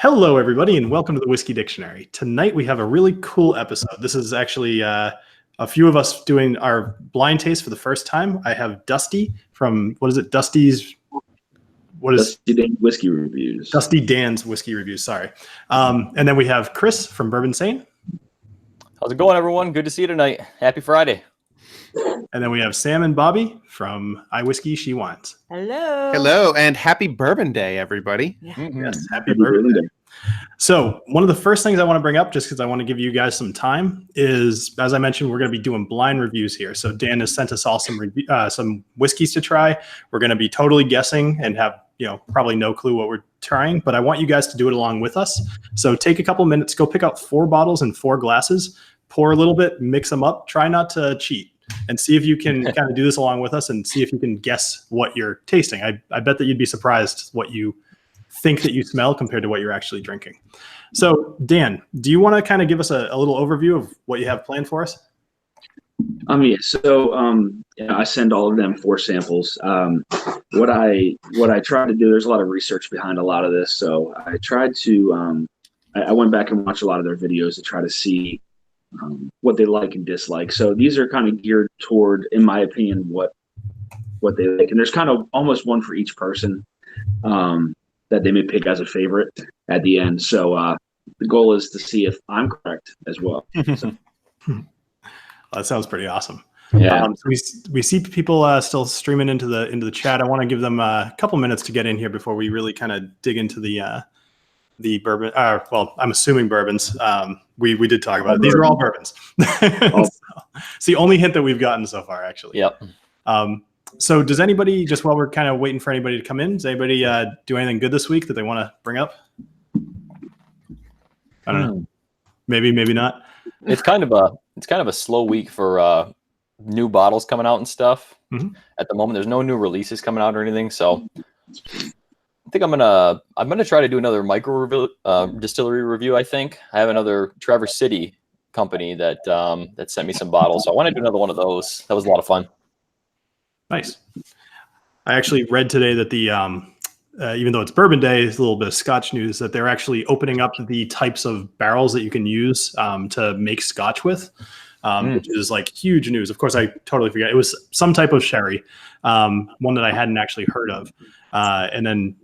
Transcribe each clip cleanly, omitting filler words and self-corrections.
Hello, everybody, and welcome to the Whiskey Dictionary. Tonight we have a really cool episode. This is actually a few of us doing our blind taste for the first time. I have Dusty from, Dusty Dan's Whiskey Reviews. Dusty Dan's Whiskey Reviews, sorry. And then we have Chris from Bourbon Sane. How's it going, everyone? Good to see you tonight. Happy Friday. And then we have Sam and Bobby from I Whiskey, She Wines. Hello. Hello, and happy Bourbon Day, everybody. Yeah. Yes, happy Bourbon Day. So one of the first things I want to bring up, just because I want to give you guys some time, is, as I mentioned, we're going to be doing blind reviews here. So Dan has sent us all some whiskeys to try. We're going to be totally guessing and have probably no clue what we're trying, but I want you guys to do it along with us. So take a couple minutes, go pick out 4 bottles and 4 glasses, pour a little bit, mix them up, try not to cheat, and see if you can kind of do this along with us and see if you can guess what you're tasting. I bet that you'd be surprised what you think that you smell compared to what you're actually drinking. So Dan, do you want to kind of give us a little overview of what you have planned for us? I send all of them 4 samples. What I try to do, there's a lot of research behind a lot of this. So I tried to, I went back and watched a lot of their videos to try to see what they like and dislike. So these are kind of geared toward, in my opinion, what they like. And there's kind of almost one for each person that they may pick as a favorite at the end. So the goal is to see if I'm correct as well. So. That sounds pretty awesome. Yeah. We see people still streaming into the chat. I want to give them a couple minutes to get in here before we really kind of dig into the bourbon. Well, I'm assuming bourbons. We did talk about it. These are all bourbons. It's the only hint that we've gotten so far, actually. Yep. So does anybody, just while we're kind of waiting for anybody to come in, does anybody do anything good this week that they want to bring up? I don't know. Maybe not. It's kind of a slow week for new bottles coming out and stuff. Mm-hmm. At the moment, there's no new releases coming out or anything. So I think I'm gonna try to do another micro distillery review. I think I have another Traverse City company that sent me some bottles. So I want to do another one of those. That was a lot of fun. Nice. I actually read today that the even though it's Bourbon Day, it's a little bit of Scotch news, that they're actually opening up the types of barrels that you can use to make Scotch with, which is like huge news. Of course, I totally forget. It was some type of sherry, one that I hadn't actually heard of, and then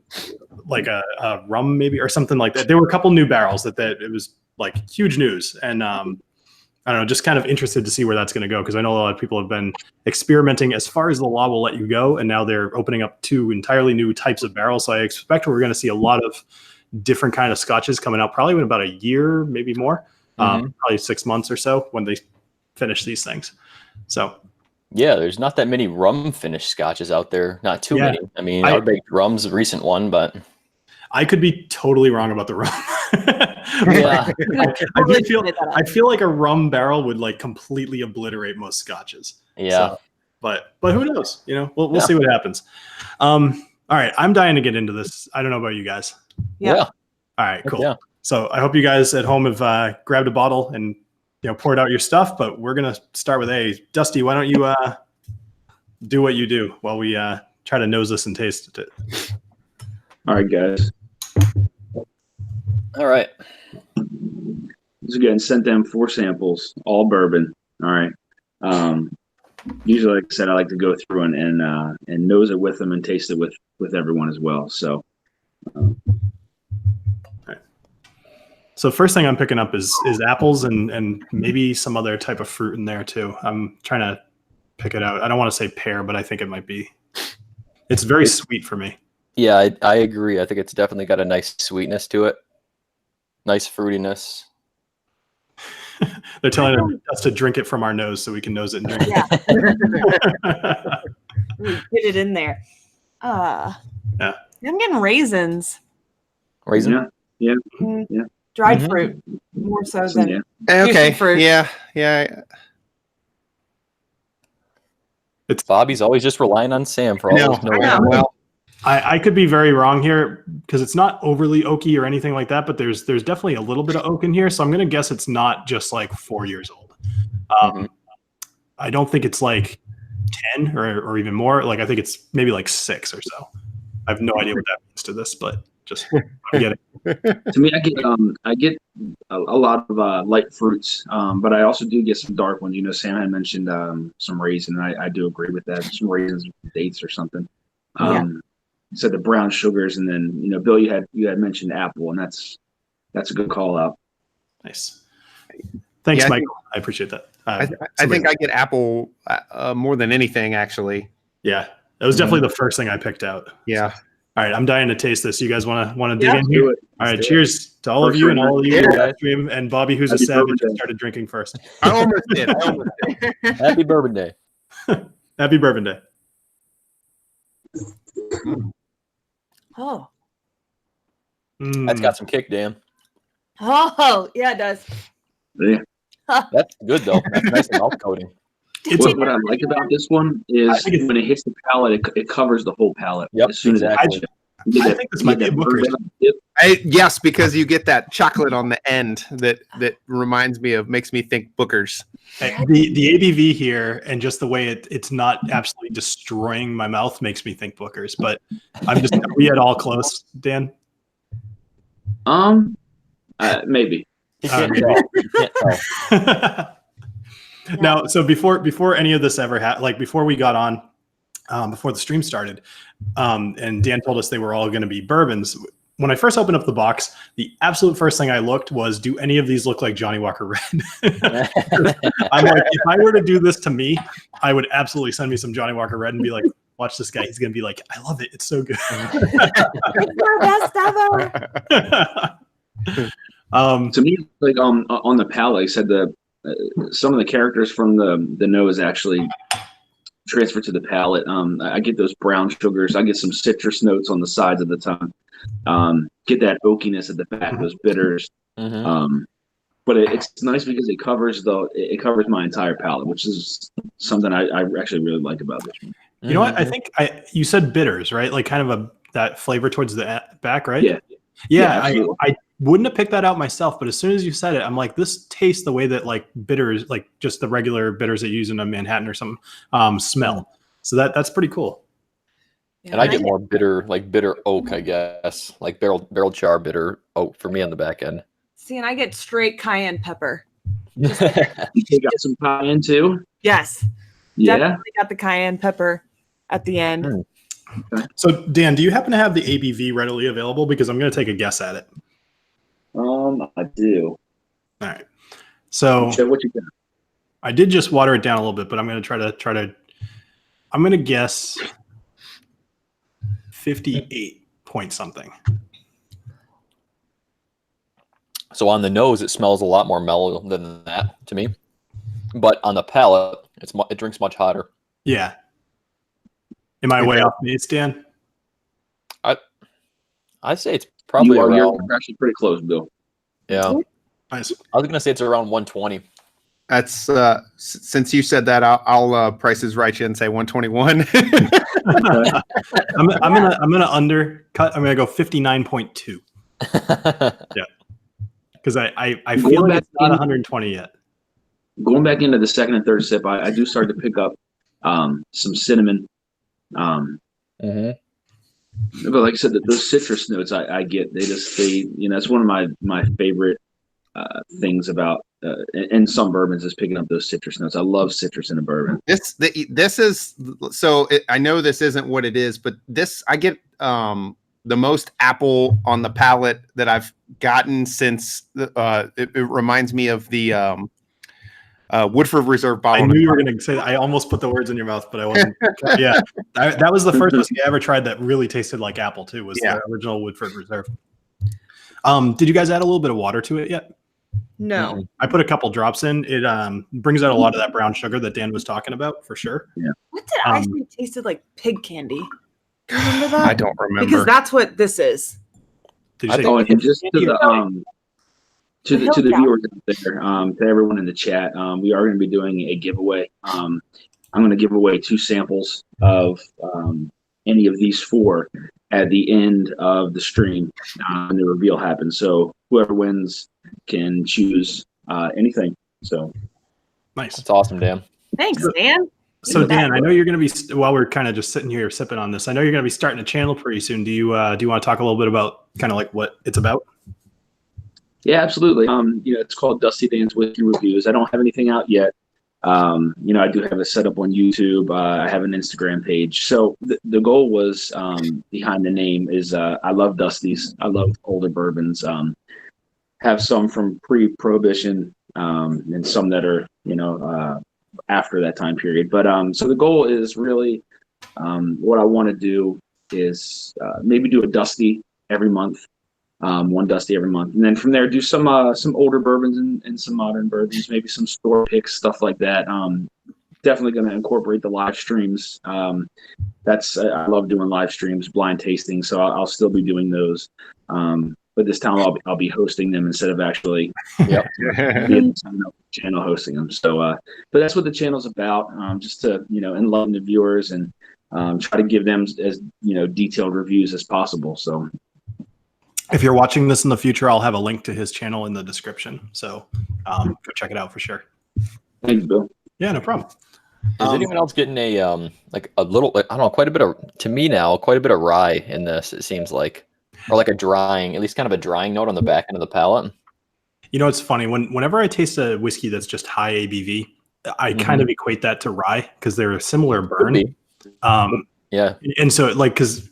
like a rum maybe or something like that. There were a couple new barrels that it was like huge news, and I don't know, just kind of interested to see where that's going to go, because I know a lot of people have been experimenting as far as the law will let you go, and now they're opening up 2 entirely new types of barrels. So I expect we're going to see a lot of different kind of scotches coming out, probably in about a year, maybe more, probably 6 months or so when they finish these things. So yeah, there's not that many rum finished scotches out there. Not too many. I mean, our big rum's a recent one, but I could be totally wrong about the rum. Yeah. I feel like a rum barrel would like completely obliterate most scotches. Yeah. So, but who knows? We'll see what happens. All right, I'm dying to get into this. I don't know about you guys. Yeah. All right, cool. Yeah. So I hope you guys at home have grabbed a bottle and poured out your stuff. But we're gonna start with Dusty. Why don't you do what you do while we try to nose this and taste it? All right, guys. All right. So again, sent them 4 samples, all bourbon. All right. Usually, like I said, I like to go through and nose it with them and taste it with everyone as well. So. Right. So first thing I'm picking up is apples and maybe some other type of fruit in there too. I'm trying to pick it out. I don't want to say pear, but I think it might be. It's very sweet for me. Yeah, I agree. I think it's definitely got a nice sweetness to it. Nice fruitiness. They're telling us to drink it from our nose so we can nose it and drink it. We get it in there. Yeah. I'm getting raisins. Raisin? Yeah. Dried fruit, more so than Okay. fruit. Yeah. Bobby's always just relying on Sam for all those I know. Well, I could be very wrong here because it's not overly oaky or anything like that, but there's definitely a little bit of oak in here. So I'm going to guess it's not just like 4 years old. I don't think it's like 10 or even more. Like I think it's maybe like 6 or so. I have no idea what that means to this, but Just I get it. To me, I get a lot of light fruits, but I also do get some dark ones. You know, Sam had mentioned some raisin, and I do agree with that. Some raisins, dates, or something. You said the brown sugars, and then Bill, you had mentioned apple, and that's a good call out. Nice. Thanks, Michael. I appreciate that. I think I get apple more than anything, actually. Yeah, that was definitely the first thing I picked out. Yeah. So, all right, I'm dying to taste this. You guys want to dig in do here? it. All right, Let's do cheers to all of you and all of you in Cheers. the stream, and Bobby, who's a Happy savage, Bourbon who Day. started drinking first. I almost did. Happy Bourbon Day. Happy Bourbon Day. Oh. That's got some kick, Dan. Oh, yeah, it does. Yeah. That's good though. That's nice and mouth coating. It's What I like about this one is when it hits the palate, it covers the whole palate. Yep, As soon exactly. as I think this might be a Booker's. Yes, because you get that chocolate on the end that makes me think Booker's. The ABV here and just the way it's not absolutely destroying my mouth makes me think Booker's. But are we at all close, Dan? Maybe. You can't tell. You can't tell. Now, so before any of this ever happened, like before we got on, before the stream started, and Dan told us they were all going to be bourbons. When I first opened up the box, the absolute first thing I looked was, do any of these look like Johnny Walker Red? I'm like, if I were to do this to me, I would absolutely send me some Johnny Walker Red and be like, watch this guy. He's going to be like, I love it. It's so good. It's our best ever. To me, like on the palate, I said some of the characters from the nose actually transfer to the palate. I get those brown sugars. I get some citrus notes on the sides of the tongue. Get that oakiness at the back, those bitters. But it's nice because it covers my entire palate, which is something I actually really like about this one. You know what? I think you said bitters, right? Like kind of that flavor towards the back, right? Yeah, I wouldn't have picked that out myself, but as soon as you said it, I'm like, this tastes the way that like bitters, like just the regular bitters that you use in a Manhattan or something, smell. So that's pretty cool. And I get more bitter oak, I guess, like barrel char bitter oak for me on the back end. See, and I get straight cayenne pepper. You got some cayenne too? Yes. Yeah. Definitely got the cayenne pepper at the end. Okay. So Dan, do you happen to have the ABV readily available? Because I'm going to take a guess at it. I do. All right. So What you got? I did just water it down a little bit, but I'm going to try to. I'm going to guess 58 point something. So on the nose, it smells a lot more mellow than that to me, but on the palate, it drinks much hotter. Yeah. Am I way off base, Dan? I'd say it's probably You're around. actually pretty close, Bill. Yeah, Nice. I was gonna say it's around 120. That's since you said that, I'll Price is Right you and say 121. I'm gonna undercut. I'm gonna go 59.2. Yeah. Because I feel like it's not 120 yet. Going back into the second and third sip, I do start to pick up some cinnamon. But like I said, those citrus notes I get, that's one of my favorite things about in some bourbons is picking up those citrus notes. I love citrus in a bourbon. This is so. I know this isn't what it is, but I get the most apple on the palate that I've gotten since. It reminds me of the Woodford Reserve bottle. I knew you were going to say that. I almost put the words in your mouth, but I wasn't. Yeah, that was the first whiskey I ever tried that really tasted like apple too. Was the original Woodford Reserve. Did you guys add a little bit of water to it yet? No. I put a couple drops in. It brings out a lot of that brown sugar that Dan was talking about for sure. Yeah. What did I say tasted like pig candy? Do you remember that? I don't remember. Because that's what this is. Did you say And just to the to the viewers out there, to everyone in the chat, we are going to be doing a giveaway. I'm going to give away 2 samples of any of these 4 at the end of the stream when the reveal happens. So whoever wins can choose anything. So nice? That's awesome, Dan. Thanks, Dan. So Dan, I know you're going to be while we're kind of just sitting here sipping on this. I know you're going to be starting a channel pretty soon. Do you want to talk a little bit about kind of like what it's about? Yeah, absolutely. It's called Dusty Dan's Whiskey Reviews. I don't have anything out yet. I do have it set up on YouTube. I have an Instagram page. So the goal was behind the name is I love Dusties. I love older bourbons. Have some from pre-prohibition and some that are after that time period. But so the goal is really what I want to do is maybe do a Dusty every month. One Dusty every month, and then from there do some older bourbons and some modern bourbons, maybe some store picks, stuff like that. Definitely going to incorporate the live streams. I love doing live streams, blind tasting, so I'll still be doing those. But this time I'll be hosting them instead of actually being channel hosting them. So, but that's what the channel's about, just to enlighten the viewers and try to give them as detailed reviews as possible. So. If you're watching this in the future, I'll have a link to his channel in the description. So go check it out for sure. Thanks, Bill. Yeah, no problem. Is anyone else getting a like a little, I don't know, quite a bit of, to me now, quite a bit of rye in this, it seems like, or like a drying, at least kind of a drying note on the back end of the palate? It's funny. Whenever I taste a whiskey that's just high ABV, I kind of equate that to rye because they're a similar burn. Yeah. And so because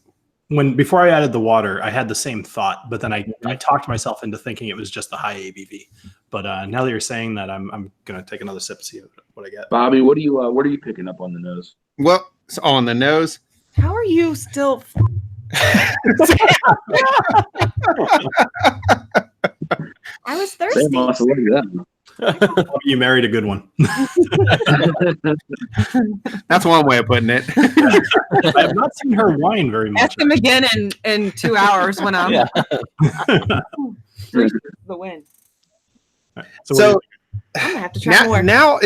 before I added the water, I had the same thought, but then I talked myself into thinking it was just the high ABV. But now that you're saying that, I'm gonna take another sip to see what I get. Bobby, what are you picking up on the nose? Well, on the nose. How are you still? I was thirsty. You married a good one. That's one way of putting it. I have not seen her whine very much. Ask him again in 2 hours when I'm the win. So I'm gonna have to try more. Now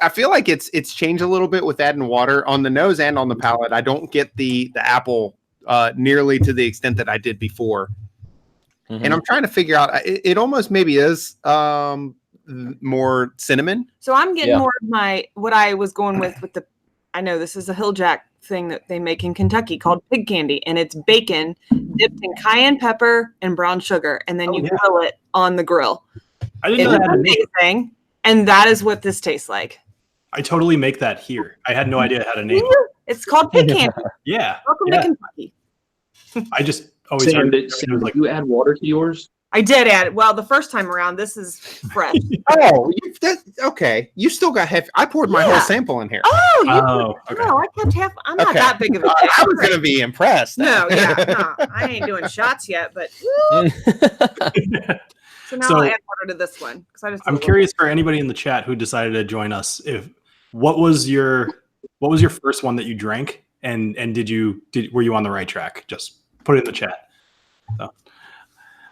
I feel like it's changed a little bit with adding water on the nose and on the palate. I don't get the apple nearly to the extent that I did before. Mm-hmm. And I'm trying to figure out, it almost maybe is more cinnamon. So I'm getting more of what I was going with the, I know this is a Hill Jack thing that they make in Kentucky called pig candy, and it's bacon dipped in cayenne pepper and brown sugar, and then you grill it on the grill. I didn't know that. Amazing, and that is what this tastes like. I totally make that here. I had no idea it had a name. It's called pig candy. Yeah. Welcome to Kentucky. I just always Sam, did you add water to yours? I did add it. Well, the first time around, this is fresh. Okay. You still got half. I poured my whole sample in here. Oh, okay. No, I kept half. I'm not that big of a I was going to be impressed. No, I ain't doing shots yet, but. So now I'll add water to this one. I'm curious for anybody in the chat who decided to join us. What was your first one that you drank, and were you on the right track? Just put it in the chat. So.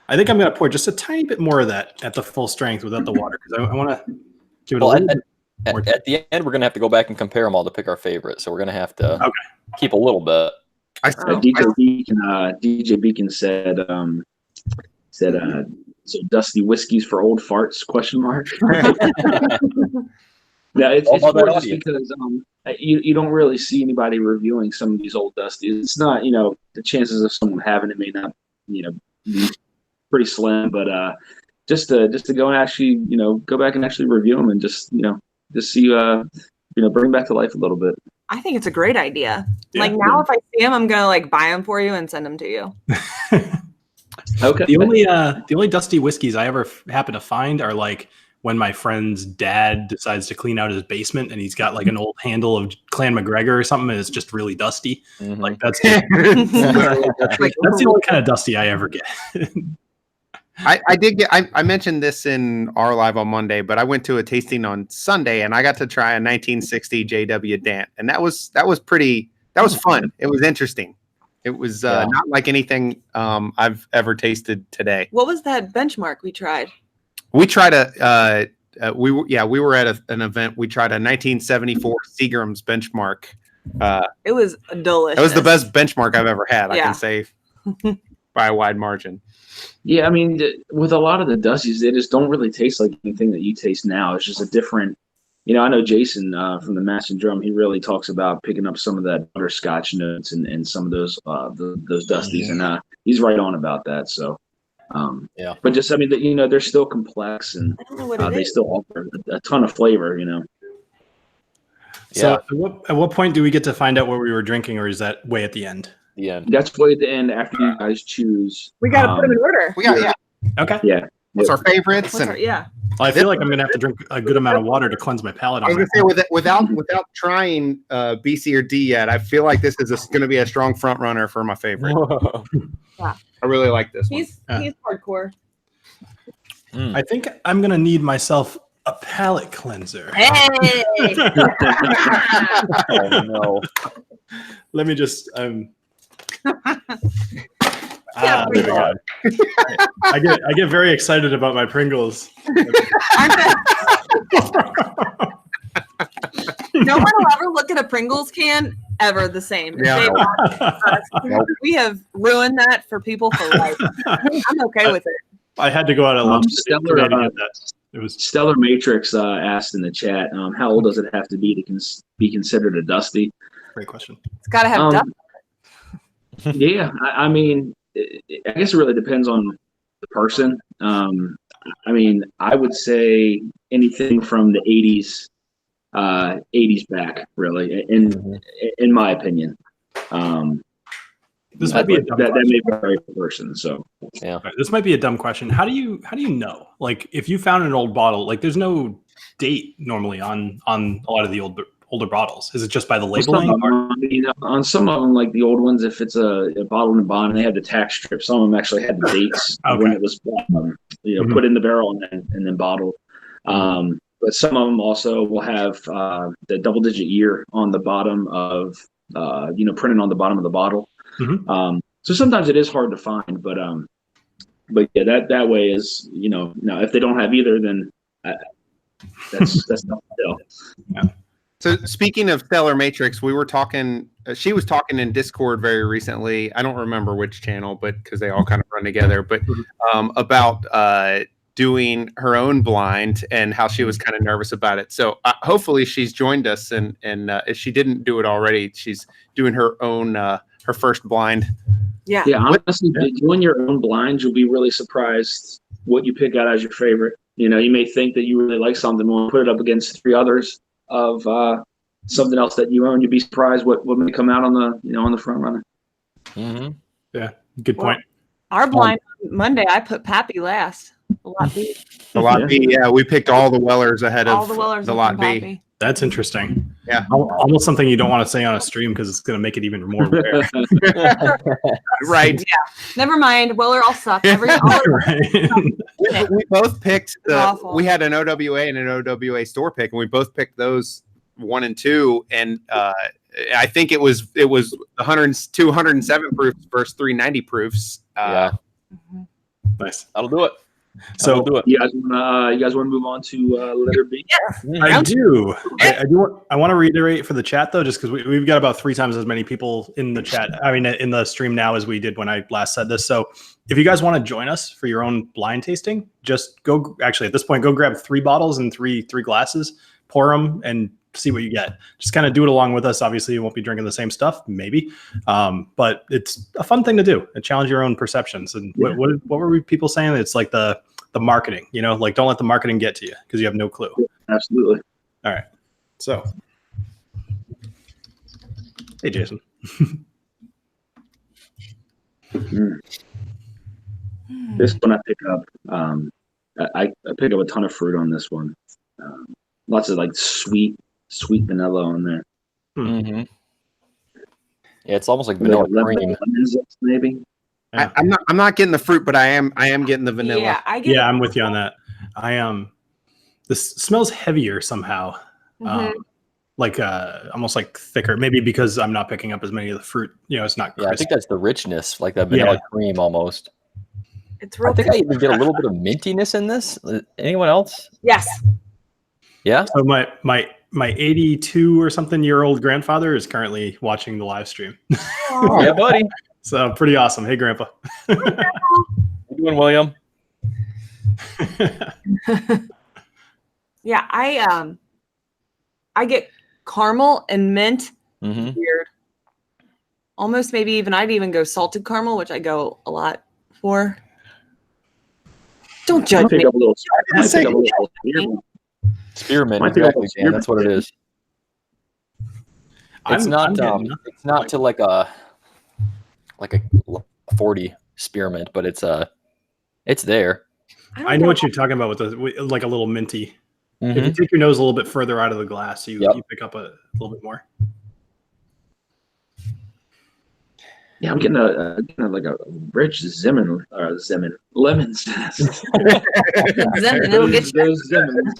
I think I'm going to pour just a tiny bit more of that at the full strength without the water because I want to give it a little bit more. At the end, we're going to have to go back and compare them all to pick our favorite. So we're going to have to keep a little bit. DJ Beacon said, so Dusty Whiskeys for old farts, ? Yeah, it's more just because you don't really see anybody reviewing some of these old Dusties. It's not, the chances of someone having it may not, be pretty slim, but just to go and actually, go back and actually review them and just see, bring them back to life a little bit. I think it's a great idea. Yeah. Like now, if I see them, I'm gonna buy them for you and send them to you. Okay. The only Dusty whiskeys I ever happen to find are when my friend's dad decides to clean out his basement and he's got an old handle of Clan McGregor or something and it's just really dusty. Mm-hmm. That's the only kind of dusty I ever get. I did get. I mentioned this in our live on Monday, but I went to a tasting on Sunday and I got to try a 1960 JW Dant, and that was pretty. That was fun. It was interesting. It was not like anything I've ever tasted today. What was that benchmark we tried? We tried we were at an event. We tried a 1974 Seagram's benchmark. It was delicious. It was the best benchmark I've ever had. I can say by a wide margin. Yeah, I mean, with a lot of the Dusties, they just don't really taste like anything that you taste now. It's just a different I know Jason from the Mass and Drum. He really talks about picking up some of that butterscotch notes and some of those dusties, and he's right on about that. So, Yeah. But just they're still complex, and I don't know what it they is. still offer a ton of flavor. So at what point do we get to find out what we were drinking, or is that way at the end? The end. That's way at the end after you guys choose. We got to put them in order. We got Okay. Yeah. what's our favorites? What's our, yeah. Well, I feel like I'm gonna have to drink a good amount of water to cleanse my palate. I was On gonna say without trying B, C, or D yet, I feel like this is going to be a strong front runner for my favorite. I really like this one. He's hardcore. I think I'm gonna need myself a palate cleanser. Hey. Oh no. Let me just Yeah, Oh, God. I get very excited about my Pringles. No one will ever look at a Pringles can ever the same. Yeah. We have ruined that for people for life. I'm okay with it. I had to go out at lunch today to Stellar, get that. It was Stellar Matrix asked in the chat, how old does it have to be to be considered a dusty? a great question. It's got to have dust. Yeah, I mean, I guess it really depends on the person. I would say anything from the 80s back, really, in my opinion. This might be a dumb that question. may vary per person. So Yeah. Right, this might be a dumb question. How do you know? Like, if you found an old bottle, like there's no date normally on a lot of the older bottles. Is it just by the labeling? on some of them, like the old ones, if it's a bottle and a bond, and they have the tax strip. Some of them actually had the dates when it was put in the barrel and then bottled. But some of them also will have the double-digit year on the bottom of printed on the bottom of the bottle. So sometimes it is hard to find, but yeah, that way is now if they don't have either, then that's not still. Yeah. So speaking of Stellar Matrix, we were talking. She was talking in Discord very recently. I don't remember which channel, but because they all kind of run together. But about doing her own blind and how she was kind of nervous about it. So hopefully she's joined us, and if she didn't do it already, she's doing her own her first blind. Yeah. Yeah, honestly, doing your own blinds, you'll be really surprised what you pick out as your favorite. You may think that you really like something, when you put it up against 3 others of something else that you own, you'd be surprised what may come out on the front runner. Yeah, good point. Our blind Monday, I put Pappy last. The lot B. The lot B, yeah, we picked all the Wellers ahead All of the Wellers the lot B. That's interesting. Yeah. Almost something you don't want to say on a stream because it's going to make it even more rare. Right. Yeah. Never mind. Weller all suck. Right. We both picked Awful. we had an OWA and an OWA store pick, and we both picked those 1 and 2, and I think it was 207 proofs versus 390 proofs. Yeah. Nice. That'll do it. So do it. You guys want to move on to letter B? I do. I want to reiterate for the chat though, just because we've got about 3 times as many people in the chat. I mean, in the stream now as we did when I last said this. So if you guys want to join us for your own blind tasting, just go. Actually, at this point, go grab 3 bottles and three glasses, pour them, and see what you get. Just kind of do it along with us. Obviously, you won't be drinking the same stuff, maybe, but it's a fun thing to do and challenge your own perceptions. And what were people saying? It's like the marketing, like don't let the marketing get to you because you have no clue. Absolutely. All right. So, hey, Jason. This one I pick up. I pick up a ton of fruit on this one. Lots of like sweet vanilla on there. Yeah, it's almost like vanilla cream. Maybe. Yeah. I'm not getting the fruit, but I am getting the vanilla. Yeah, I'm with you on that. This smells heavier somehow. Like almost like thicker, maybe because I'm not picking up as many of the fruit. It's not crisp. Yeah, I think that's the richness, like that vanilla cream almost. It's real. I think I even get a little bit of mintiness in this. Anyone else? Yes. Yeah. So my 82 or something year old grandfather is currently watching the live stream. Oh, yeah, buddy. So pretty awesome. Hey, Grandpa. How you doing, William? Yeah, I get caramel and mint. Mm-hmm. Weird. Almost maybe even I'd even go salted caramel, which I go a lot for. Don't judge Might pick me. up a little. Might pick up a little spearmint. Spearmint, Might pick up exactly, a Dan. That's what it spearmint. is. It's not. It's not to like a 40 spearmint, but it's there. I know what you're talking about with like a little minty. If you Mhm. take your nose a little bit further out of the glass, you Yep. you pick up a little bit more. Yeah, I'm getting a rich lemon zest. It'll get you. Those Zimmons.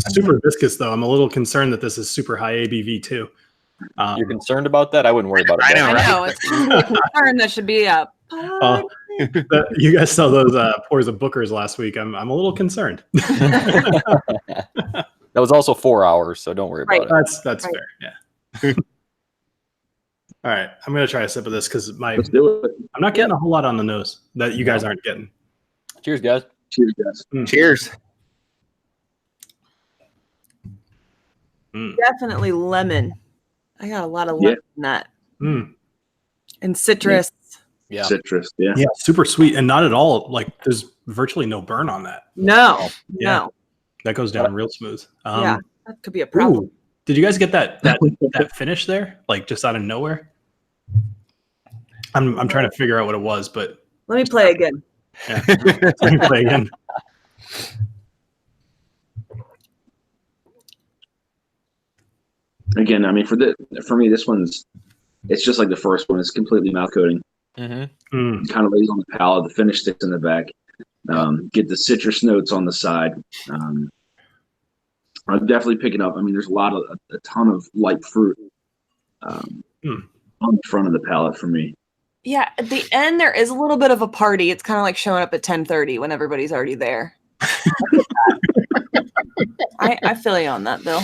Super viscous though. I'm a little concerned that this is super high ABV too. You're concerned about that? I wouldn't worry about it. I know, I right? know. It's a concern that should be up. You guys saw those pours of Booker's last week. I'm a little concerned. That was also 4 hours, so don't worry Right. about it. That's Right. fair. Yeah. All right, I'm gonna try a sip of this because Let's do it. I'm not getting a whole lot on the nose that you guys aren't getting. Cheers, guys. Cheers, guys. Cheers. Definitely lemon. I got a lot of lemon in that. Mm. And citrus. Yeah. Citrus. Yeah. Yeah, super sweet and not at all like there's virtually no burn on that. No. Yeah. No. That goes down real smooth. Yeah. That could be a problem. Ooh, did you guys get that finish there? Like just out of nowhere? I'm trying to figure out what it was, but Let me play again. yeah. Let me play again. Again, I mean, for me, this one's it's just like the first one. It's completely mouth coating. Mm-hmm. Mm. It kind of lays on the palate. The finish sticks in the back. Get the citrus notes on the side. I'm definitely picking up. I mean, there's a ton of light fruit on the front of the palate for me. Yeah, at the end there is a little bit of a party. It's kind of like showing up at 10:30 when everybody's already there. I feel you on that, Bill.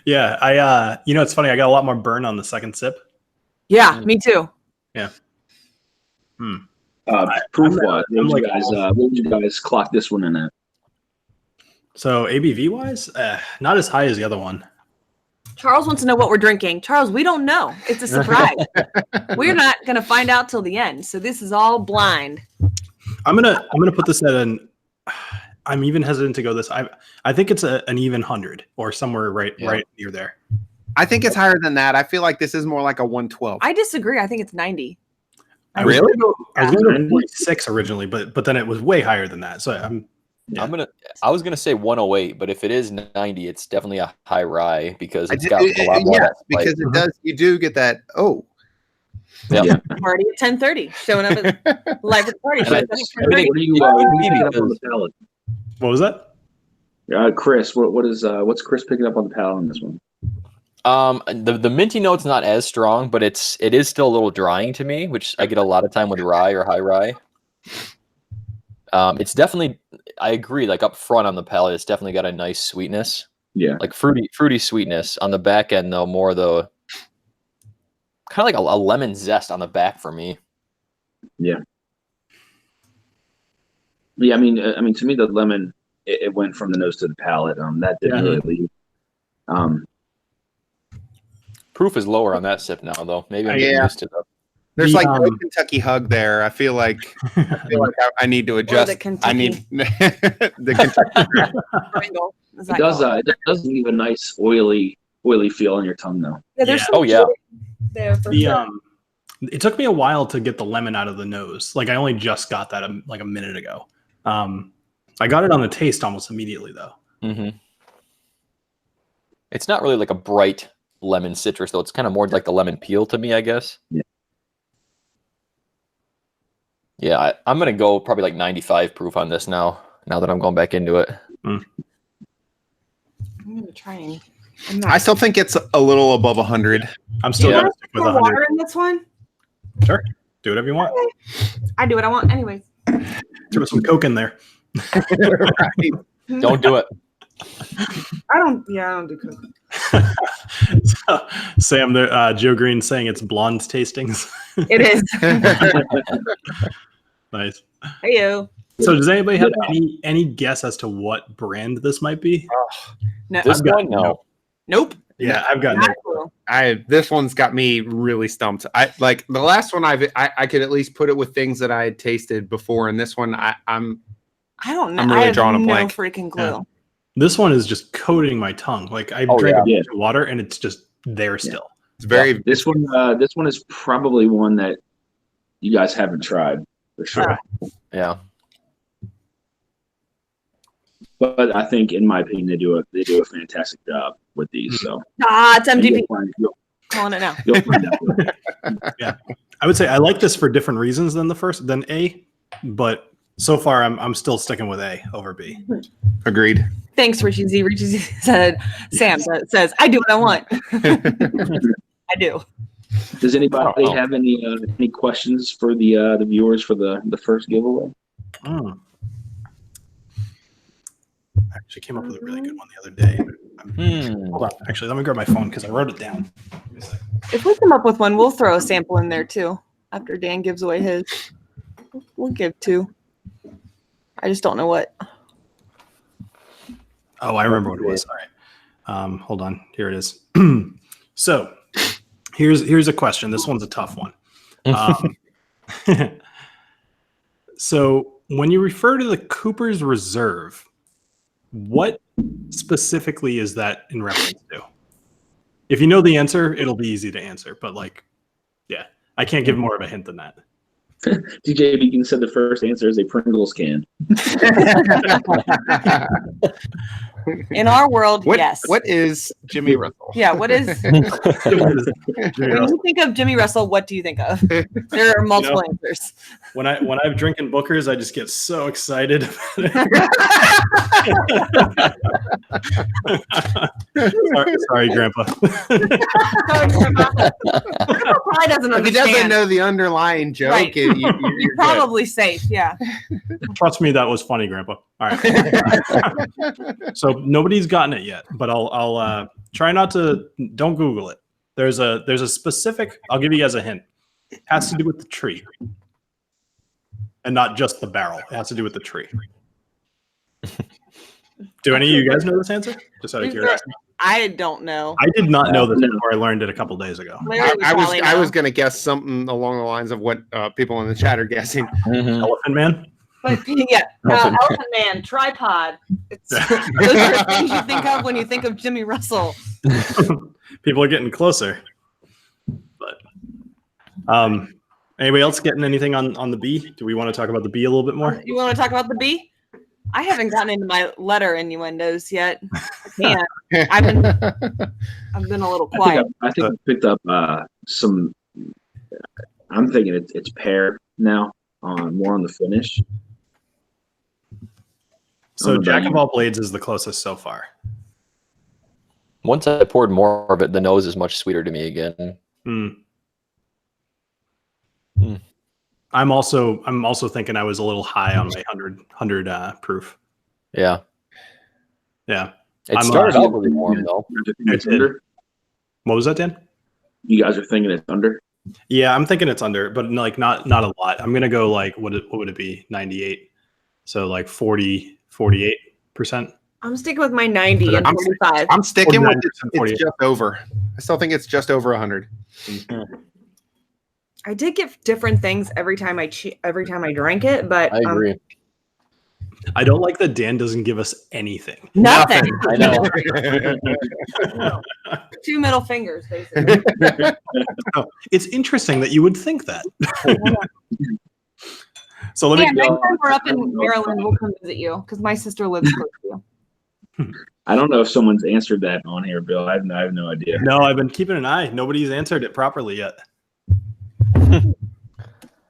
Yeah, it's funny. I got a lot more burn on the second sip. Yeah, me too. Proof wise, what would you guys clock this one in at? So ABV wise, not as high as the other one. Charles wants to know what we're drinking. Charles, we don't know. It's a surprise. We're not going to find out till the end. So this is all blind. I'm gonna put this at an. I'm even hesitant to go this. I think it's an even 100 or somewhere right near there. I think it's higher than that. I feel like this is more like a 112. I disagree. I think it's 90. I was gonna go 46 originally, but then it was way higher than that. So I was gonna say 108, but if it is 90, it's definitely a high rye because it's got a lot more. Yeah, because it does. You do get that. Oh, yeah. Party at 10:30. Showing up at live at the party. And what was that? Chris, what's Chris picking up on the palate on this one? The minty note's not as strong, but it is still a little drying to me, which I get a lot of time with rye or high rye. It's definitely, I agree, like up front on the palate, it's definitely got a nice sweetness. Yeah. Like fruity sweetness. On the back end, though, more the kind of like a lemon zest on the back for me. Yeah. Yeah, I mean, to me, the lemon, it went from the nose to the palate. That didn't really leave. Proof is lower on that sip now, though. Maybe I'm getting used to that. There's like no Kentucky hug there. I feel like I need to adjust. I need the Kentucky. It does leave a nice oily feel on your tongue, though. Yeah, there's there for sure. It took me a while to get the lemon out of the nose. Like I only just got that like a minute ago. I got it on the taste almost immediately though. Mm-hmm. It's not really like a bright lemon citrus though. It's kind of more like the lemon peel to me, I guess. Yeah. Yeah, I'm gonna go probably like 95 proof on this now. Now that I'm going back into it. I'm gonna try. I still think it's a little above 100. I'm still gonna stick with 100. Water in this one? Sure, do whatever you want. I do what I want, anyways. Throw some Coke in there. Right. Don't do it. I don't do Coke. So, Sam, Joe Green saying it's blonde tastings. It is. Nice. Heyo. So does anybody have any guess as to what brand this might be? No. This one, no. Nope. Yeah, I've got no. Not cool. This one's got me really stumped. I like the last one. I could at least put it with things that I had tasted before, and this one I don't know. I'm really I have drawing a no blank. freaking clue. Yeah. This one is just coating my tongue. Like I drank a bunch of water, and it's just there still. It's very. This one is probably one that you guys haven't tried for sure. Yeah. But I think, in my opinion, they do a fantastic job with these. So it's MGP. You'll Calling it now. find out. Yeah, I would say I like this for different reasons than A, but so far I'm still sticking with A over B. Agreed. Thanks, Richie Z. Richie Z said, Sam says, I do what I want. I do. Does anybody have any questions for the viewers for the first giveaway? I actually came up with a really good one the other day. Hold on. Actually, let me grab my phone because I wrote it down. Give me a second. If we come up with one, we'll throw a sample in there too. After Dan gives away his, we'll give two. I just don't know what. Oh, I remember what it was. All right. Hold on. Here it is. So here's a question. This one's a tough one. So when you refer to the Cooper's Reserve, what specifically is that in reference to? If you know the answer, it'll be easy to answer. But I can't give more of a hint than that. DJ Beacon said the first answer is a Pringles can. In our world, yes. What is Jimmy Russell? Yeah, what is when you think of Jimmy Russell, what do you think of? There are multiple answers. When I'm drinking Booker's, I just get so excited. Sorry, Grandpa. Grandpa probably doesn't understand. If he doesn't know the underlying joke, Right. You're probably safe. Yeah. Trust me, that was funny, Grandpa. All right. So nobody's gotten it yet, but I'll try not to. Don't Google it. There's a specific. I'll give you guys a hint. It has to do with the tree, and not just the barrel. It has to do with the tree. Do any of you guys know this answer? Just out of curiosity. I don't know. I did not know this before I learned it a couple days ago. I was going to guess something along the lines of what people in the chat are guessing. Elephant Man. But yeah, Elephant Man, tripod. Those are things you think of when you think of Jimmy Russell. People are getting closer. But anybody else getting anything on the B? Do we want to talk about the B a little bit more? You want to talk about the B? I haven't gotten into my letter innuendos yet. I can't. I've been a little quiet. I think I picked up some. I'm thinking it's pear now. More on the finish. So Jack of all blades is the closest so far. Once I poured more of it, the nose is much sweeter to me again. I'm also thinking I was a little high on my 100 proof. Yeah. Yeah. It started out really warm though. What was that, Dan? You guys are thinking it's under? Yeah, I'm thinking it's under, but like not a lot. I'm gonna go like what would it be? 98. So like 48%. I'm sticking with my 90 and 45. I'm sticking with it's just over. I still think it's just over 100. I did get different things every time I drank it, but I agree. I don't like that Dan doesn't give us anything. Nothing. I know. 2 middle fingers, basically. It's interesting that you would think that. So let me. Next time we're up in Maryland, we'll come visit you because my sister lives close to you. I don't know if someone's answered that on here, Bill. I have no idea. No, I've been keeping an eye. Nobody's answered it properly yet.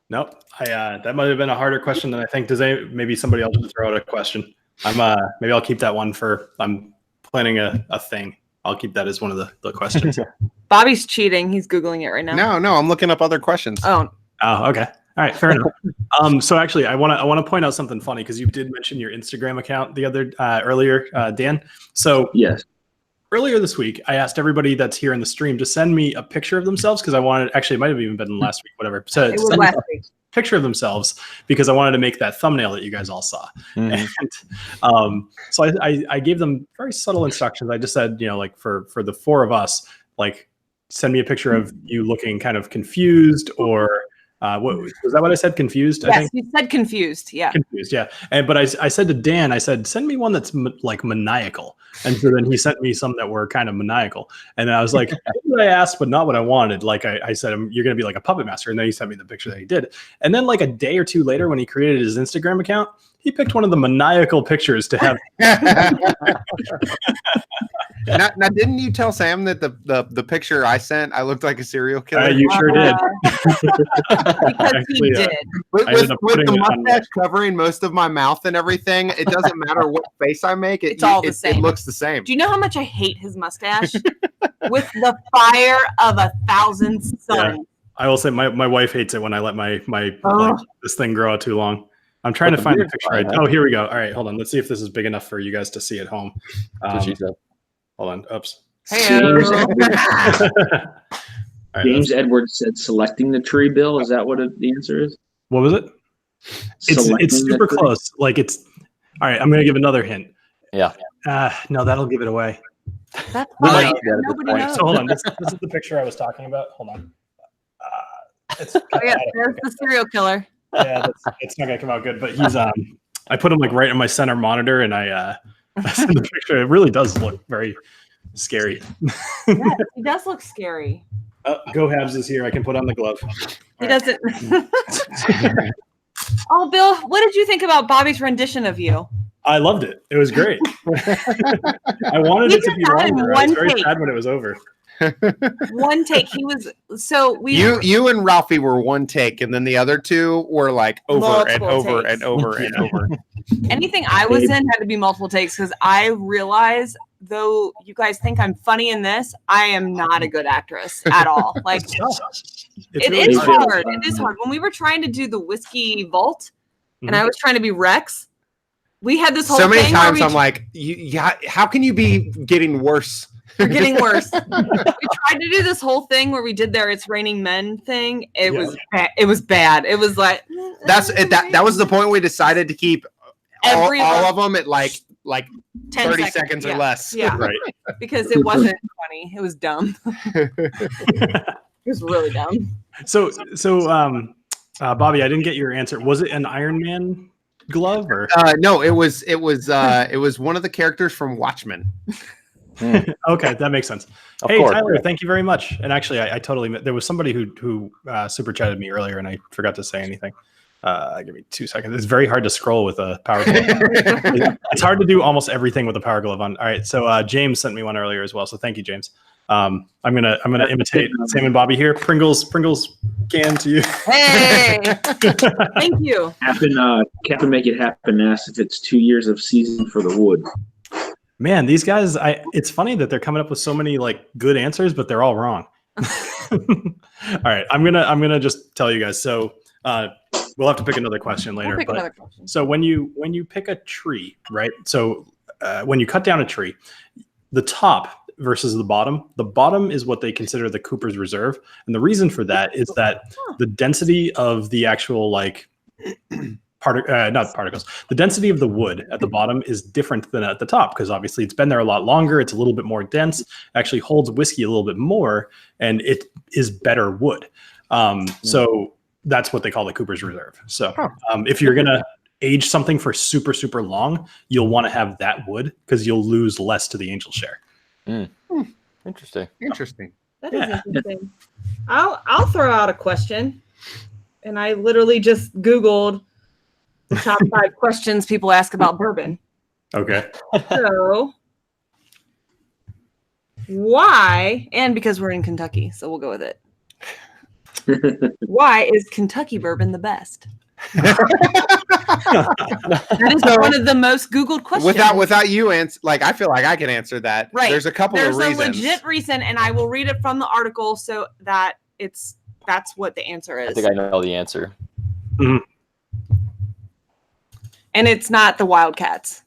Nope. That might have been a harder question than I think. Maybe somebody else would throw out a question? Maybe I'll keep that one for. I'm planning a thing. I'll keep that as one of the questions. Bobby's cheating. He's Googling it right now. No, I'm looking up other questions. Oh, okay. All right, fair enough. So actually, I want to point out something funny because you did mention your Instagram account earlier, Dan. So yes, earlier this week, I asked everybody that's here in the stream to send me a picture of themselves because I wanted. Actually, it might have even been last week, whatever. it was last week. picture of themselves because I wanted to make that thumbnail that you guys all saw. And so I gave them very subtle instructions. I just said, like for the four of us, like send me a picture of you looking kind of confused or what was that what I said? Confused? Yes, I think you said confused. Yeah. Confused. Yeah. But I said to Dan, I said, send me one that's like maniacal. And so then he sent me some that were kind of maniacal. And I was like, what I asked, but not what I wanted. Like I said, you're going to be like a puppet master. And then he sent me the picture that he did. And then like a day or two later, when he created his Instagram account, he picked one of the maniacal pictures to have. Now, didn't you tell Sam that the picture I sent, I looked like a serial killer? You sure did. Because he did. With the mustache covering most of my mouth and everything, it doesn't matter what face I make. It's all the same. It looks the same. Do you know how much I hate his mustache? With the fire of 1,000 suns. Yeah. I will say my wife hates it when I let my like, this thing grow out too long. I'm trying to find the picture. Oh, here we go. All right, hold on. Let's see if this is big enough for you guys to see at home. Hold on. Oops. James Edwards said selecting the tree, Bill. Is that what the answer is? What was it? It's super close. Like it's all right. I'm going to give another hint. Yeah. No, that'll give it away. That's fine. Nobody knows. So hold on. This is the picture I was talking about. Hold on. There's the serial killer. Yeah, it's not going to come out good. But he's I put him like right on my center monitor, and I sent the picture. It really does look very scary. Yeah, he does look scary. Go Habs is here. I can put on the glove. He doesn't. Oh, Bill, what did you think about Bobby's rendition of you? I loved it. It was great. I wanted it to be longer. I was very sad when it was over. One take. He was you and Ralphie were one take, and then the other two were like over and over and over and over. Anything I was in had to be multiple takes because I realize, though you guys think I'm funny in this, I am not a good actress at all. Like it is hard. It is hard. When we were trying to do the Whiskey Vault, and I was trying to be Rex, we had this whole so many thing times I'm like, how can you be getting worse? We're getting worse. We tried to do this whole thing where we did their "It's Raining Men" thing. It was bad. It was bad. It was like that was the point we decided to keep all of them at like 30 seconds or less. Yeah, right. Because it wasn't funny. It was dumb. It was really dumb. So Bobby, I didn't get your answer. Was it an Iron Man glove or? No, it was one of the characters from Watchmen. Okay, that makes sense. Hey, Tyler, thank you very much. And actually, I totally there was somebody who super chatted me earlier, and I forgot to say anything. Give me 2 seconds. It's very hard to scroll with a power glove. It's hard to do almost everything with a power glove on. All right, so James sent me one earlier as well. So thank you, James. I'm gonna imitate Sam and Bobby here. Pringles can to you. Hey, thank you. Captain Make It Happen asks if it's 2 years of season for the wood. Man, these guys, it's funny that they're coming up with so many like good answers, but they're all wrong. All right, I'm gonna just tell you guys. So we'll have to pick another question later. So when you pick a tree, right? So when you cut down a tree, the top versus the bottom is what they consider the Cooper's Reserve, and the reason for that is that the density of the actual like not particles. The density of the wood at the bottom is different than at the top because obviously it's been there a lot longer. It's a little bit more dense, actually holds whiskey a little bit more, and it is better wood. So that's what they call the Cooper's Reserve. So if you're going to age something for super, super long, you'll want to have that wood because you'll lose less to the angel share. Interesting. That is interesting. I'll throw out a question. And I literally just Googled the top 5 questions people ask about bourbon. Okay. So why, and because we're in Kentucky, so we'll go with it. Why is Kentucky bourbon the best? That is one of the most Googled questions. Without you answer, like I feel like I can answer that. Right. There's a couple of reasons. There's a legit reason, and I will read it from the article so that that's what the answer is. I think I know the answer. Mm-hmm. And it's not the Wildcats.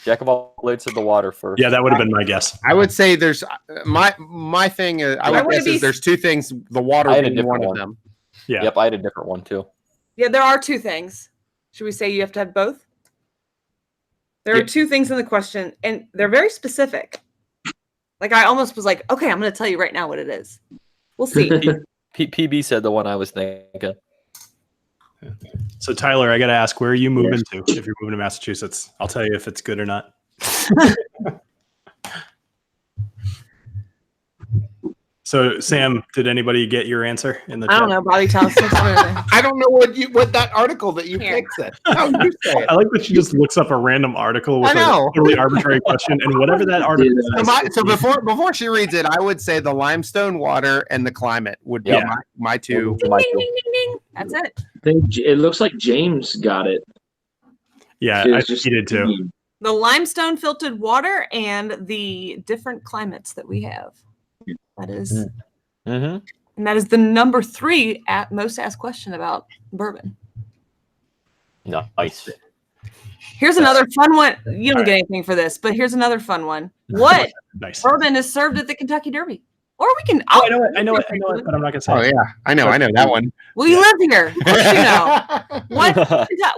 Jack of all blades of the water first. Yeah, that would have been my guess. I would say there's my thing is I would guess is there's 2 things, the water being one of them. Yeah. Yep, I had a different one too. Yeah, there are two things. Should we say you have to have both? There are two things in the question, and they're very specific. Like I almost was like, okay, I'm going to tell you right now what it is. We'll see. PB said the one I was thinking. So Tyler, I got to ask, where are you moving to? If you're moving to Massachusetts, I'll tell you if it's good or not. So Sam, did anybody get your answer in the chat? I don't know, Bobby. Tell us. I don't know what that article that you Here. picked said. No, you say it. I like that she just looks up a random article with a totally arbitrary question, and whatever that article says. So before she reads it, I would say the limestone water and the climate would be my two. Ding, ding, ding, ding, ding. That's it. I think it looks like James got it. Yeah, I think he did too. The limestone filtered water and the different climates that we have. That is, and that is the number 3 at most asked question about bourbon. Nice. Here's another fun one. You don't get anything for this, but here's another fun one. What bourbon is served at the Kentucky Derby? Or we can. I know it, but I'm not gonna say. Oh yeah, I know that one. Well, you live here. Of course you know.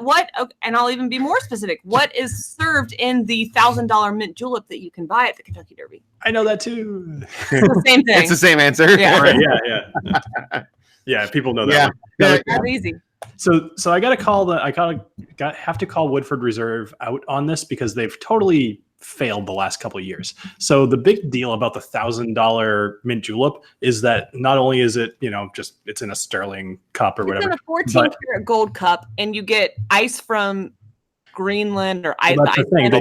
What? Okay, and I'll even be more specific. What is served in the $1,000 mint julep that you can buy at the Kentucky Derby? I know that too. It's the same thing. It's the same answer. Yeah. Right, yeah. People know that. Yeah. That's easy. So I got to call have to call Woodford Reserve out on this because they've totally failed the last couple of years. So the big deal about the $1,000 mint julep is that not only is it, just it's in a sterling cup or whatever. It's in a 14-karat gold cup, and you get ice from Greenland or That's the thing. They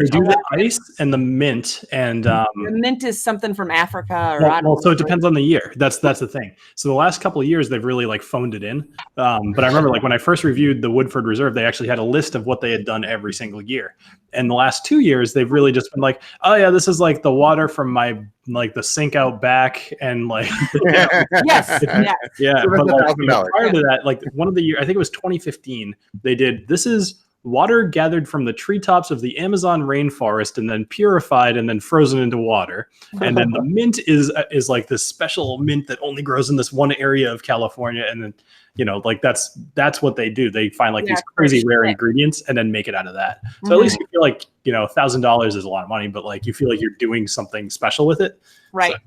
do the ice and the mint, and the mint is something from Africa. Or so it depends on the year. That's the thing. So the last couple of years they've really phoned it in. But I remember when I first reviewed the Woodford Reserve, they actually had a list of what they had done every single year. And the last 2 years they've really just been like, oh yeah, this is the water from my the sink out back, and yes. Yeah. But prior to that, one of the years, I think it was 2015, they did this is water gathered from the treetops of the Amazon rainforest and then purified and then frozen into water. And then the mint is this special mint that only grows in this one area of California. And then, that's what they do. They find these crazy rare ingredients and then make it out of that. So at least you feel like, $1,000 is a lot of money, but you feel like you're doing something special with it. Right. So,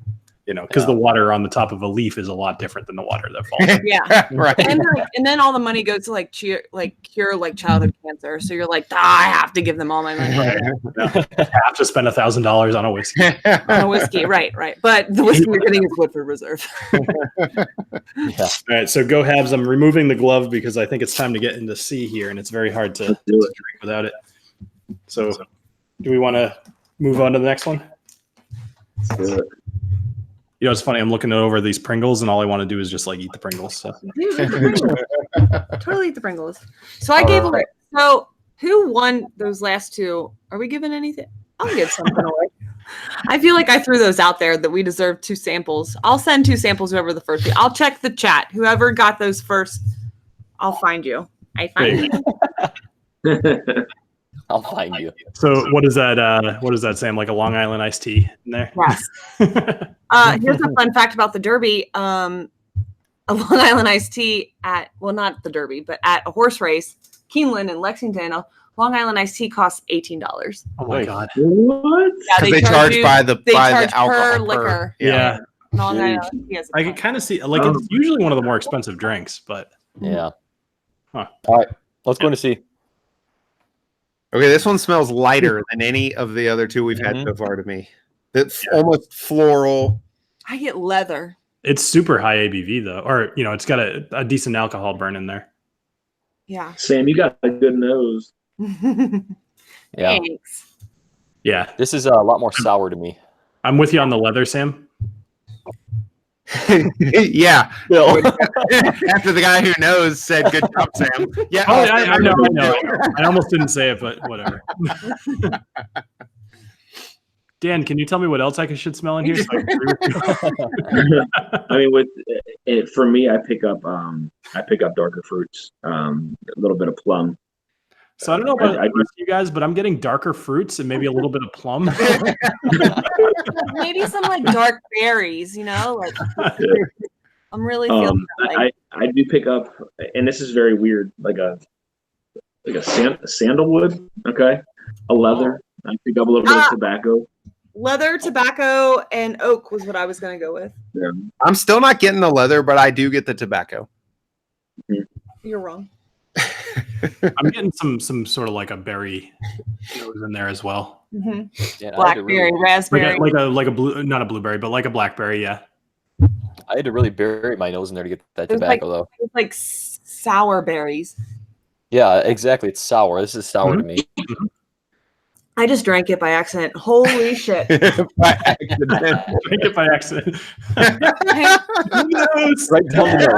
because the water on the top of a leaf is a lot different than the water that falls. Yeah, right. And then all the money goes to cure childhood cancer. So you're I have to give them all my money. Right. I have to spend $1,000 on a whiskey. Right. But the whiskey you're getting is Woodford Reserve. All right, so go Habs. I'm removing the glove because I think it's time to get into C here, and it's very hard to drink without it. So, do we want to move on to the next one? Let's do it. It's funny. I'm looking over these Pringles, and all I want to do is just eat the Pringles. So. Dude, eat the Pringles. Totally eat the Pringles. So I gave away. So who won those last two? Are we giving anything? I'll give something away. I feel like I threw those out there that we deserve 2 samples. I'll send 2 samples. Whoever the first. I'll check the chat. Whoever got those first, I'll find you. I find you. I'll find you. So what is that? What does that say? Like a Long Island iced tea in there? Yes. Here's a fun fact about the Derby. A Long Island iced tea not the Derby, but at a horse race, Keeneland in Lexington, a Long Island iced tea costs $18. Oh my God! What? Because they charge by the alcohol per liquor. Yeah. Long Island tea I can kind of see it's usually one of the more expensive drinks, but yeah. Huh. All right, let's go to C. Okay, this one smells lighter than any of the other 2 we've had so far to me. It's almost floral. I get leather. It's super high ABV though, or it's got a decent alcohol burn in there. Yeah. Sam, you got a good nose. Yeah. Thanks. Yeah. This is a lot more sour to me. I'm with you on the leather, Sam. Yeah. Bill. After the guy who knows said, "Good job, Sam." Yeah. Oh, I know. I almost didn't say it, but whatever. Dan, can you tell me what else I should smell in here? So I can agree with you? I mean, with it for me, I pick up darker fruits, a little bit of plum. So I don't know about you guys, but I'm getting darker fruits and maybe a little bit of plum. Maybe some dark berries, a I'm really feeling that. I do pick up, and this is very weird, like a sandalwood. Okay, a leather. I pick up a little bit of tobacco. Leather, tobacco, and oak was what I was going to go with. Yeah. I'm still not getting the leather, but I do get the tobacco. You're wrong. I'm getting some sort of like a berry nose in there as well. Mm-hmm. Yeah, Blackberry, raspberry. Like a blue, not a blueberry, but like a blackberry. Yeah. I had to really bury my nose in there to get that tobacco, though. It was like sour berries. Yeah, exactly. It's sour. This is sour to me. I just drank it by accident. Holy shit. By accident. Drink it by accident. Right down the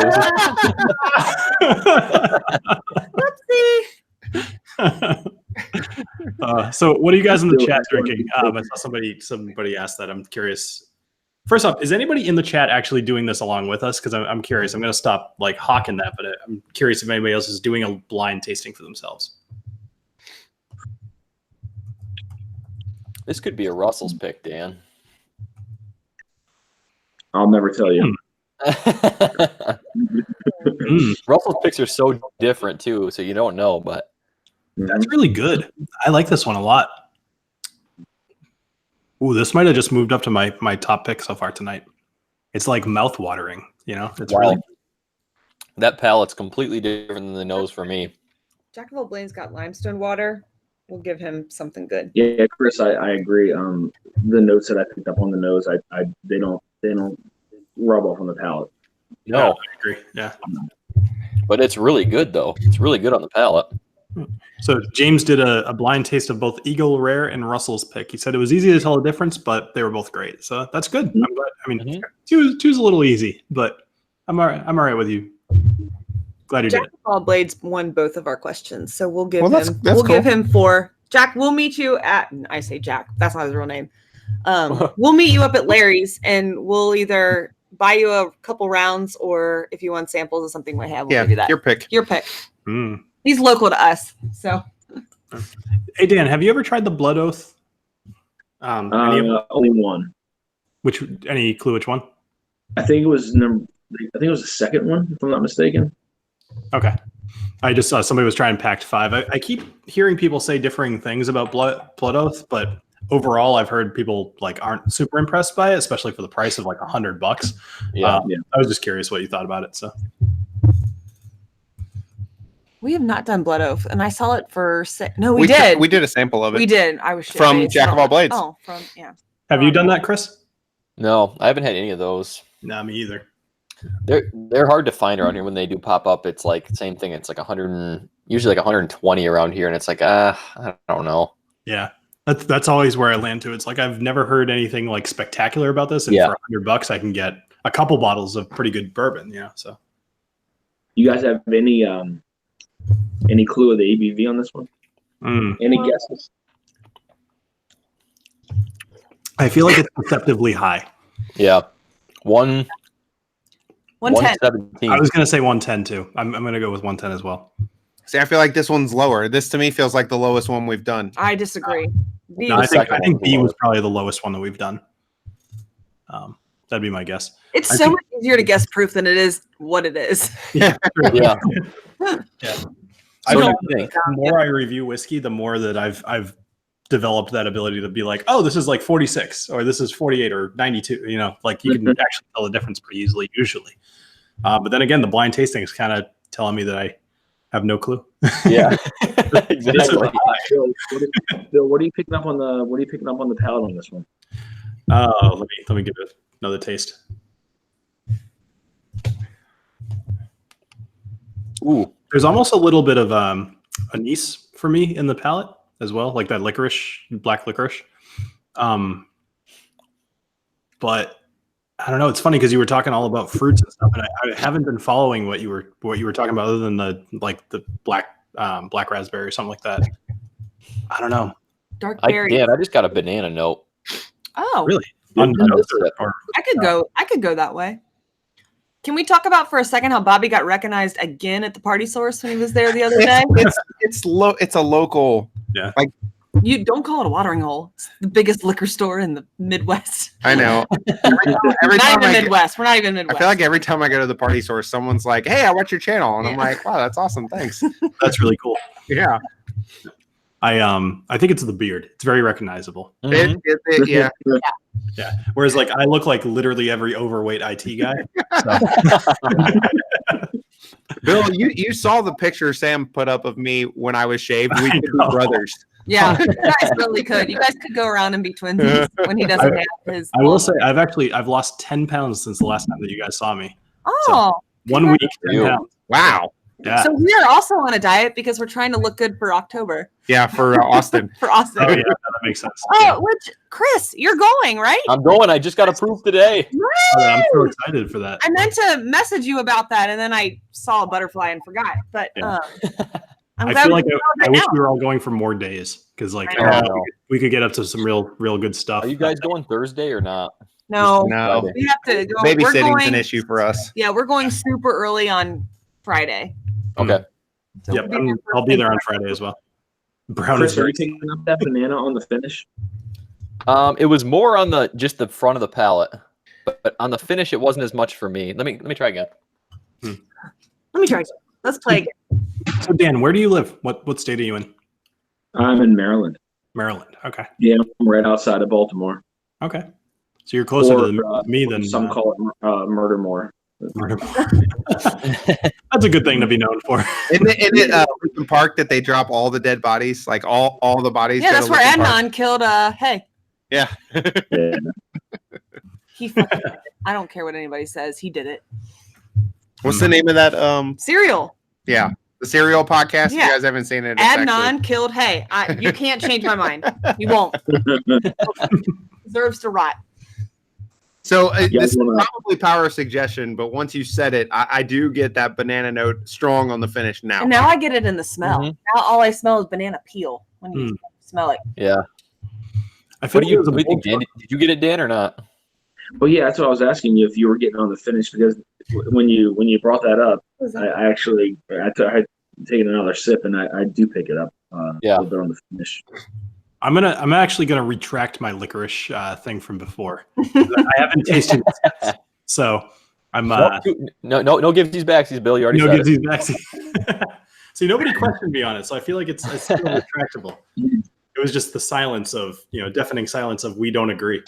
Whoopsie. So what are you guys in the chat drinking? I saw somebody asked that. I'm curious. First off, is anybody in the chat actually doing this along with us? Because I'm curious. I'm going to stop like hawking that, but I'm curious if anybody else is doing a blind tasting for themselves. This could be a Russell's pick, Dan. I'll never tell you. Russell's picks are so different too, so you don't know, but that's really good. I like this one a lot. Ooh, this might have just moved up to my top pick so far tonight. It's like mouth watering, you know? It's really that palate's completely different than the nose for me. Jack of all Blaine's got limestone water. We'll give him something good. Yeah, Chris, I agree. The notes that I picked up on the nose, they don't rub off on the palate. No, I agree. Yeah, but it's really good though. It's really good on the palate. So James did a blind taste of both Eagle Rare and Russell's pick. He said it was easy to tell the difference, but they were both great. So that's good. I'm glad. I mean, two's a little easy, but I'm all right. I'm all right with you. Glad you did it. Jack of all Blades won both of our questions, so we'll give that's we'll cool. give him 4. Jack, we'll meet you at. I say Jack. That's not his real name. We'll meet you up at Larry's, and we'll either buy you a couple rounds, or if you want samples of something we have, we'll give you that. Your pick. Your pick. Mm. He's local to us, so. Hey Dan, have you ever tried the Blood Oath? Only one. Any clue which one? I think it was the second one, if I'm not mistaken. Okay. I just saw somebody was trying Pact 5. I keep hearing people say differing things about Blood Oath, but overall I've heard people like aren't super impressed by it, especially for the price of like $100. Yeah. I was just curious what you thought about it. So We have not done Blood Oath, and I saw it for no, we did. We did a sample of it. We did. I was from Jack of all Blades. Oh, from have you done that, Chris? No, I haven't had any of those. No, me either. They're hard to find around here. When they do pop up, it's like same thing. It's like usually like 120 around here, and it's like I don't know. Yeah, that's always where I land to. It's like I've never heard anything like spectacular about this, and for $100 I can get a couple bottles of pretty good bourbon. You know, so. You guys have any clue of the ABV on this one? Any guesses? I feel like it's deceptively high. Yeah, 110. 110. I was going to say 110 too. I'm going to go with 110 as well. See, I feel like this one's lower. This to me feels like the lowest one we've done. I disagree. No, I think B was probably the lowest one that we've done. That'd be my guess. It's so much easier to guess proof than it is what it is. Yeah. Yeah. Yeah. The more I review whiskey, the more that I've developed that ability to be like, oh, this is like 46 or this is 48 or 92. You know, like you can actually tell the difference pretty easily usually. But then again, the blind tasting is kind of telling me that I have no clue. Yeah, exactly. Bill, what are you picking up on the palate on this one? Oh, let me give it another taste. Ooh, there's almost a little bit of anise for me in the palate as well, like that black licorice. But I don't know. It's funny because you were talking all about fruits and stuff, and I haven't been following what you were talking about, other than the black raspberry or something like that. I don't know. Dark berry. I just got a banana note. Oh, really? I could go that way. Can we talk about for a second how Bobby got recognized again at the party source when he was there the other day? It's a local. Yeah. Like You don't call it a watering hole. It's the biggest liquor store in the Midwest. I know. We're not even Midwest. We're not even Midwest. I feel like every time I go to the party store, someone's like, "Hey, I watch your channel," and I'm like, "Wow, that's awesome. Thanks." That's really cool. Yeah. I think it's the beard. It's very recognizable. Mhm. Yeah. Yeah. Whereas like I look like literally every overweight IT guy. So. Bill, you saw the picture Sam put up of me when I was shaved. We could be brothers. Yeah, you guys really could. You guys could go around and be twinsies when he doesn't have his. I will say I've lost 10 pounds since the last time that you guys saw me. Oh, 1 week, 10 pounds. Wow. Yeah. So we are also on a diet because we're trying to look good for October. Yeah, for Austin. For Austin. Oh yeah, that makes sense. Oh, which Chris, you're going, right? I'm going. I just got approved today. Oh, I'm so excited for that. I meant to message you about that, and then I saw a butterfly and forgot. But Yeah. I'm I glad feel we like know I that wish now. we were all going for more days because like I know. we could get up to some real good stuff. Are you guys going Thursday or not? No, No. we have to go. Babysitting's an issue for us. Yeah, we're going super early on Friday. Okay. So Yep, we'll be there I'll be there on first thing Friday as well. Brown Chris, is are very you picking up that banana on the finish? It was more on just the front of the palate, but on the finish it wasn't as much for me. Let me try again. Let me try again. Let's play again. So Dan, where do you live? What state are you in? I'm in Maryland. Maryland. Okay. Yeah, I'm right outside of Baltimore. Okay. So you're closer Or, to me than some call it Murdermore. That's a good thing to be known for. Isn't it Lincoln Park that they drop all the dead bodies? Like all the bodies? Yeah, go that's to where Lincoln Park? Adnan killed. Hey, Yeah. Yeah. he fucking did it. I don't care what anybody says. He did it. What's the name of that? Cereal. Yeah, the Serial podcast. Yeah. You guys haven't seen it. It's actually- Adnan killed. Hey, you can't change my mind. You won't. Deserves to rot. So Yeah, this is I'm gonna- probably power suggestion, but once you said it, I do get that banana note strong on the finish now. And now I get it in the smell. Mhm. Now all I smell is banana peel when you smell it. Yeah. I feel What do you, like what do you think, Dan? Did you get it, Dan, or not? Well, yeah, that's what I was asking you if you were getting on the finish because when you brought that up, I had taken another sip and I do pick it up. Yeah. A little bit on the finish. I'm actually gonna retract my licorice thing from before. I haven't tasted it, so I'm no givesies backsies, Bill. You already no said gives it. these back. See, nobody questioned me on it, so I feel like it's still retractable. It was just the silence of deafening silence of we don't agree.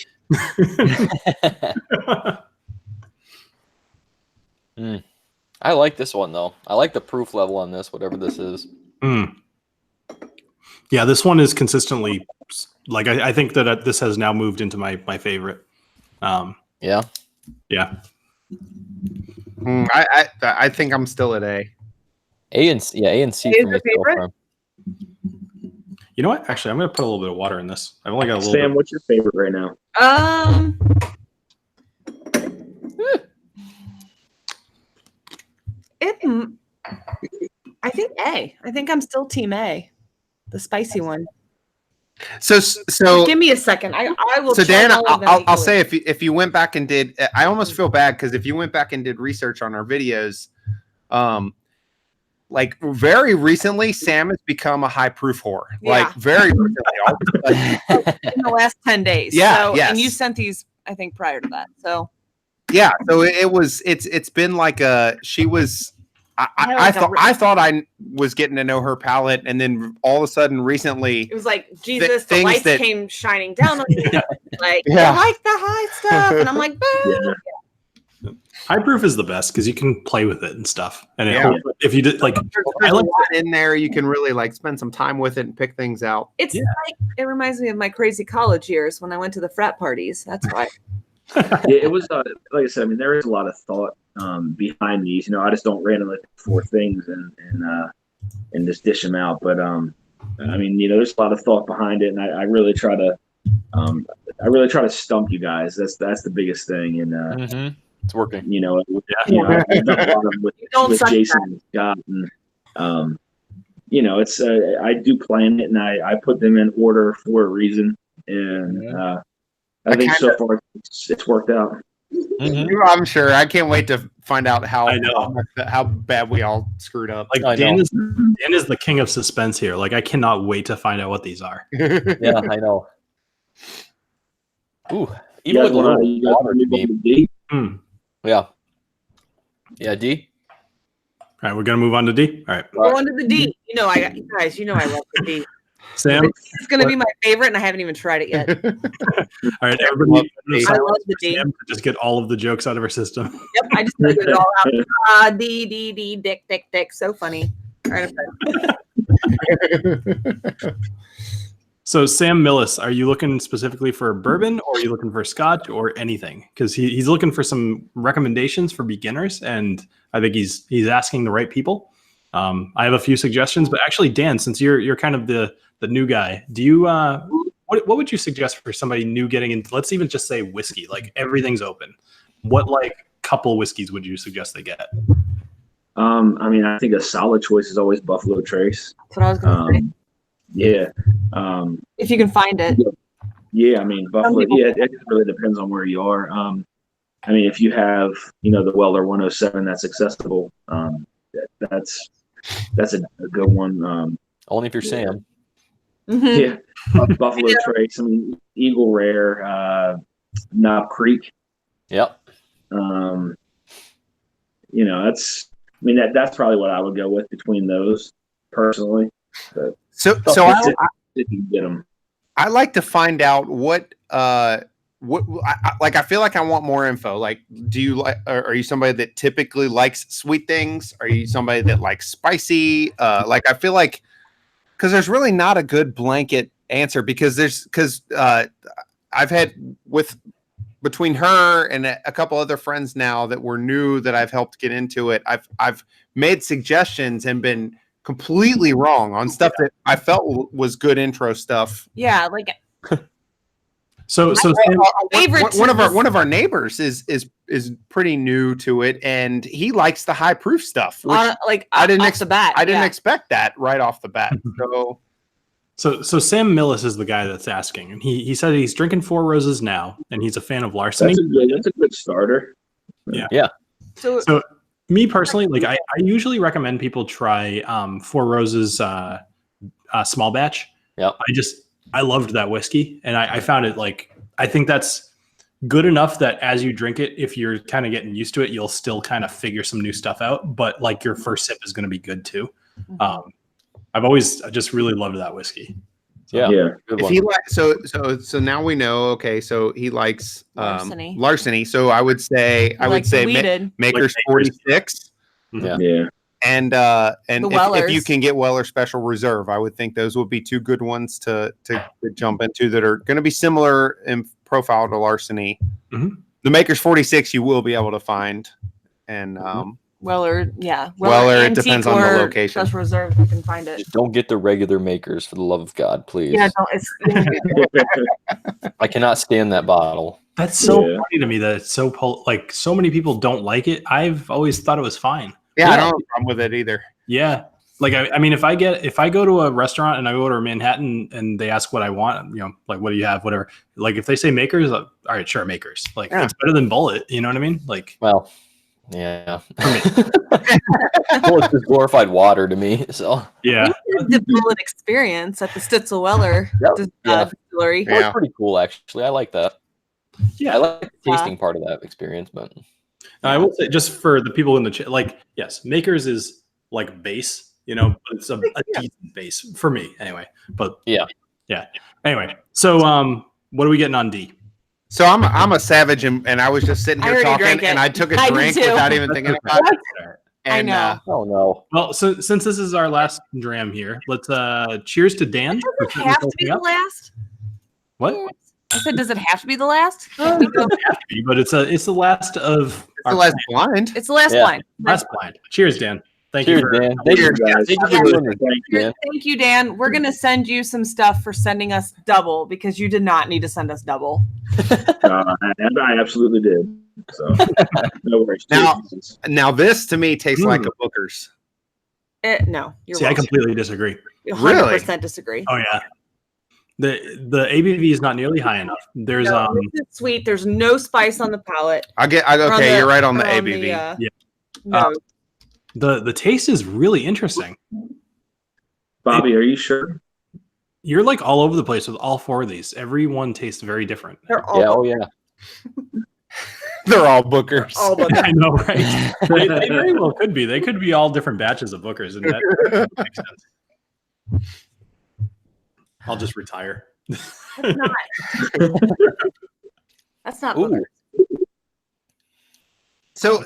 I like this one though. I like the proof level on this, whatever this is. Yeah, this one is consistently like I think that this has now moved into my favorite. Yeah. Yeah. I think I'm still at A. A and C Is for me. your favorite? So far. You know what? Actually, I'm gonna put a little bit of water in this. I've only got a little Sam, bit. what's your favorite right now? I think A. I think I'm still team A, the spicy one. So Give me a second. I will. So try Dan, all of them I'll equally. say if you went back and did, I almost feel bad because if you went back and did research on our videos, like very recently, Sam has become a high proof whore. Yeah. Like very recently. in the last 10 days. Yeah, So, yes. And you sent these, I think, prior to that. So Yeah. So it's been like she was. I thought I was getting to know her palate, and then all of a sudden, recently, it was like Jesus. The things lights that- came shining down on me. Like Yeah. I like the high stuff, and I'm like, boo. High proof is the best because you can play with it and stuff. And Yeah. if you did like, there's I a like lot in there. You can really like spend some time with it and pick things out. It's Yeah. like it reminds me of my crazy college years when I went to the frat parties. That's why. Yeah, it was like I said. I mean, there is a lot of thought behind these. I just don't randomly pick 4 things and just dish them out. But I mean, there's a lot of thought behind it, and I really try to stump you guys. That's the biggest thing, and It's working. I've done a lot of with Don't suck Jason and Scott, and it's I do plan it, and I put them in order for a reason, and I think so far it's worked out. I'm sure. I can't wait to find out I know. how bad we all screwed up. Like I Dan know. is the king of suspense here. Like I cannot wait to find out what these are. Yeah, I know. Ooh, You even guys with a little want water to me. to D? Yeah. Yeah, D. All right, we're gonna move on to D. All right, Go on to the D. You know, you guys, I love the D. Sam. It's going to be my favorite, and I haven't even tried it yet. All right, everybody. I love the D. Sam to just get all of the jokes out of her system. Yep, I just gotta get it all out. D, dick. So funny. All right, So Sam Millis, are you looking specifically for bourbon, or are you looking for scotch, or anything? Because he's looking for some recommendations for beginners, and I think he's asking the right people. I have a few suggestions, but actually, Dan, since you're kind of the new guy, do you what would you suggest for somebody new getting into? Let's even just say whiskey. Like everything's open. What couple whiskeys would you suggest they get? I mean, I think a solid choice is always Buffalo Trace. that's what I was going to say. Yeah. If you can find it. Yeah, I mean, Buffalo, it really depends on where you are. I mean, if you have, the Weller 107 that's accessible, that's a good one. Only if you're Sam. Mhm. Yeah. Buffalo Trace, I mean, Eagle Rare, Knob Creek. Yep. That's probably what I would go with between those personally. But So if you get them. I like to find out what I feel like I want more info. Like, are you somebody that typically likes sweet things? Are you somebody that likes spicy? I feel like, because there's really not a good blanket answer, because I've had between her and a couple other friends now that were new that I've helped get into it. I've made suggestions and been completely wrong on stuff that I felt was good intro stuff. Yeah, like So Sam, one of our neighbors is pretty new to it, and he likes the high proof stuff. Which I didn't expect that right off the bat. So Sam Millis is the guy that's asking, and he said he's drinking Four Roses now, and he's a fan of larceny. That's a good starter. Yeah. So me personally, like I usually recommend people try Four Roses small batch. Yeah. I loved that whiskey, and I found it I think that's good enough that as you drink it, if you're kind of getting used to it, you'll still kind of figure some new stuff out. But your first sip is going to be good too. I've always just really loved that whiskey. Yeah. If he so now we know. Okay, so he likes larceny. So I would say Maker's 46. Yeah. And if you can get Weller Special Reserve, I would think those would be two good ones to jump into that are going to be similar in profile to larceny. Mm-hmm. The Maker's 46 you will be able to find, and Weller, it depends on the location. Special Reserve, you can find it. Just don't get the regular Makers, for the love of God, please. Yeah, no, I cannot stand that bottle. That's so funny to me that it's so so many people don't like it. I've always thought it was fine. Yeah, I don't have a problem with it either. Yeah. I mean, if I go to a restaurant and I order a Manhattan and they ask what I want, what do you have, whatever. If they say Makers, all right, sure, Makers. It's better than Bullet. You know what I mean? Well, yeah. Bullet's just glorified water to me. So yeah, the Bullet experience at the Stitzel Weller distillery. That was pretty cool, actually. I like that. Yeah, I like the tasting part of that experience, but I will say, just for the people in the chat, yes, Makers is base, but it's a decent base for me anyway. But yeah. Anyway, so what are we getting on D? So I'm a savage, and I was just sitting here talking, and I took a drink without even thinking about it. And, I know. Oh no. Well, so since this is our last dram here, let's cheers to Dan. Does it have to be the last? What? I said, does it have to be the last? It doesn't have to be, but it's the last of the last blind. It's the last blind. Last blind. Cheers, Dan. Thank you, Dan. Thank you, guys. Thank you, Dan. We're going to send you some stuff for sending us double, because you did not need to send us double. I absolutely did. So no worries. Now this to me tastes like a Booker's. No, I completely disagree. 100% disagree. Oh yeah. The ABV is not nearly high enough. There's this is sweet. There's no spice on the palate. Okay, you're right on the ABV. Yeah. No. The taste is really interesting. Bobby, are you sure? You're like all over the place with all 4 of these. Every one tastes very different. They're all Yeah, oh yeah. They're all Bookers. all but I know, right? They very well could be. They could be all different batches of Bookers, and that makes sense. I'll just retire. That's not. That's not. Ooh. So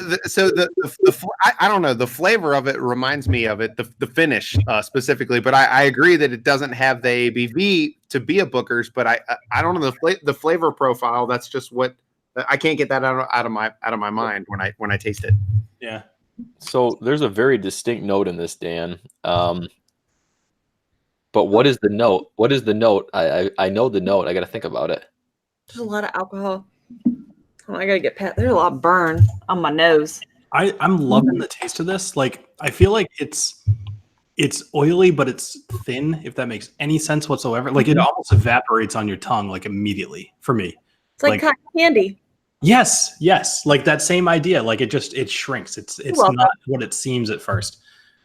I don't know. The flavor of it reminds me of it. The finish specifically, but I agree that it doesn't have the ABV to be a Booker's. But I don't know the flavor profile. That's just what I can't get that out of my mind when I taste it. Yeah. So there's a very distinct note in this, Dan. But what is the note? What is the note? I know the note. I got to think about it. There's a lot of alcohol. Oh, I gotta get past. There's a lot of burn on my nose. I'm loving the taste of this. Like, I feel like it's oily, but it's thin, if that makes any sense whatsoever. Like, it almost evaporates on your tongue, like, immediately for me. It's like cotton candy. Yes. Like that same idea. Like, it shrinks. It's not what it seems at first.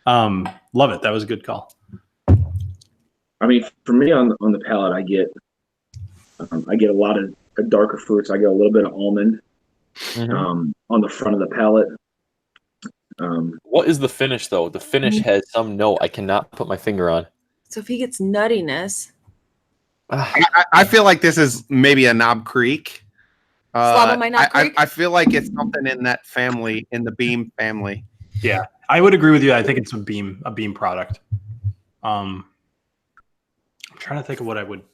Love it. That was a good call. I mean, for me on the palate, I get a lot of darker fruits. I get a little bit of almond on the front of the palate. What is the finish, though? The finish has some note I cannot put my finger on. So if he gets nuttiness, I feel like this is maybe a Knob Creek. I feel like it's something in that family, in the Beam family. Yeah, I would agree with you. I think it's a Beam product. I'm trying to think of what I would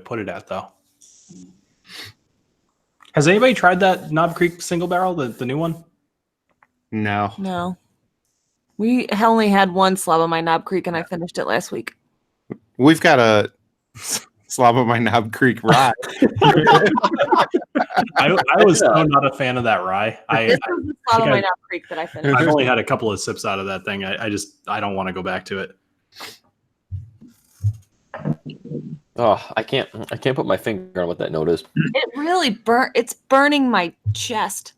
put it at, though. Has anybody tried that Knob Creek single barrel, the new one? No. We only had one Slob on my Knob Creek, and I finished it last week. We've got a Slob on my Knob Creek rye. I was so not a fan of that rye. This was the Slob on my Knob Creek that I finished. I've only had a couple of sips out of that thing. I don't want to go back to it. Oh, I can't put my finger on what that note is. It really it's burning my chest.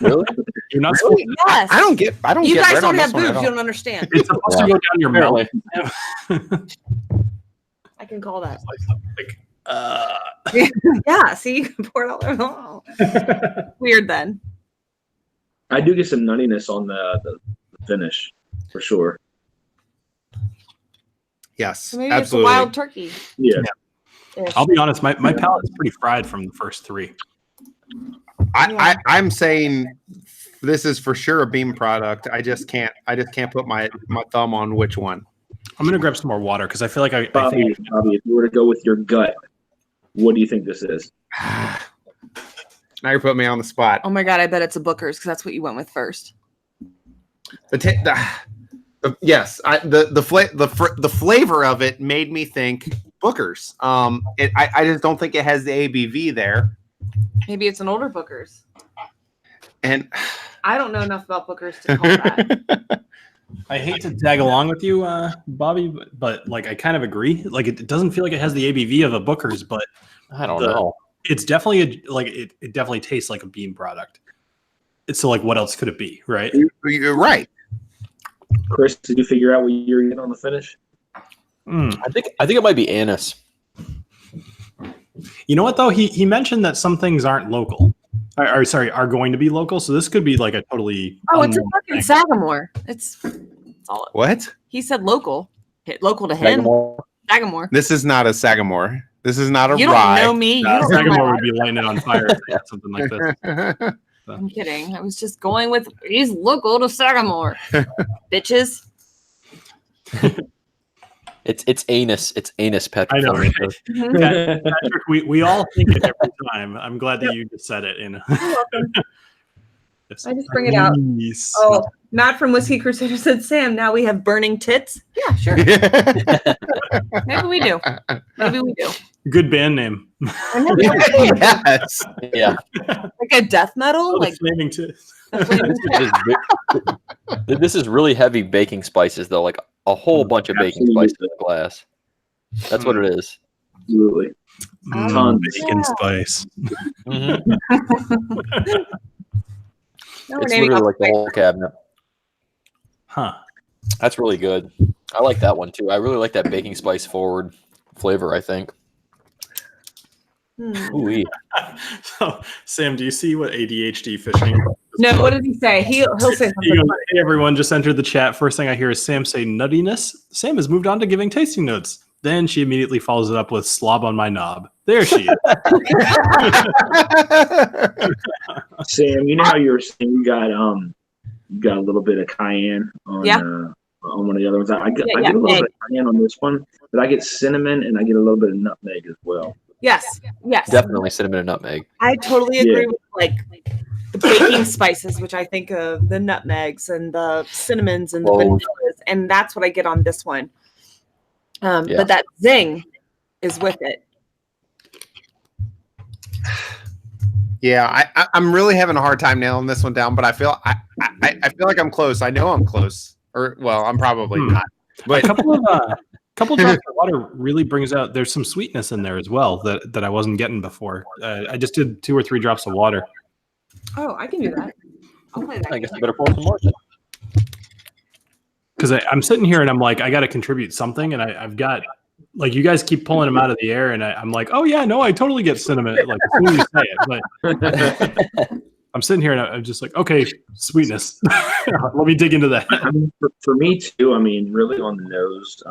Really? You're not supposed to. Yes. I don't get. You get guys red don't on have this one at boobs. all. You don't understand. It's supposed to go down your mouth. I can call that. Like, Yeah. See, you can pour it all over. Weird then. I do get some nuttiness on the finish for sure. Yes, So maybe absolutely. it's a wild turkey. Yeah. I'll be honest, my palate is pretty fried from the first 3. I'm saying this is for sure a Beam product. I just can't put my thumb on which one. I'm gonna grab some more water because I feel like I Bobby, think if you were to go with your gut, what do you think this is? Now you're putting me on the spot. Oh my god, I bet it's a Booker's because that's what you went with first. Yes, the flavor of it made me think Booker's. I just don't think it has the ABV there. Maybe it's an older Booker's. And I don't know enough about Booker's to call that. I hate to tag along with you, Bobby, but like I kind of agree. Like it doesn't feel like it has the ABV of a Booker's, but I don't know. It's definitely it definitely tastes like a Beam product. It's so like what else could it be, right? you're right. Chris, did you figure out what you're getting on the finish? I think it might be anise. You know what though? He mentioned that some things aren't local. Are going to be local. So this could be like a totally It's a fucking Sagamore. It's all it. What? He said local. Local to him. Sagamore. This is not a Sagamore. This is not a You rye. don't know me. You don't know my Sagamore would life. be lighting it on fire if they had something like this. I'm kidding. I was just going with he's local to Sagamore. Bitches. It's anus. It's anus, Patrick. I know. Right? Mhm. Patrick, we all think it every time. I'm glad that you just said it. You're welcome. I just bring it out. Nice. Oh, Matt from Whiskey Crusader said, Sam, now we have burning tits. Yeah, sure. Maybe we do. Maybe we do. Good band name. Yes. Yeah. Like a death metal? Oh, Like flaming tits. This is really heavy baking spices, though. Like a whole bunch of baking Absolutely. spices in a glass. That's what it is. Absolutely. Tons. Bacon spice. Mm-hmm. Now we're It's naming literally off like the whole cabinet. Huh. That's really good. I like that one too. I really like that baking spice forward flavor, I think. Ooh-wee. So, Sam, do you see what ADHD fishing? No, what did he say? He'll say He goes, something. hey, everyone, just entered the chat. First thing I hear is Sam say nuttiness. Sam has moved on to giving tasting notes. Then she immediately follows it up with slob on my knob. There she is. Sam, you know how you were saying you got a little bit of cayenne on one of the other ones. I get a little bit of cayenne on this one, but I get cinnamon and I get a little bit of nutmeg as well. Yes. Definitely cinnamon and nutmeg. I totally agree with like the baking spices, which I think of the nutmegs and the cinnamons and the vanillas, and that's what I get on this one. But that zing is with it. Yeah, I'm really having a hard time nailing this one down, but I feel like I'm close. I know I'm close, or well, I'm probably not. But a couple drops of water really brings out. There's some sweetness in there as well that I wasn't getting before. I just did 2 or 3 drops of water. Oh, I can do that. I'll play that. I guess I better pour some more. Because I'm sitting here and I'm like, I got to contribute something, and I've got like you guys keep pulling them out of the air, and I'm like, oh yeah, no, I totally get cinnamon. Like as soon as you say it, but I'm sitting here and I'm just like, okay, sweetness. Let me dig into that. I mean, for me too. I mean, really on the nose.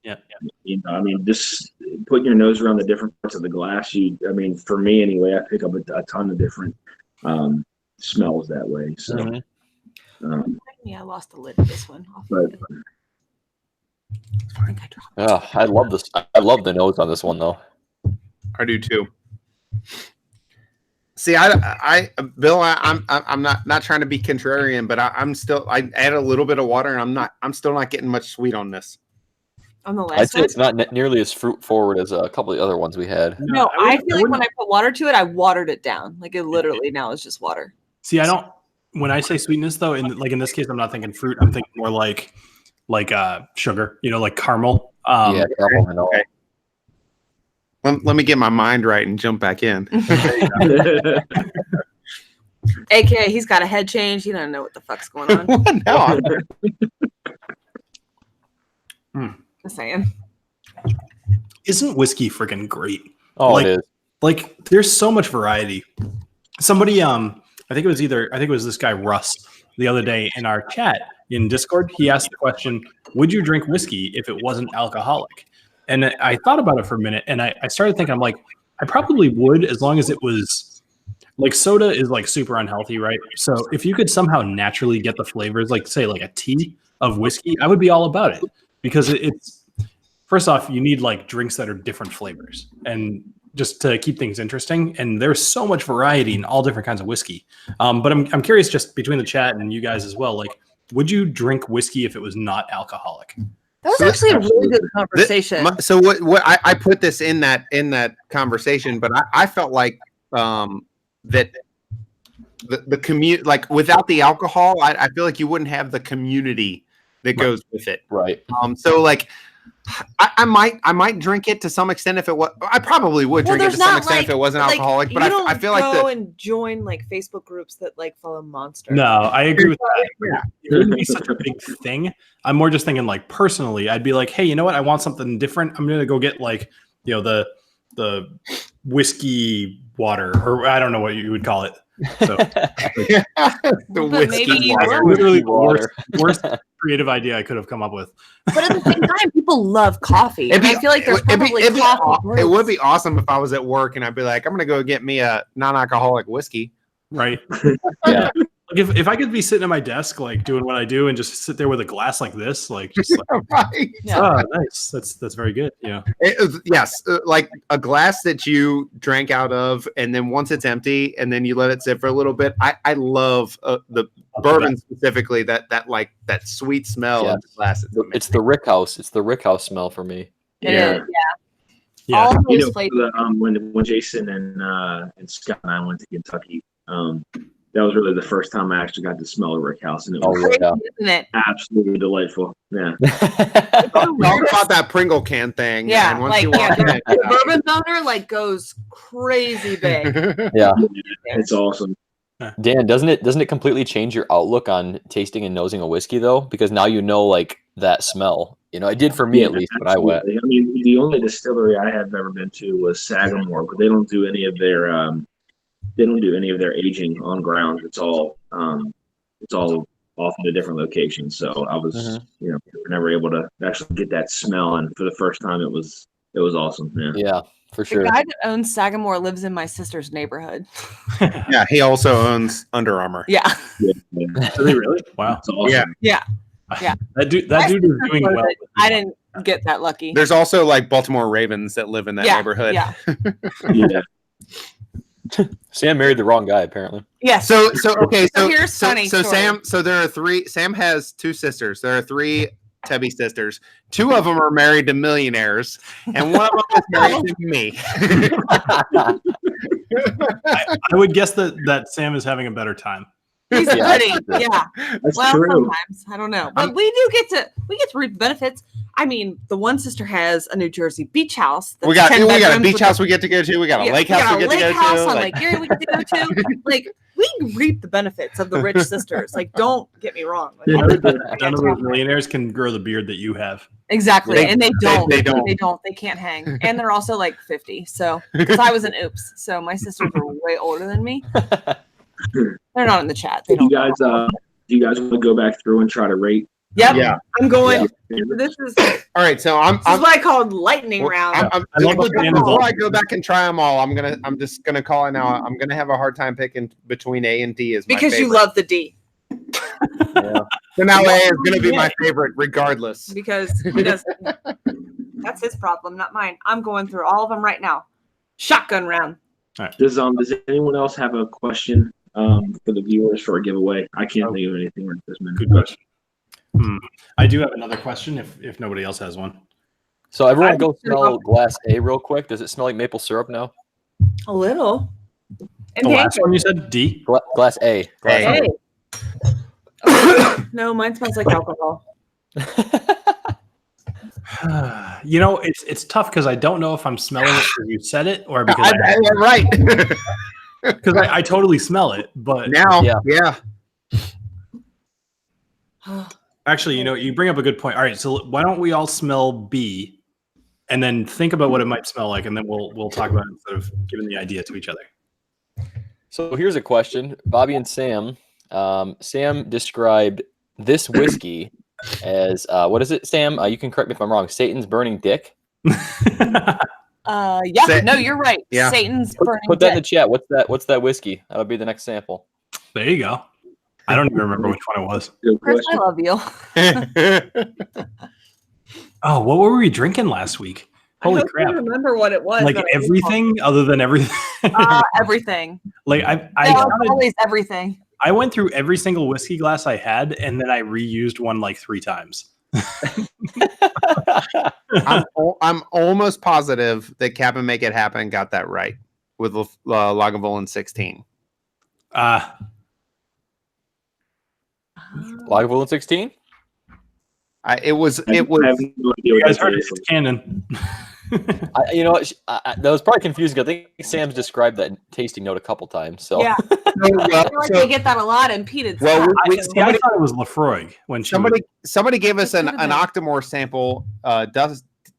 Yeah. You know, I mean, just putting your nose around the different parts of the glass. I mean, for me anyway, I pick up a ton of different smells that way. So. I lost the lid of this one. But, I love this. I love the nose on this one though. I do too. See, Bill, I'm not trying to be contrarian, but I add a little bit of water, and I'm still not getting much sweet on this. On the last I'd say one? it's not nearly as fruit forward as a couple of the other ones we had. No, I feel like when I put water to it, I watered it down. Like it literally now is just water. See, I don't. When I say sweetness, though, in this case, I'm not thinking fruit. I'm thinking more like sugar. You know, like caramel. Yeah, caramel. I know. Okay. Let me get my mind right and jump back in. AKA, he's got a head change. He doesn't know what the fuck's going on. No. Just saying. Isn't whiskey freaking great? Oh, it is. Like, there's so much variety. Somebody, I think it was this guy Russ the other day in our chat in Discord. He asked the question, "Would you drink whiskey if it wasn't alcoholic?" And I thought about it for a minute, and I started thinking, I'm like, I probably would, as long as it was like soda is like super unhealthy, right? So if you could somehow naturally get the flavors, like say like a tea of whiskey, I would be all about it, because it's first off, you need like drinks that are different flavors, and just to keep things interesting. And there's so much variety in all different kinds of whiskey. But I'm curious, just between the chat and you guys as well, like, would you drink whiskey if it was not alcoholic? That was actually a really good conversation. So what I put this in that conversation, but I felt like that the community, like without the alcohol, I feel like you wouldn't have the community that goes with it. Right. So like I might drink it to some extent if it was. I probably would drink it to some extent if it wasn't alcoholic. But I feel like go and join like Facebook groups that like follow Monster. No, I agree with that. Yeah. It wouldn't be such a big thing. I'm more just thinking like personally, I'd be like, hey, you know what? I want something different. I'm gonna go get like, you know, the whiskey water, or I don't know what you would call it. So the whiskey water. Literally the worst creative idea I could have come up with. But at the same time, people love coffee. And I feel like there's probably coffee. It would be awesome if I was at work and I'd be like, I'm gonna go get me a non-alcoholic whiskey. Right. Yeah. Like if I could be sitting at my desk, like doing what I do, and just sit there with a glass like this, like just like, right. Oh, nice. That's very good. Yeah. Yes, like a glass that you drank out of, and then once it's empty, and then you let it sit for a little bit. I love the bourbon specifically. That like that sweet smell of the glass. It's the Rick House. It's the Rick House smell for me. Yeah. Yeah. You know, when Jason and Scott and I went to Kentucky, that was really the first time I actually got to smell a rick house, and it was Crazy, yeah. isn't it? absolutely delightful. Yeah. Talk about that Pringle can thing. Yeah, and once like you walk in, the bourbon boner like goes crazy big. Yeah. It's awesome. Dan, doesn't it completely change your outlook on tasting and nosing a whiskey though? Because now you know like that smell. You know, it did for me at least when I went. I mean, the only distillery I have ever been to was Sagamore, but they don't do any of their aging on ground. It's all off in a different location. So I was never able to actually get that smell, and for the first time, it was awesome. Yeah. Yeah, for sure. The guy that owns Sagamore lives in my sister's neighborhood. yeah, he also owns Under Armour. Yeah. Do they really? Wow. It's awesome. Yeah. That dude is doing well. I didn't get that lucky. There's also like Baltimore Ravens that live in that neighborhood. Yeah. Yeah. Sam married the wrong guy, apparently. Yes. So here's funny story. Sam has two sisters. There are three Tebby sisters. Two of them are married to millionaires, and one of them is married to me. I would guess that Sam is having a better time. He's pretty. Yeah. That's Well, true. sometimes I don't know, but we get to reap the benefits. I mean, the one sister has a New Jersey beach house. We got a beach house we get to go to. We got a lake house we get to go to. On Lake Erie we get to go to. Like, we reap the benefits of the rich sisters. Like, don't get me wrong. Like, None of those millionaires can grow the beard that you have. Exactly, and they don't. They don't. They can't hang, and they're also like 50. So, because I was an oops, so my sisters are way older than me. They're not in the chat. They Do don't. you guys want to go back through and try to rate? Yep. Yeah. I'm going. Yeah. This is All right, so this is what I called lightning round. Before I go back and try them all, I'm just gonna call it now. I'm gonna have a hard time picking between A and D as my Because favorite. you love the D. Yeah. So now A is gonna be my favorite, regardless. Because he doesn't. That's his problem, not mine. I'm going through all of them right now. Shotgun round. Does anyone else have a question for the viewers for a giveaway? I can't think of anything right this minute. Good question. I do have another question if nobody else has one. So everyone go smell glass A real quick. Does it smell like maple syrup now? A little. And The last one you said D? Glass A. Hey. Oh, no, mine smells like alcohol. You know, it's tough because I don't know if I'm smelling it because you said it or because Right. because I totally smell it. But Now, yeah. actually, you know, you bring up a good point. All right, so why don't we all smell B, and then think about what it might smell like, and then we'll talk about it instead of giving the idea to each other. So here's a question, Bobby and Sam. Sam described this whiskey as what is it, Sam? You can correct me if I'm wrong. Satan's burning dick. Yeah. No, you're right. Yeah. Satan's burning. Put that in the dick. chat. What's that whiskey? That'll be the next sample. There you go. I don't even remember which one it was. Good Chris, I question. love you. Oh, what were we drinking last week? Holy I hope crap! you remember what it was. Like that I was everything other than everything. everything. Like Yeah, always everything. I went through every single whiskey glass I had, and then I reused one like 3 times. I'm almost positive that Captain Make It Happen got that right with Lagavulin 16. Lagavulin 16? It was. I have no idea You what guys that heard it, is. it's canon. You know what? That was probably confusing. I think Sam's described that tasting note a couple times. So Yeah. I feel like they get that a lot in peated Well, stuff. I thought it was Lafroig when she somebody gave us an It could've been. Octomore sample.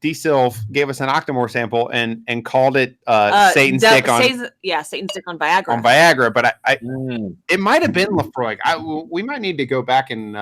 D-Silv gave us an Octomore sample and called it Satan stick on Satan stick on Viagra. Viagra, but I Mm. it might have been Lafroig. We might need to go back and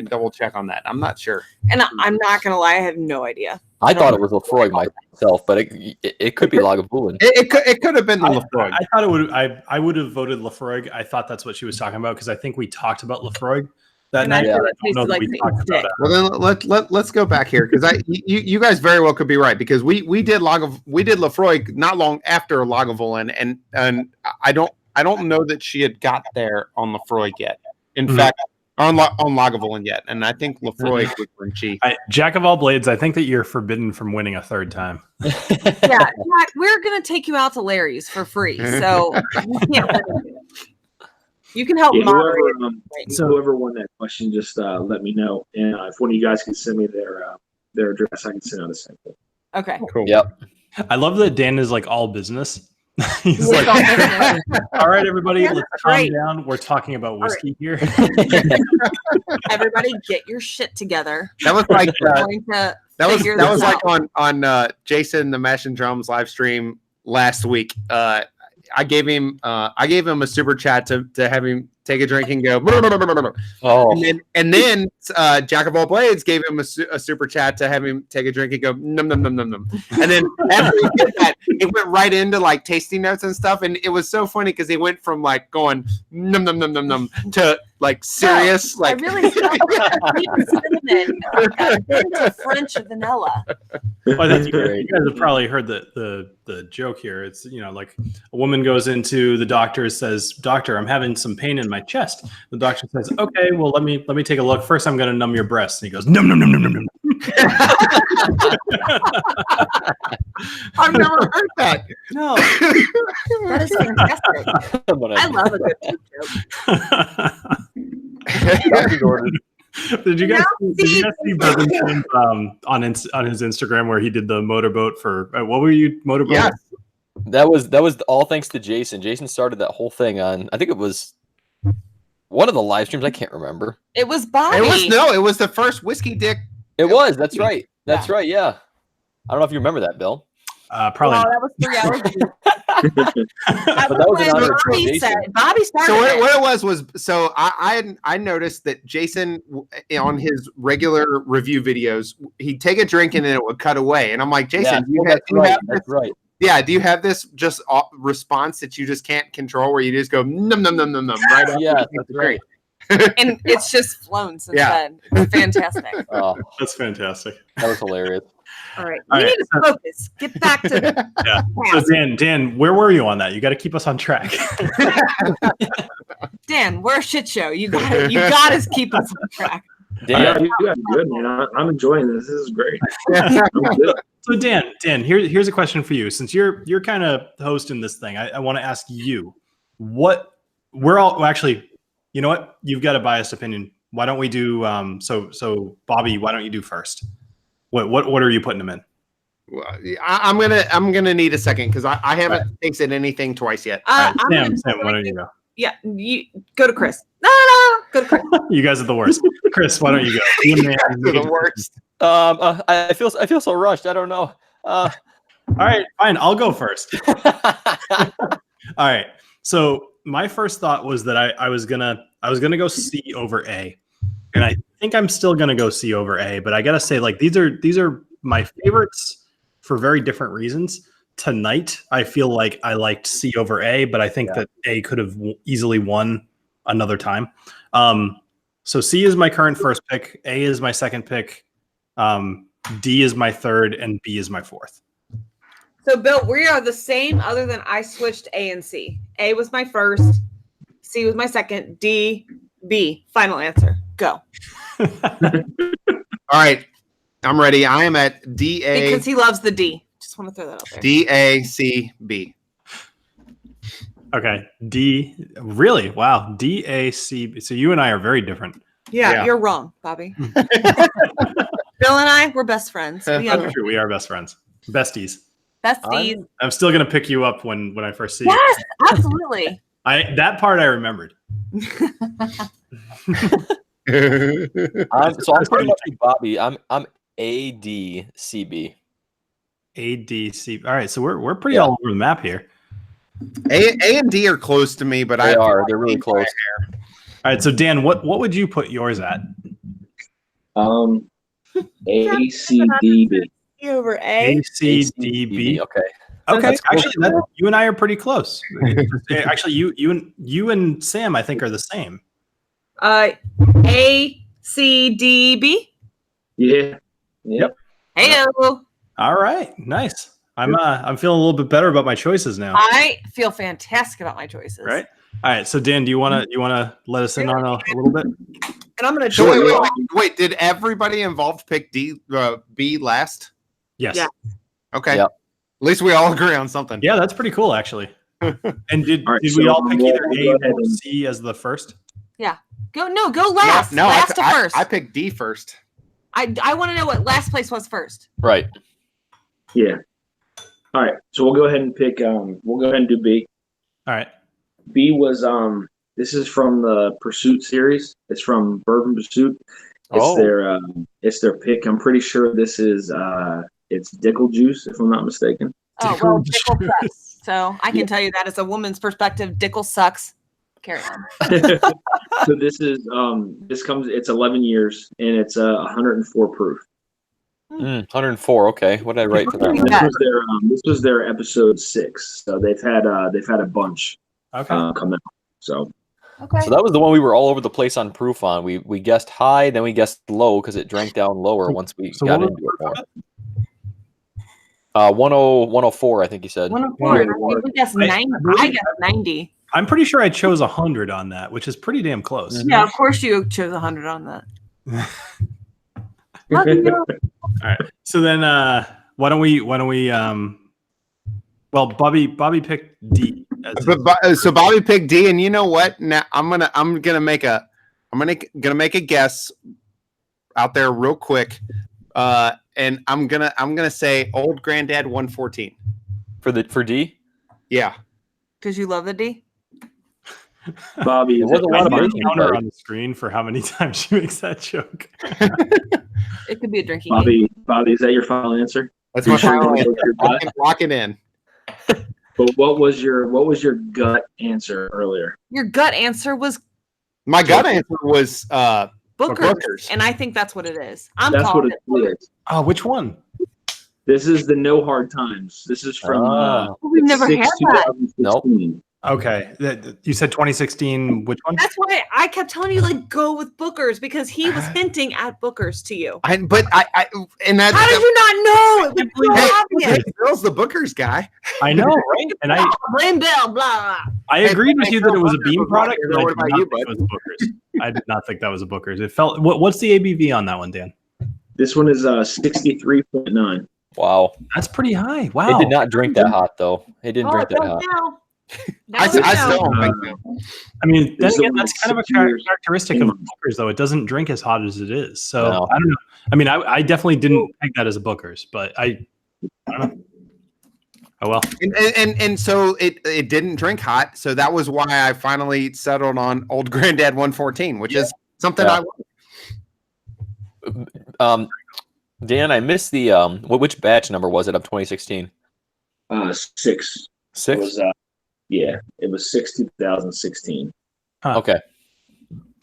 double check on that. I'm not sure. And I'm not gonna lie, I have no idea. I thought it was Lafroig myself, but it could be Lagavulin. It could have been the I Lafroig. thought it would. I would have voted Lafroig. I thought that's what she was talking about because I think we talked about Lafroig that And I night. feel I it don't know tasted that like we Satan's talked about dick. it. Well, then let's go back here because you guys very well could be right because we did Lafroig not long after Lagavulin and I don't know that she had got there on Lafroig yet. In fact, on Lagavulin yet, and I think Lafroig was when she. Jack of all blades, I think that you're forbidden from winning a third time. Yeah, Jack, we're gonna take you out to Larry's for free. So you can't win. You can help Yeah, moderate. whoever won that question, just let me know, and if one of you guys can send me their address, I can send out a sample. Okay. Cool. Yep. I love that Dan is like all business. He's It's like, all business. all right, everybody, Yeah, let's calm great. down. We're talking about whiskey here. Everybody, get your shit together. That was like We're going to figure that this was like out. on Jason the Mash and Drums live stream last week. I gave him a super chat to have him take a drink and go. Oh, And then Jack of all blades gave him a super chat to have him take a drink and go num num num num num. And then after he did that, it went right into like tasting notes and stuff. And it was so funny because he went from like going num num num num num to like serious. I really smell cinnamon. It's French vanilla. Well, I think you guys have probably heard the joke here. It's, you know, like a woman goes into the doctor, says, "Doctor, I'm having some pain in my chest." The doctor says, "Okay, well, let me take a look. First, I'm going to numb your breasts." And he goes, "Num num num num num num." I've never heard that. No, that is fantastic. I love a good joke. Did you guys see Bourbon on his Instagram where he did the motorboat for what were you motorboat? Yeah. that was all thanks to Jason. Jason started that whole thing on, I think it was one of the live streams. I can't remember. It was Bobby. It was the first Whiskey Dick. It was. That's right. That's right. Yeah. I don't know if you remember that, Bill. Probably. Well, that was 3 hours. But that was an honor to Jason. Bobby started. So it. what it was so I noticed that Jason on his regular review videos, he'd take a drink and then it would cut away, and I'm like, Jason, That's right. Yeah, do you have this just response that you just can't control, where you just go num num num num num right after? Yeah, you that's take the drink? And it's just flown since then. It's fantastic. Oh, That's fantastic. that was hilarious. All right. All We right. need to focus. Get back to the Yeah. So Dan, where were you on that? You got to keep us on track. Dan, we're a shit show. You got to keep us on track. Yeah, Dan, you guys are good, man. I'm enjoying this. This is great. I'm good. So Dan, here's a question for you. Since you're kind of hosting this thing, I want to ask you, actually, you know what? You've got a biased opinion. Why don't we do so Bobby, why don't you do first? What are you putting them in? Well, I'm gonna need a second because I haven't tasted anything twice yet. Sam, why don't you go? Yeah, you go to Chris. No, go to Chris. You guys are the worst. Chris, why don't you go? You and Dan, You're the worst. I feel so rushed. I don't know. All right, fine. I'll go first. All right. So my first thought was that I was gonna go C over A, and I think I'm still gonna go C over A. But I gotta say, like these are my favorites for very different reasons. Tonight, I feel like I liked C over A, but I think that A could have easily won another time. So C is my current first pick. A is my second pick. D is my third, and B is my fourth. So, Bill, we are the same other than I switched A and C. A was my first. C was my second. D, B. Final answer. Go. All right, I'm ready. I am at D-A. Because he loves the D. Just want to throw that out there. D-A-C-B. Okay. D. Really? Wow. D-A-C. So you and I are very different. Yeah, you're wrong, Bobby. Bill and I, we're best friends. That's true. We are best friends. Besties. Besties. I'm still going to pick you up when I first see you. Yes, absolutely. That part I remembered. I'm pretty much like Bobby. I'm A-D-C-B. A-D-C. All right. So we're pretty all over the map here. A and D are close to me, but They're really close. All right. So Dan, what would you put yours at? A-C-D-B. C over A. A-C-D-B. Okay. Okay. That's close. Actually, you and I are pretty close. Actually, you and Sam, I think, are the same. A, C, D, B. Yeah. Yep. Heyo. All right. Nice. I'm feeling a little bit better about my choices now. I feel fantastic about my choices. Right. All right. So Dan, do you wanna let us in on a little bit? And I'm gonna So wait, did everybody involved pick B last? Yes. Yeah. Okay. Yep. At least we all agree on something. Yeah, that's pretty cool, actually. And did All right, we so all pick we'll either go A ahead or and- C as the first? Go last. No, last to first. I picked D first. I want to know what last place was first. Right. Yeah. All right. So we'll go ahead and pick. We'll go ahead and do B. All right. B was This is from the Pursuit series. It's from Bourbon Pursuit. It's their pick. I'm pretty sure this is it's Dickel juice, if I'm not mistaken. Oh well, Dickel sucks. So I can tell you that as a woman's perspective, Dickel sucks. Carry on. So this is it's 11 years and it's 104 proof. 104. Okay. What did I write for that? Yeah. one? This was their episode 6. So they've had a bunch Okay. come out. So Okay. So that was the one we were all over the place on proof on. We guessed high, then we guessed low because it drank down lower once we So got what into was it more. 104, I think you said. 104. I think we guessed 90. I guessed 90. I'm pretty sure I chose 100 on that, which is pretty damn close. Yeah, of course you chose 100 on that. Love you. All right. So then why don't we well Bobby picked D as So Bobby picked D, and you know what? Now I'm gonna make a guess out there real quick, and I'm gonna say Old Granddad 114. For D? Yeah. Because you love the D? Bobby, It is was a lot of I bacon, counter but- on the screen for how many times she makes that joke. It could be a drinking game. Bobby, is that your final answer? That's my final Your answer. gut? Lock it in. But what was your gut answer earlier? Your gut answer was My gut answer was Booker's, Booker's. and I think that's what it is. I'm That's what calling it is. Oh, which one? This is the No Hard Times. This is from We've never had that. 2016. Okay. You said 2016. Which one? That's why I kept telling you like go with Booker's because he was hinting at Booker's to you. and that How did you not know? It was so obvious. Bill's the Booker's guy. I know, right? And Blame Bill, blah, blah. I agreed with you that it was a Beam Booker. product. But I What did about not you, think it bud? was Booker's. I did not think that was a Booker's. It felt. What's the ABV on that one, Dan? This one is 63.9. Wow. That's pretty high. Wow. It did not drink that hot, though. It didn't drink it that does hot. now. Now I it does. still don't think so. I mean, then This is again, the that's kind of a 6 years. characteristic of Booker's, though. It doesn't drink as hot as it is. So No. I don't know. I mean, I definitely didn't peg that as a Booker's, but I don't know. Oh well. And so it didn't drink hot, so that was why I finally settled on Old Granddad 114, which is something Yeah. I want. Dan, I missed the which batch number was it of 2016? 6. It 6? was it was 6 2016. Okay.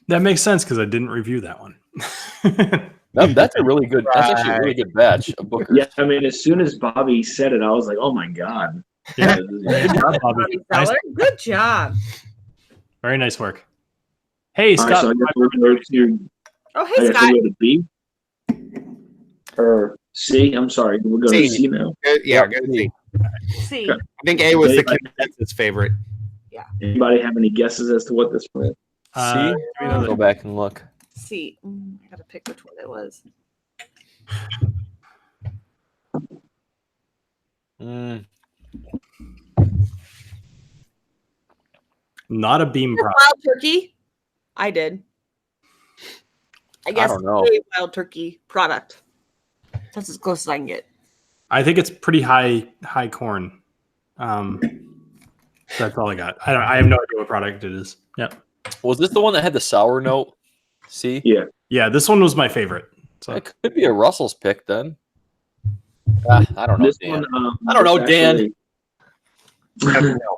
That makes sense because I didn't review that one. That's a really good. That's actually a really good batch of Booker. Yeah, I mean, as soon as Bobby said it, I was like, "Oh my god!" Yeah. Good job, Bobby. Bobby Nice- Feller. Good job. very nice work. Hey, All right, Scott. so I guess we're going to go to Oh, hey, Scott. B or C. I'm sorry, we're going to C now. Yeah, good to see. See. Okay. I think A was the consensus favorite. Anybody have any guesses as to what this one is? Uh, See? give me another- Go back and look. See. I gotta pick which one it was. Not a Beam product. Wild turkey. I did. I guess don't know. a wild turkey product. That's as close as I can get. I think it's pretty high corn. That's all I got. I have no idea what product it is. Yep. Was this the one that had the sour note? See? Yeah, Yeah, this one was my favorite. So It could be a Russell's pick then. I don't know, this Dan. one. I don't know, was Dan. actually-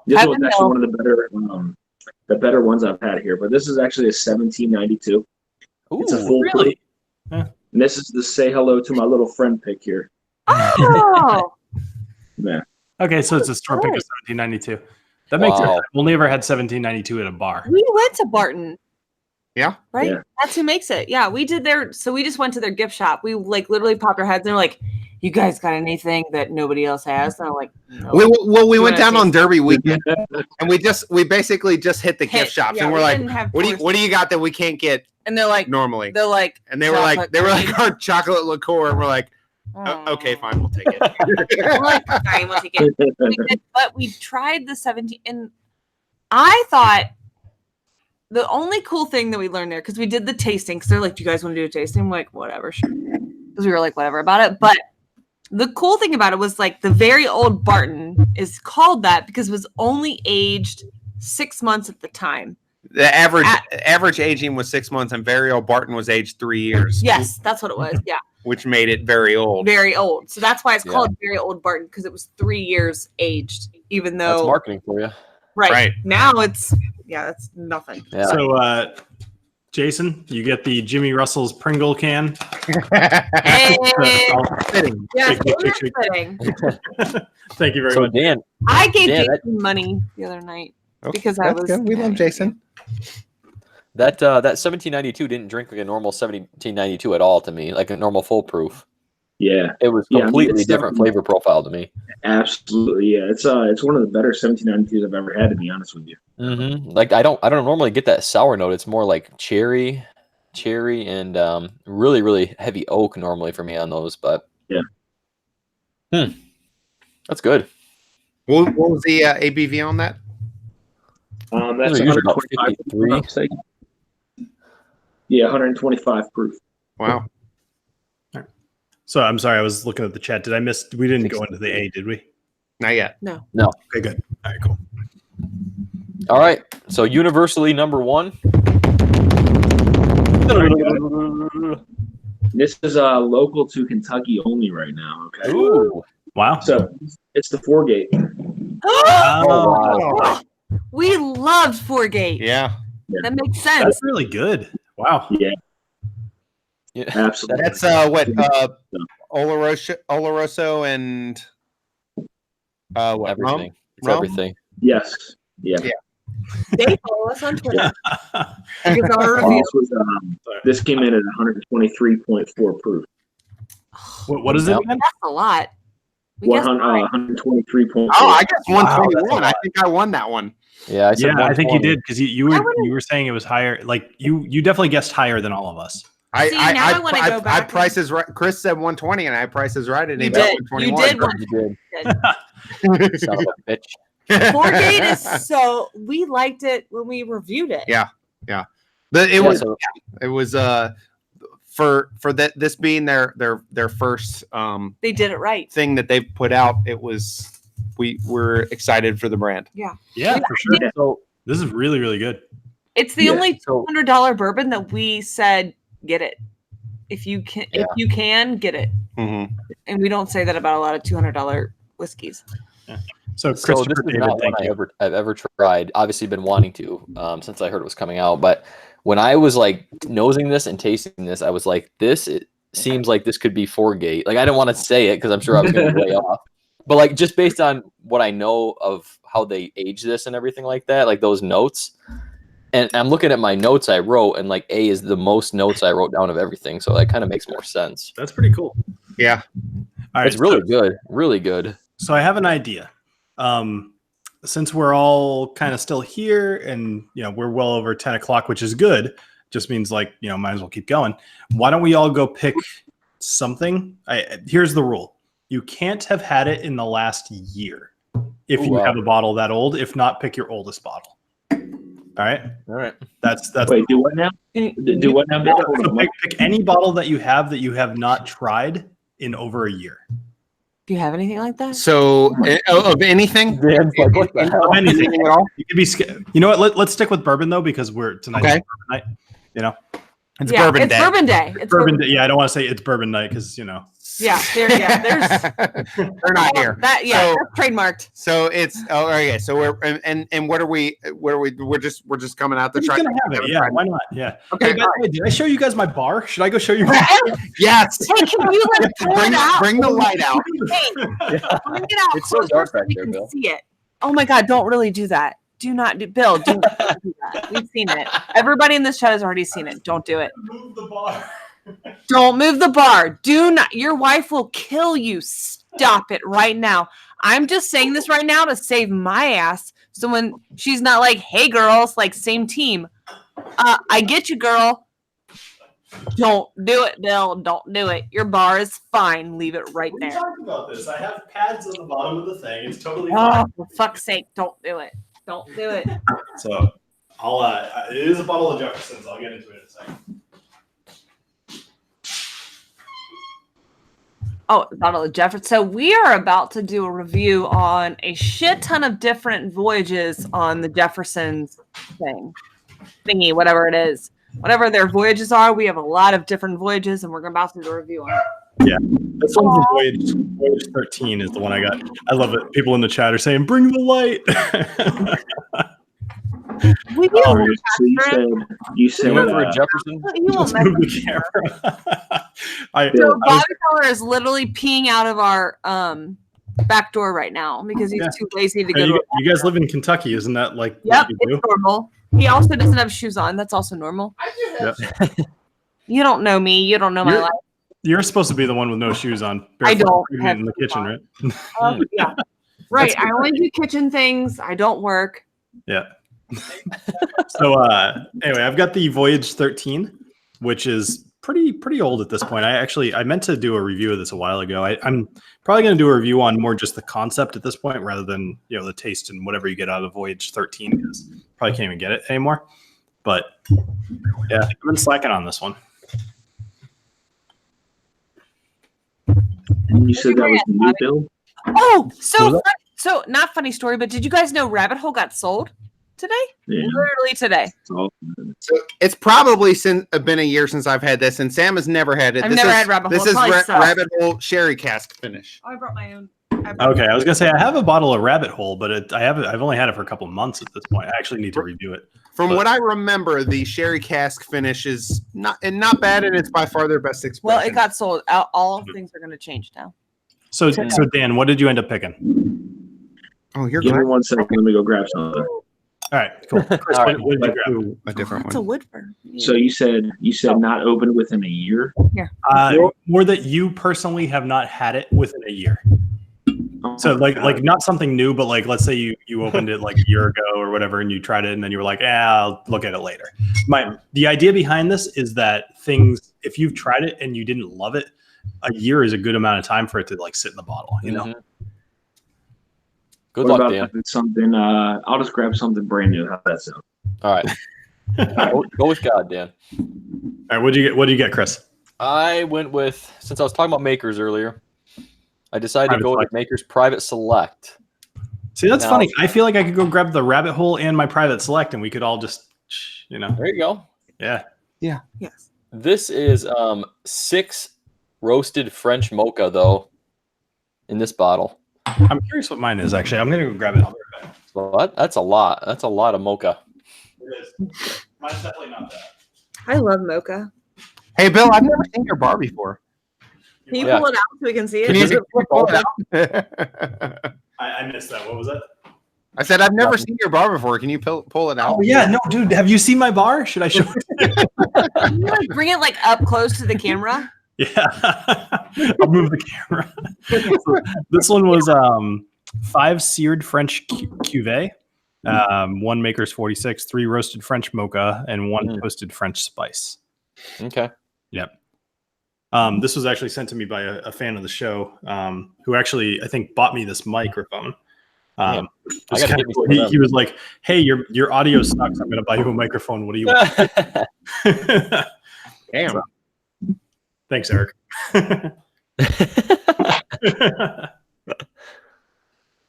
This I one's don't actually know. one of the better ones I've had here. But this is actually a 1792. It's a Ooh, full really? proof. And this is the say hello to my little friend pick here. Oh, Yeah. okay, so it's a store pick of 1792. That makes sense. Wow. I've only ever had 1792 at a bar. we went to Barton. Yeah. Right? Yeah. That's who makes it. Yeah, we did so we just went to their gift shop. We like literally popped our heads and they're like, you guys got anything that nobody else has? And I'm like, no. We went wanna down on taste Derby weekend, and we basically just hit the gift shops, Yeah, and we're we like, didn't have what do you got that we can't get And they're like, normally? they're like, And they were like chocolate our chocolate liqueur, and we're like, Okay, fine, we'll take it. Fine, we'll take it. But we tried the 17, and I thought the only cool thing that we learned there, because we did the tasting, because they're like, do you guys want to do a tasting? I'm like, whatever, sure. Because we were like, whatever about it. But the cool thing about it was like the very old Barton is called that because it was only aged 6 months at the time. The average aging was 6 months, and very old Barton was aged 3 years. Yes, that's what it was. Yeah. Which made it very old. Very old. So that's why it's called very old Barton, because it was 3 years aged, even though That's marketing for you. Right. Now it's that's nothing. Yeah. So Jason, you get the Jimmy Russell's Pringle can. Hey. Fitting. Yes, Shake. fitting. Thank you very So much. Dan, I gave Jason money the other night because I was good. We love Jason. that 1792 didn't drink like a normal 1792 at all to me, like a normal full proof. Yeah, It was completely different flavor profile to me. absolutely. Yeah, it's one of the better 1792s I've ever had, to be honest with you. Mm-hmm. Like I don't normally get that sour note. It's more like cherry, and really, really heavy oak normally for me on those. But that's good. What was the ABV on that? That's Those are usually about 125. 53. Yeah, 125 proof. Wow. So I'm sorry, I was looking at the chat. Did I miss? We didn't go into the A, did we? Not yet. No. Okay, good. All right, cool. All right. So universally number one. This is local to Kentucky only right now. Okay. Ooh. Wow. So it's the Four-Gate. Oh, wow. We loved Four-Gate. Yeah. That makes sense. That's really good. Wow. Yeah, Yeah. absolutely. That's what Oloroso and what? Everything. It's Rum? everything. Yes. Yeah. They follow us on Twitter. Because our review. This came in at 123.4 proof. What is it again? That's a lot. We guessed high. 123.4. Oh, I guess Wow, that's 121. a I lot. think I won that one. Yeah, I said Yeah, I think you 120. did because you were saying it was higher. Like you definitely guessed higher than all of us. See, now I wanna go back and- prices right. Chris said 120, and I prices right, and he You bet did. 121. You You did. Son of a bitch. Four-Gate is so we liked it when we reviewed it. Yeah. It was for that this being their first They did it right. thing that they've put out. It was we were excited for the brand. Yeah, for sure. So this is really, really good. It's the only $200 bourbon that we said get it. If you can get it. Mm-hmm. And we don't say that about a lot of $200 whiskeys. Yeah. So So Christopher this is David, not one thank you. I've ever tried. Obviously, been wanting to since I heard it was coming out. But when I was like nosing this and tasting this, I was like, it seems like this could be Four-Gate. Like I didn't want to say it because I'm sure I was going to be way off. But like just based on what I know of how they age this and everything like that, like those notes. And I'm looking at my notes I wrote, and like A is the most notes I wrote down of everything. So that kind of makes more sense. That's pretty cool. Yeah. All right, It's really good. Really good. So I have an idea. Since we're all kind of still here and we're well over 10 o'clock, which is good, just means like might as well keep going. Why don't we all go pick something? Here's the rule. You can't have had it in the last year if you have a bottle that old. If not, pick your oldest bottle. All right. That's Wait, do what now? Do what now? So pick any bottle that you have not tried in over a year. Do you have anything like that? So of anything, Dan's like, what the hell? Of anything at all. You could be scared. You know what? Let's stick with bourbon though, because tonight's Okay. bourbon night. it's Bourbon Day. Bourbon Day. It's Bourbon Day. Yeah, I don't want to say it's bourbon night because Yeah, there's They're not here. That So- that's trademarked. So it's okay. So we're and what are we? We're just coming out to We're just try. gonna have it. Yeah, why not? Yeah. Okay. Hey, by the way, did I show you guys my bar? Should I go show you? Yes. Hey, can you let it pour it out? Bring the light out. Hey, bring it out It's so closer dark so back we there, can Bill. see it. Oh my God! Don't really do that. Do not do, Bill. Do not do that. We've seen it. Everybody in this chat has already seen it. Don't do it. Move the bar. Don't move the bar. Do not. Your wife will kill you. Stop it right now. I'm just saying this right now to save my ass. So when she's not like, "Hey, girls, like same team." I get you, girl. Don't do it, Bill. Don't do it. Your bar is fine. Leave it right there. talking about this? I have pads on the bottom of the thing. It's totally Oh, for fuck's sake, don't do it. Don't do it. So I'll it is a bottle of Jefferson's. I'll get into it in a second. Oh, bottle of Jefferson. So we are about to do a review on a shit ton of different voyages on the Jefferson's thingy, whatever it is. Whatever their voyages are, we have a lot of different voyages, and we're about to do a review on it. Yeah, this one's the Voyage 13 is the one I got. I love it. People in the chat are saying, "Bring the light." We do. So you said You went for a Jefferson? You won't Just mess move with the me. camera. So Bobby Color is literally peeing out of our back door right now because he's too lazy to go. Hey, you guys live in Kentucky, isn't that like Yep, what you do? it's normal. He also doesn't have shoes on. That's also normal. Yep. You don't know me. You don't know my life. You're supposed to be the one with no shoes on. I don't pregnant have in the shoes kitchen, on. right? Yeah. Right. I only do kitchen things. I don't work. Yeah. So anyway, I've got the Voyage 13, which is pretty old at this point. I meant to do a review of this a while ago. I'm probably going to do a review on more just the concept at this point rather than the taste and whatever you get out of Voyage 13 because probably can't even get it anymore. But yeah, I've been slacking on this one. And you said that was the new bill? Oh, so not funny story, but did you guys know Rabbit Hole got sold today? Yeah. Literally today. So it's probably been a year since I've had this, and Sam has never had it. I've never had Rabbit Hole. This is Probably sucks. Rabbit Hole Sherry Cask finish. Oh, I brought my own. Okay, I was gonna say I have a bottle of Rabbit Hole, but I've only had it for a couple months at this point. I actually need to review it. From what I remember, the Sherry Cask finish is not bad, and it's by far their best expression. Well, it got sold. All things are going to change now. So Dan, what did you end up picking? Oh, you're Give me good. 1 second. Let me go grab something. All right, cool. Chris, All right. what did you grab? A different It's a one. Woodford. So you said not open within a year? More that you personally have not had it within a year. So like not something new, but like let's say you opened it like a year ago or whatever, and you tried it, and then you were like, I'll look at it later. The idea behind this is that things, if you've tried it and you didn't love it, a year is a good amount of time for it to like sit in the bottle. You know. Good What luck, about Dan. something? I'll just grab something brand new. How's that sound? All right. Go with God, Dan. All right, what do you get, Chris? I went with, since I was talking about makers earlier, I decided to go with Maker's Private Select. See, that's funny. I feel like I could go grab the Rabbit Hole and my Private Select, and we could all just, There you go. Yeah. Yes. This is 6 roasted French mocha, though, in this bottle. I'm curious what mine is, actually. I'm going to go grab it. I'll be right back. What? That's a lot. That's a lot of mocha. It is. Mine's definitely not that. I love mocha. Hey, Bill, I've never seen your bar before. Can you Yeah. pull it out so we can see it? Can Does you it pull it out? I missed that. What was that? I said I've never seen your bar before. Can you pull it out? Oh, yeah. No, dude, have you seen my bar? Should I show it? Can you like bring it like up close to the camera? Yeah. I'll move the camera. So this one was 5 seared French cuvee, 1 Maker's 46, 3 roasted French mocha, and 1 toasted French spice. Okay. Yep. This was actually sent to me by a fan of the show who actually, I think, bought me this microphone. I It's gotta kind get of me cool. some of them. He was like, "Hey, your audio sucks. I'm going to buy you a microphone. What do you want?" Damn. Thanks, Eric.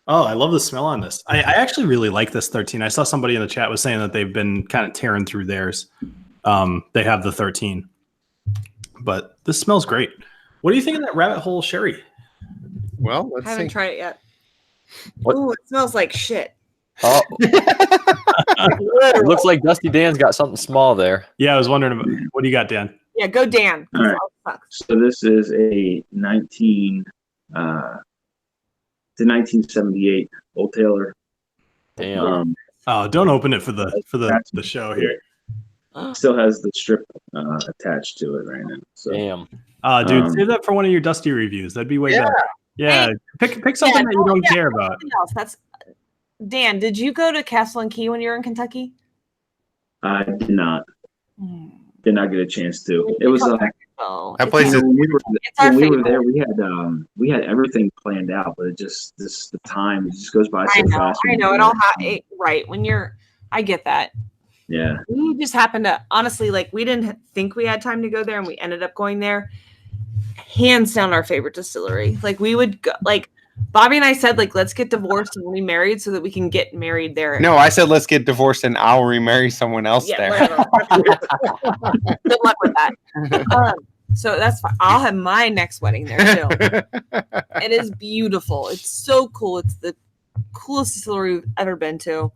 Oh, I love the smell on this. I actually really like this 13. I saw somebody in the chat was saying that they've been kind of tearing through theirs. They have the 13, but this smells great. What do you think of that Rabbit Hole sherry? Well, I let's haven't see. tried it yet. What? Oh, it smells like shit. Oh, it looks like Dusty Dan's got something small there. Yeah, I was wondering about, what do you got, Dan? Yeah, go Dan. All right. Sucks. So this is a 1978 Old Taylor. Damn. Oh, don't open it for the show here. Still has the strip attached to it right now. So Damn. Dude, save that for one of your Dusty reviews. That'd be way better. Yeah, pick something that you don't care about. Something else. That's Dan. Did you go to Castle and Key when you were in Kentucky? I did not. did not get a chance to. It was That place is. when we were there, we had everything planned out, but it just the time just goes by so fast. I know it all. Right when I get that. Yeah. We just happened to honestly we didn't think we had time to go there, and we ended up going there. Hands down, our favorite distillery. We would go. Bobby and I said, let's get divorced and remarried so that we can get married there. No, I said let's get divorced and I'll remarry someone else there. Good luck with that. So that's fine. I'll have my next wedding there too. It is beautiful. It's so cool. It's the coolest distillery we've ever been to.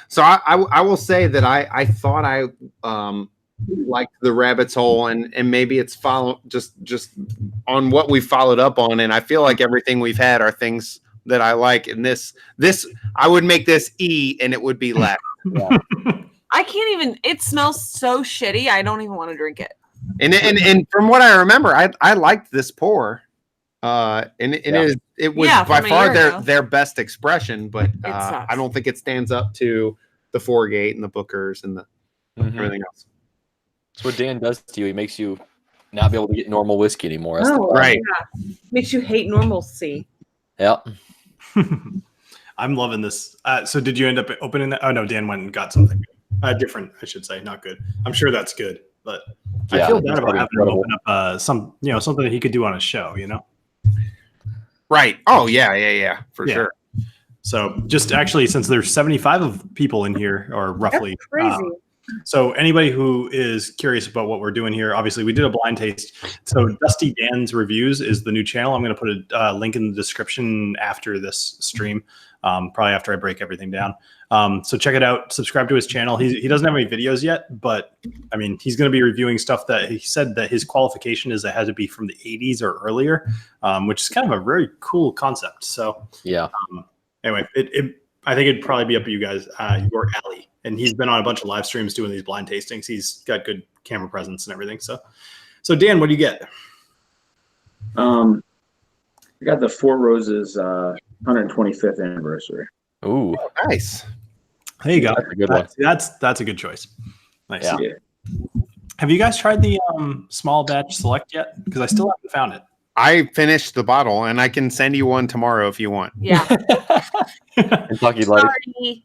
So I will say that I thought I liked the Rabbit's Hole, and maybe it's just on what we followed up on, and I feel like everything we've had are things that I like, and this I would make this E and it would be left. Yeah. I can't even. It smells so shitty. I don't even want to drink it. And from what I remember, I liked this pour. It was by far their best expression, but I don't think it stands up to the Foregate and the Bookers and the everything else. That's what Dan does to you. He makes you not be able to get normal whiskey anymore. Right. Yeah. Makes you hate normalcy. Yeah. I'm loving this. So did you end up opening that? Oh no, Dan went and got something different, I should say, not good. I'm sure that's good, but I feel bad about having him open up something that he could do on a show, Right. Oh yeah, for sure. So just actually, since there's 75 of people in here, or roughly, that's crazy. So anybody who is curious about what we're doing here, obviously we did a blind taste. So Dusty Dan's Reviews is the new channel. I'm going to put a link in the description after this stream, probably after I break everything down. So check it out. Subscribe to his channel. He doesn't have any videos yet, but I mean, he's going to be reviewing stuff that he said that his qualification is that it had to be from the 80s or earlier, which is kind of a very cool concept. So yeah. Anyway, I think it'd probably be up to you guys, your alley. And he's been on a bunch of live streams doing these blind tastings. He's got good camera presence and everything. So Dan, what do you get? I got the Four Roses 125th anniversary. Ooh, nice. There you go. That's a good one. That's a good choice. Nice. Yeah. Have you guys tried the small batch select yet? Because I still haven't found it. I finished the bottle, and I can send you one tomorrow if you want. Yeah. Kentucky Light. Sorry.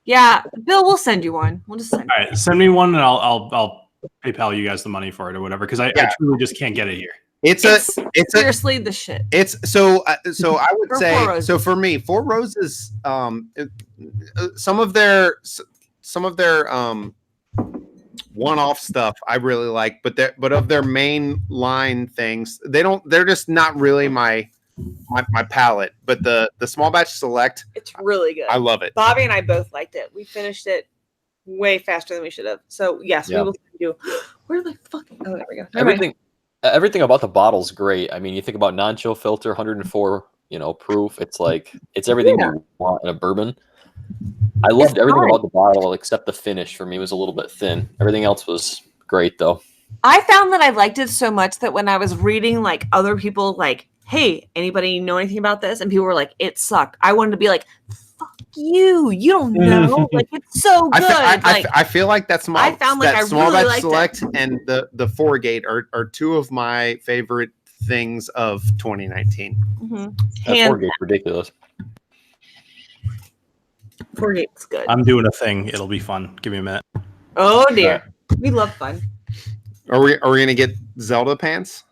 Yeah, Bill, we'll send you one. We'll just send. All right, send me one, and I'll PayPal you guys the money for it or whatever. Because I truly just can't get it here. It's seriously the shit. It's so I would say so for me, Four Roses. Some of their one-off stuff I really like, but of their main line things, they're just not really my palate. But the small batch select, it's really good. I love it. Bobby and I both liked it. We finished it way faster than we should have. So yes, we will send you. Where the fuck? Oh, there we go. Everything about the bottle's great. I mean, you think about non-chill filter, 104, proof. It's everything you want in a bourbon. I loved everything about the bottle except the finish. For me, was a little bit thin. Everything else was great, though. I found that I liked it so much that when I was reading other people hey, anybody know anything about this? And people were like, it sucked. I wanted to be like, fuck you. You don't know. It's so good. I feel like that small batch really select and the Foregate are two of my favorite things of 2019. Mm-hmm. That Foregate's ridiculous. Foregate's good. I'm doing a thing. It'll be fun. Give me a minute. Oh dear. We love fun. Are we gonna get Zelda pants?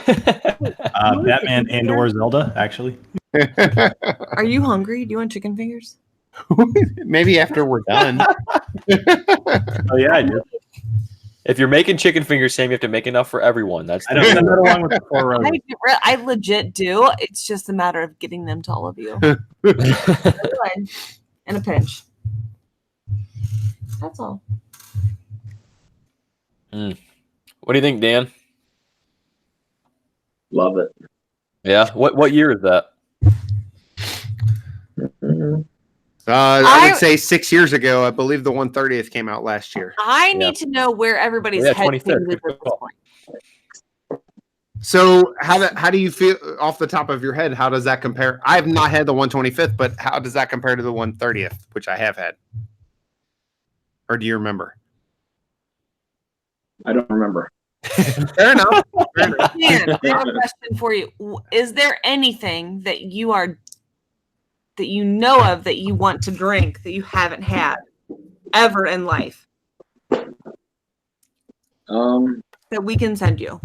Batman and or Zelda, actually. Are you hungry? Do you want chicken fingers? Maybe after we're done. Oh yeah, I do. If you're making chicken fingers, Sam, you have to make enough for everyone. I don't send that along with the Four Roses. I legit do. It's just a matter of getting them to all of you. And a pinch. That's all. What do you think, Dan? Love it. Yeah. What year is that? I would say 6 years ago. I believe the 130th came out last year. I need to know where everybody's head is at this point. So how do you feel off the top of your head? How does that compare? I have not had the 125th, but how does that compare to the 130th, which I have had? Or do you remember? I don't remember. Fair enough. Fair enough. Dan, I have a question for you. Is there anything that you know of that you want to drink that you haven't had ever in life that we can send you?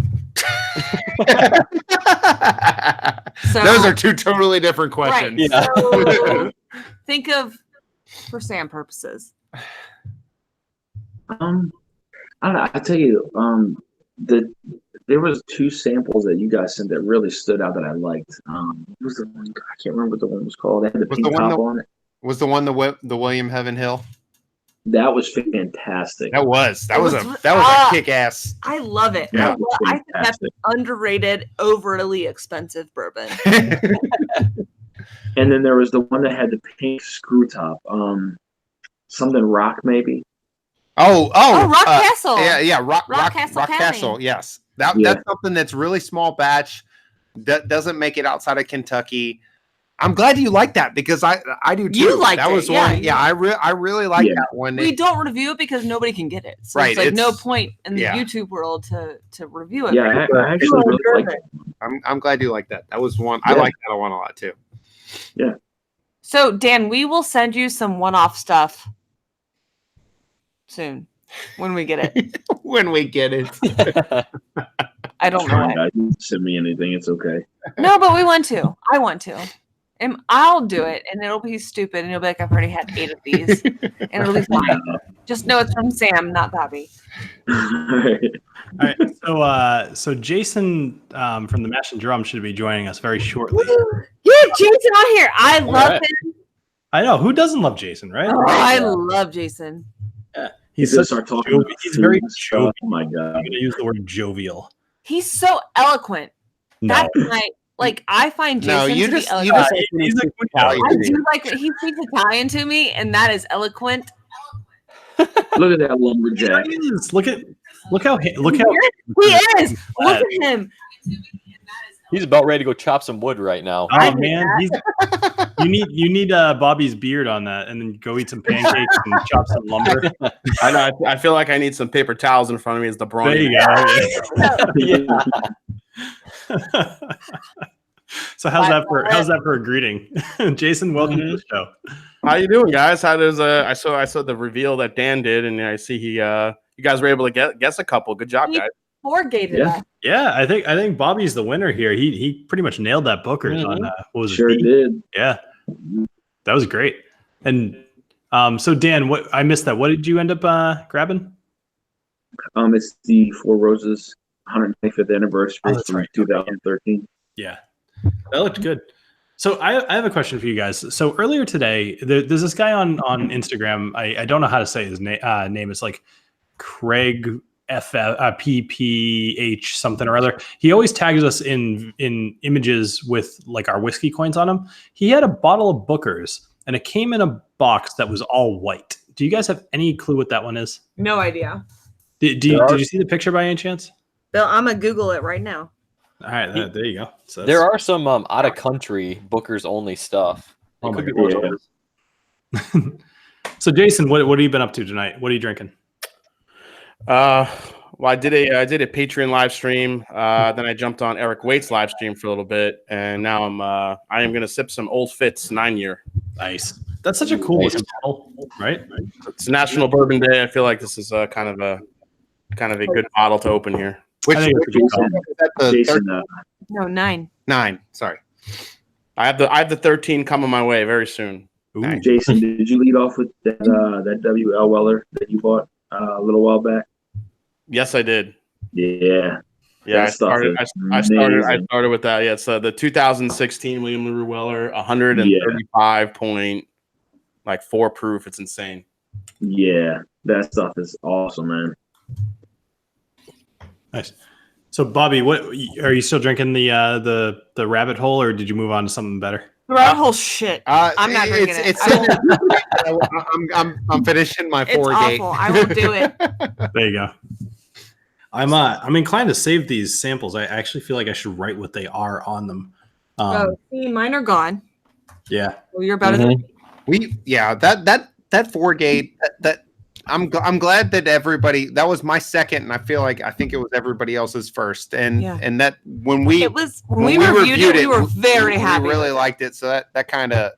So, Those are two totally different questions. Right. So think of for Sam purposes. I don't know. I tell you, there was 2 samples that you guys sent that really stood out that I liked. What was the one? I can't remember what the one was called. It had the Was pink the one top on it. Was the one the William Heaven Hill? That was fantastic. That was a kick ass. I love it. Yeah. I think that's an underrated, overly expensive bourbon. And then there was the one that had the pink screw top. Something rock maybe. Oh, Rock Castle. Yeah, Rock Castle County. Castle. Yes, that's something that's really small batch. That doesn't make it outside of Kentucky. I'm glad you like that because I do too. You liked that it, was yeah. one. Yeah, I really like that one. We don't review it because nobody can get it. So Right, it's like it's- no point in the yeah. YouTube world to review it. Yeah, I actually really liked it. I'm glad you like that. That was one. I like that one a lot too. So Dan, we will send you some one-off stuff soon when we get it. When we get it. I don't know. Fine, guys. You can send me anything. It's okay. No, but we want to. I want to. And I'll do it, and it'll be stupid, and you'll be like, I've already had 8 of these, and it'll be fine. Just know it's from Sam, not Bobby. All right. So Jason from the Mash and Drum should be joining us very shortly. Yeah, Jason on here. I love him. I know. Who doesn't love Jason, right? Oh, I love Jason. Yeah. He's He's start talking. he's very jovial. Oh my I'm god. going to use the word jovial. He's so eloquent. No. That's I find Jason No, you to be just eloquent. He's a quick I do like he speaks Italian to me, and that is eloquent. Look at that lumberjack. Look how He is. Look at him. He's about ready to go chop some wood right now. Oh man, you need Bobby's beard on that, and then go eat some pancakes and chop some lumber. I know. I feel like I need some paper towels in front of me as the There brawny. you go. So how's that for a greeting? Jason, welcome to the show. How you doing, guys? How does I saw the reveal that Dan did, and I see you guys were able to guess a couple. Good job, guys. Forgated us. Yeah, I think Bobby's the winner here. He pretty much nailed that Booker's on what was it? Sure did. Yeah, that was great. And so Dan, what I missed that. What did you end up grabbing? It's the Four Roses 125th anniversary Oh, that's from right. 2013. Yeah, that looked good. So I have a question for you guys. So earlier today, there's this guy on Instagram. I don't know how to say his name. It's like Craig PPH something or other. He always tags us in images with like our whiskey coins on them. He had a bottle of Booker's, and it came in a box that was all white. Do you guys have any clue what that one is? No idea. Did you see the picture by any chance? Bill, I'm gonna Google it right now. All right, there you go. So There are some out of country Booker's only stuff. Oh It my could be God. one of those. So Jason, what have you been up to tonight? What are you drinking? Well, I did a Patreon live stream. Then I jumped on Eric Waite's live stream for a little bit, and now I am gonna sip some Old Fitz 9-year. Nice. That's such a cool looking bottle, right? It's National Bourbon Day. I feel like this is kind of a good bottle to open here. Which I think it's a good call. is that the Jason, 9. 9? Sorry. I have the 13 coming my way very soon. Ooh. Jason, did you lead off with that WL Weller that you bought a little while back? Yes, I did. Yeah. Yeah, I That stuff started. is I amazing. started with that. Yeah, it's the 2016 William LaRue Weller, 135.4 proof. It's insane. Yeah, that stuff is awesome, man. Nice. So Bobby, what are you still drinking the rabbit hole, or did you move on to something better? That whole shit. I'm not drinking it. I'm finishing my It's 4-gate. awful. I won't do it. There you go. I'm inclined to save these samples. I actually feel like I should write what they are on them. See, mine are gone. Yeah. Well, you're better than That 4-gate that I'm glad that that was my second, and I think it was everybody else's first, and that when we reviewed it, we were very happy. We really liked it, so that kind of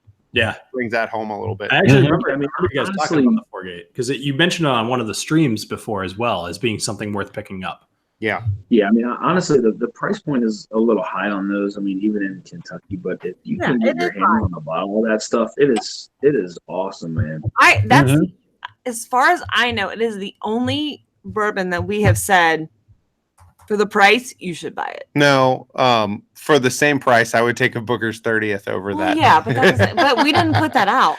brings that home a little bit. I actually remember you guys talking about the 4-gate because you mentioned it on one of the streams before as well as being something worth picking up. Yeah. I mean, honestly, the price point is a little high on those. I mean, even in Kentucky, but if you can get your hand on a bottle of that stuff, it is awesome, man. As far as I know, it is the only bourbon that we have said for the price you should buy it. No, for the same price, I would take a Booker's 30th over that. Yeah, but we didn't put that out.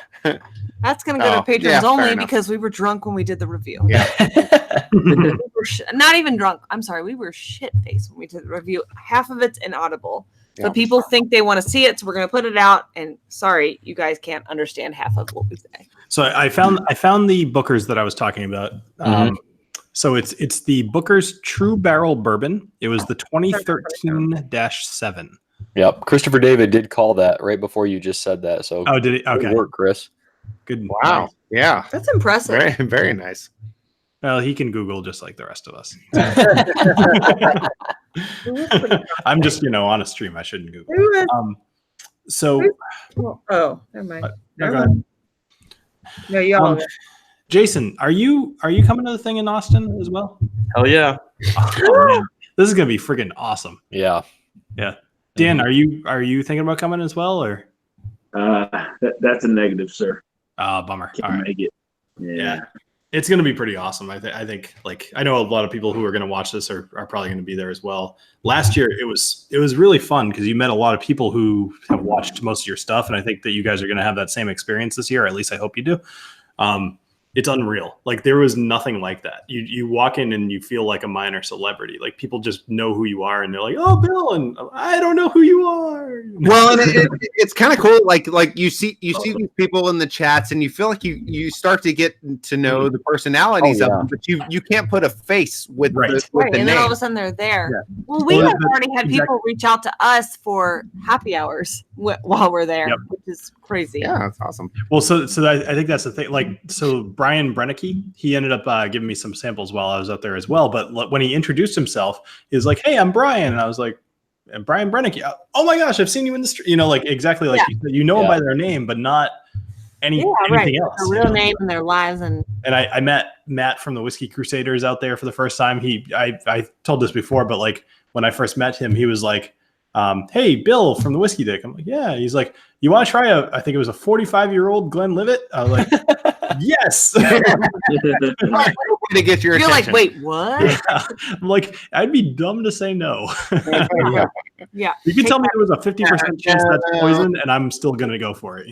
That's going to go to patrons only because we were drunk when we did the review. Yeah. Not even drunk. I'm sorry. We were shit-faced when we did the review. Half of it's inaudible. So people think they want to see it, so we're going to put it out. And sorry, you guys can't understand half of what we say. So I found the Booker's that I was talking about. So it's the Booker's True Barrel Bourbon. It was the 2013-7. Yep, Christopher David did call that right before you just said that. So did he? Okay, good work, Chris. Good. Wow. Nice. Yeah, that's impressive. Very, very nice. Well, he can Google just like the rest of us. I'm just, on a stream. I shouldn't Google. Never mind. No, go ahead. No, y'all. Jason, are you coming to the thing in Austin as well? Hell yeah! Oh, man. This is gonna be freaking awesome. Yeah. Dan, are you thinking about coming as well, or? That's a negative, sir. Bummer. Can't make it. Yeah. It's going to be pretty awesome. I think I know a lot of people who are going to watch this are probably going to be there as well. Last year, it was really fun because you met a lot of people who have watched most of your stuff. And I think that you guys are going to have that same experience this year. Or at least I hope you do. It's unreal. Like there was nothing like that. You walk in and you feel like a minor celebrity. Like people just know who you are and they're like, "Oh, Bill," and I don't know who you are. Well, and it's kind of cool. Like you see these people in the chats and you feel like you start to get to know the personalities of them, but you can't put a face with the and name. then all of a sudden they're there. Yeah. Well, we have already had people reach out to us for happy hours while we're there, which is crazy. Yeah, that's awesome. Well, so I think that's the thing. Like, so Brian Brennicky, he ended up giving me some samples while I was out there as well. But when he introduced himself, he was like, "Hey, I'm Brian," and I was like, "And Brian Brennicky, oh my gosh, I've seen you in the street." Like exactly like you know them by their name, but not anything else. Their real name and their lives. And I met Matt from the Whiskey Crusaders out there for the first time. I told this before, but like when I first met him, he was like, "Hey, Bill from the Whiskey Dick." I'm like, "Yeah." He's like, "You want to try I think it was a 45-year-old Glenlivet?" I was like, "Yes." To get your You're attention. like, "Wait, what?" Yeah. I'm like, I'd be dumb to say no. Yeah. You can tell me there was a 50% chance that's poison, and I'm still gonna go for it.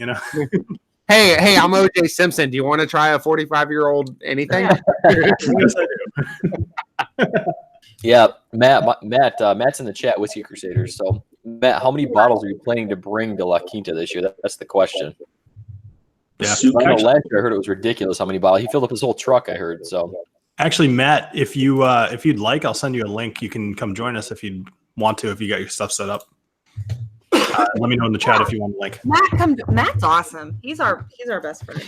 Hey, I'm OJ Simpson. Do you want to try a 45-year-old anything? Yes, I do. Yeah, Matt's in the chat, Whiskey Crusaders. So, Matt, how many bottles are you planning to bring to La Quinta this year? That's the question. Yeah, I know last year I heard it was ridiculous how many bottles. He filled up his whole truck, I heard. So, actually, Matt, if you'd like, I'll send you a link. You can come join us if you'd want to. If you got your stuff set up, let me know in the chat if you want to link. Matt's awesome. He's our best friend.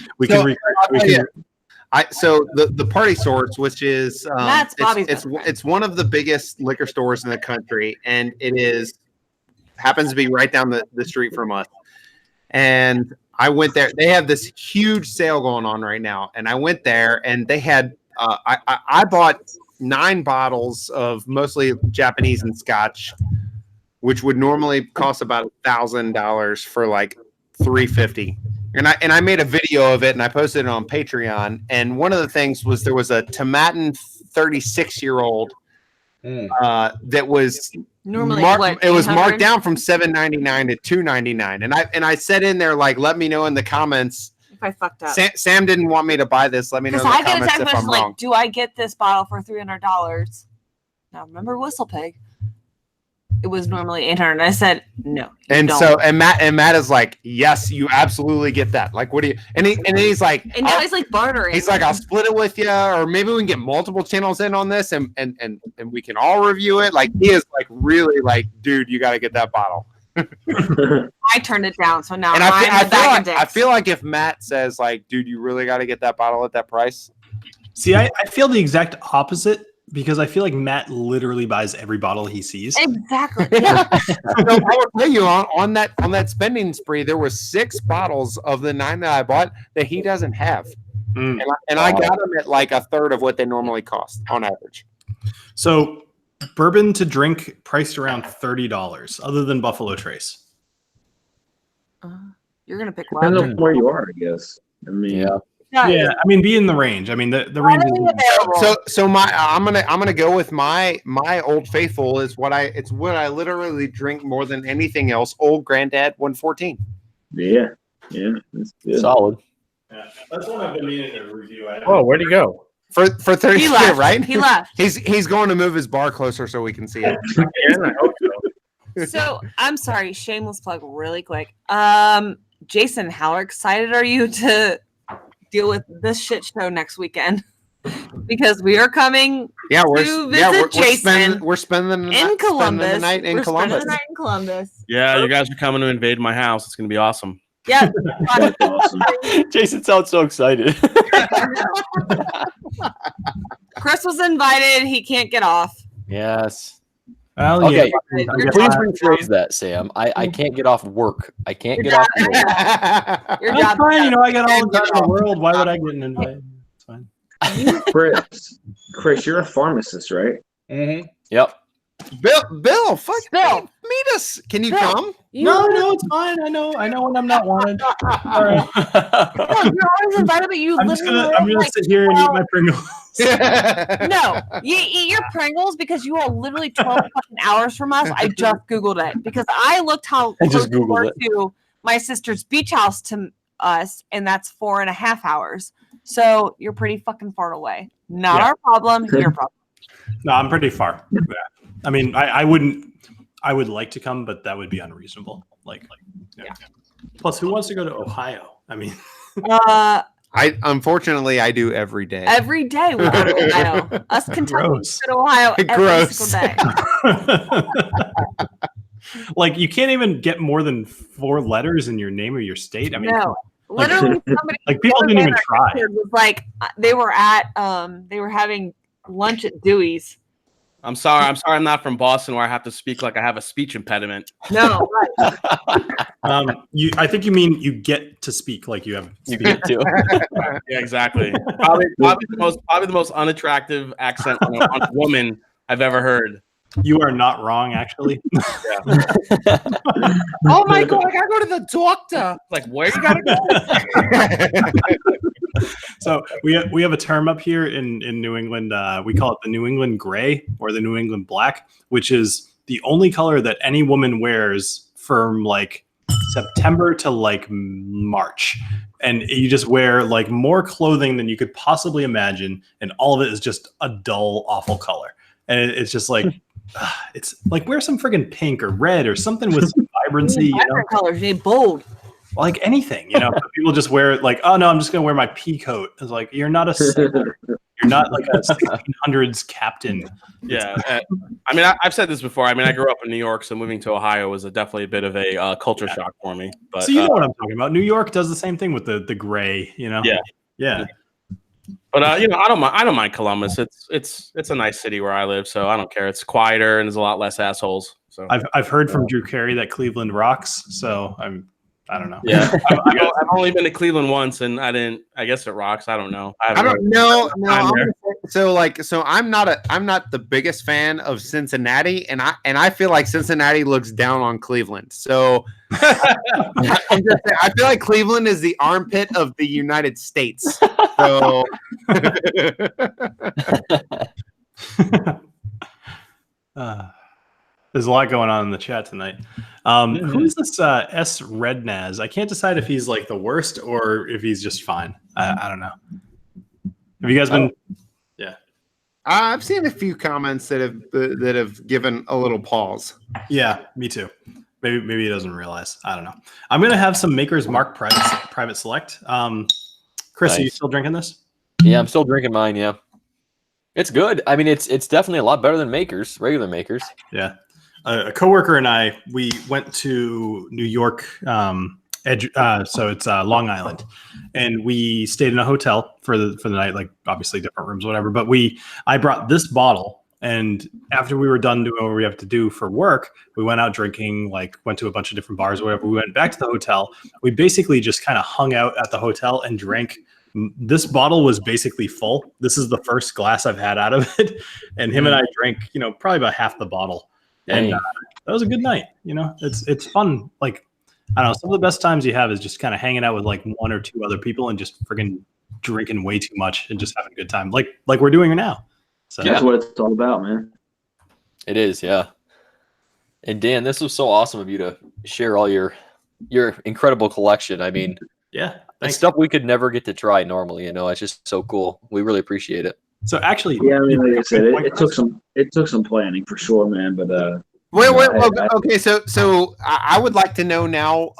So the Party Source, which is it's one of the biggest liquor stores in the country, and it happens to be right down the street from us. And I went there. They have this huge sale going on right now, and I went there, and they had I bought 9 bottles of mostly Japanese and Scotch, which would normally cost about $1,000 for like $350. And I made a video of it and I posted it on Patreon. And one of the things was there was a Tomatin 36-year-old that was normally it was marked down from $7.99 to $2.99. And I said in there, like, let me know in the comments if I fucked up. Sam didn't want me to buy this. Let me know in the comments if I'm wrong. Do I get this bottle for $300? Now remember Whistle Pig. It was normally $800. And I said no. And so Matt is like, yes, you absolutely get that. Like, what do you? And he's like, and now he's like bartering. He's like, I'll split it with you, or maybe we can get multiple channels in on this, and we can all review it. Like, he is like really like, dude, you got to get that bottle. I turned it down, so now I feel like if Matt says like, dude, you really got to get that bottle at that price, See, I feel the exact opposite because I feel like Matt literally buys every bottle he sees. Exactly. So I will tell you on that spending spree, there were 6 bottles of the 9 that I bought that he doesn't have, and I got them at like a third of what they normally cost on average. So, bourbon to drink priced around $30, other than Buffalo Trace. You're gonna pick Depends one. on where you are, I guess. I mean, Yeah. Yeah, I mean, be in the range. I mean, the range is So I'm gonna go with my Old Faithful is what I literally drink more than anything else. Old Granddad 114. yeah, that's good. Solid. Yeah, that's one I've been meaning to review. Oh, where'd he go? For 30 He left. right? He left. He's going to move his bar closer so we can see it. Yeah, I hope so. So I'm sorry, shameless plug really quick. Jason, how excited are you to deal with this shit show next weekend? Because we are coming to visit Jason we're spending the in Columbus. Spending the night in We're Columbus. spending the night in Columbus. Yeah, you guys are coming to invade my house. It's gonna be awesome. Yeah. That's awesome. Jason sounds so excited. Chris was invited. He can't get off. Yes. Well, Okay. yeah, I guess Please I- rephrase that, Sam. I can't get off work. I can't get off work. Your That's job. fine. You know, I got all the time in the world. Why would I get an invite? It's fine. Chris, you're a pharmacist, right? Mm-hmm. Yep. Bill, fuck, Bill. meet us. Can you Bill. come? No, it's fine. I know when I'm not wanted. All right. You're always invited, but you I'm literally gonna like sit here and eat my Pringles. No, you eat your Pringles because you are literally 12 fucking hours from us. I just Googled it because I looked how I just close you were Googled it. to my sister's beach house to us, and that's 4.5 hours. So you're pretty fucking far away. Not Yeah. our problem, your problem. No, I'm pretty far. Yeah. I mean, I wouldn't. I would like to come, but that would be unreasonable. Yeah. Plus, who wants to go to Ohio? I mean, Unfortunately I do every day. Every day we go to Ohio. Us Kentuckians Gross. go to Ohio every Gross. single day. like you can't even get more than 4 letters in your name or your state. I mean, No, literally somebody like people didn't even try. it was like they were having lunch at Dewey's. I'm sorry I'm not from Boston where I have to speak like I have a speech impediment. No, right. I think you mean you get to speak like you have. You get to. Yeah, exactly. Probably the most unattractive accent on a woman I've ever heard. You are not wrong, actually. Oh my god, I gotta go to the doctor. Like, where you gotta go? So we have a term up here in New England. We call it the New England gray or the New England black, which is the only color that any woman wears from like September to like March. And you just wear like more clothing than you could possibly imagine. And all of it is just a dull, awful color. And it's just like, it's like wear some friggin' pink or red or something with some vibrancy, you know? Vibrant colors, you need bold. Like anything, you know. But people just wear like, oh no, I'm just gonna wear my pea coat. It's like you're not a sailor. You're not like a 1600s captain. Yeah, I mean, I've said this before. I mean, I grew up in New York, so moving to Ohio was definitely a bit of a culture shock for me. But So you know what I'm talking about. New York does the same thing with the gray, you know. Yeah. But you know, I don't mind Columbus. It's a nice city where I live, so I don't care. It's quieter and there's a lot less assholes. So I've heard from Drew Carey that Cleveland rocks. So I don't know. yeah, I've only been to Cleveland once, and I guess it rocks. I don't know. I don't know. So I'm not the biggest fan of Cincinnati, and I feel like Cincinnati looks down on Cleveland. So I feel like Cleveland is the armpit of the United States. So there's a lot going on in the chat tonight. Who's this S Rednaz? I can't decide if he's like the worst or if he's just fine. I don't know. Have you guys been? Yeah, I've seen a few comments that have given a little pause. Yeah, me too. Maybe he doesn't realize. I don't know. I'm gonna have some Maker's Mark private select. Chris, Nice. Are you still drinking this? Yeah, I'm still drinking mine. Yeah, it's good. I mean, it's definitely a lot better than Makers, regular Makers. Yeah. A coworker and I, we went to New York So it's Long Island, and we stayed in a hotel for the night, like obviously different rooms, whatever. But I brought this bottle, and after we were done doing what we have to do for work, we went out drinking, like went to a bunch of different bars, or whatever. We went back to the hotel. We basically just kind of hung out at the hotel and drank. This bottle was basically full. This is the first glass I've had out of it, and him and I drank, probably about half the bottle, and that was a good night. It's fun, like. I don't know. Some of the best times you have is just kind of hanging out with like one or two other people and just friggin' drinking way too much and just having a good time, like we're doing now. So that's what it's all about, man. It is, yeah. And Dan, this was so awesome of you to share all your incredible collection. I mean, yeah, it's stuff we could never get to try normally. It's just so cool. We really appreciate it. So actually, yeah, I mean, like I said, it took some planning for sure, man. But okay. So I would like to know now.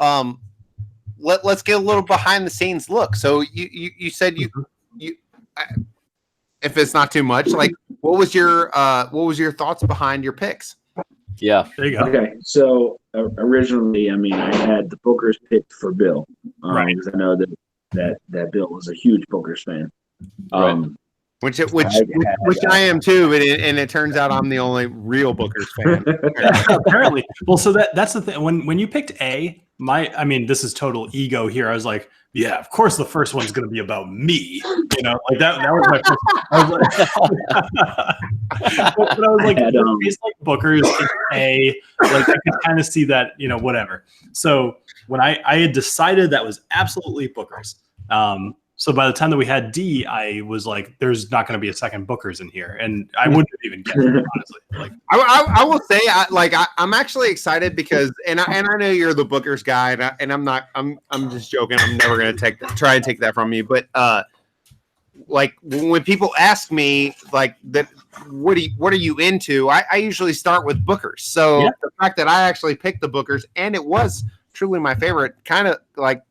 Let's get a little behind the scenes look. So you said you if it's not too much, like what was your thoughts behind your picks? Yeah, there you go. Okay, so originally, I mean, I had the Bookers picked for Bill, right? Because I know that Bill was a huge Bookers fan. Right. Which I am too, and it turns out I'm the only real Bookers fan. Apparently. Well, so that's the thing. When you picked A, this is total ego here. I was like, yeah, of course the first one's going to be about me. Like that was my first. I was like, it's like Bookers, it's A. Like I could kind of see that, whatever. So when I had decided that was absolutely Bookers. So by the time that we had D, I was like, "There's not going to be a second Bookers in here," and I wouldn't have even guessed it, honestly. Like, I will say, I'm actually excited because, and I know you're the Bookers guy, and I'm not. I'm just joking. I'm never going to try and take that from you. But like when people ask me like that, what are you into? I usually start with Bookers. So the fact that I actually picked the Bookers and it was truly my favorite, kind of like.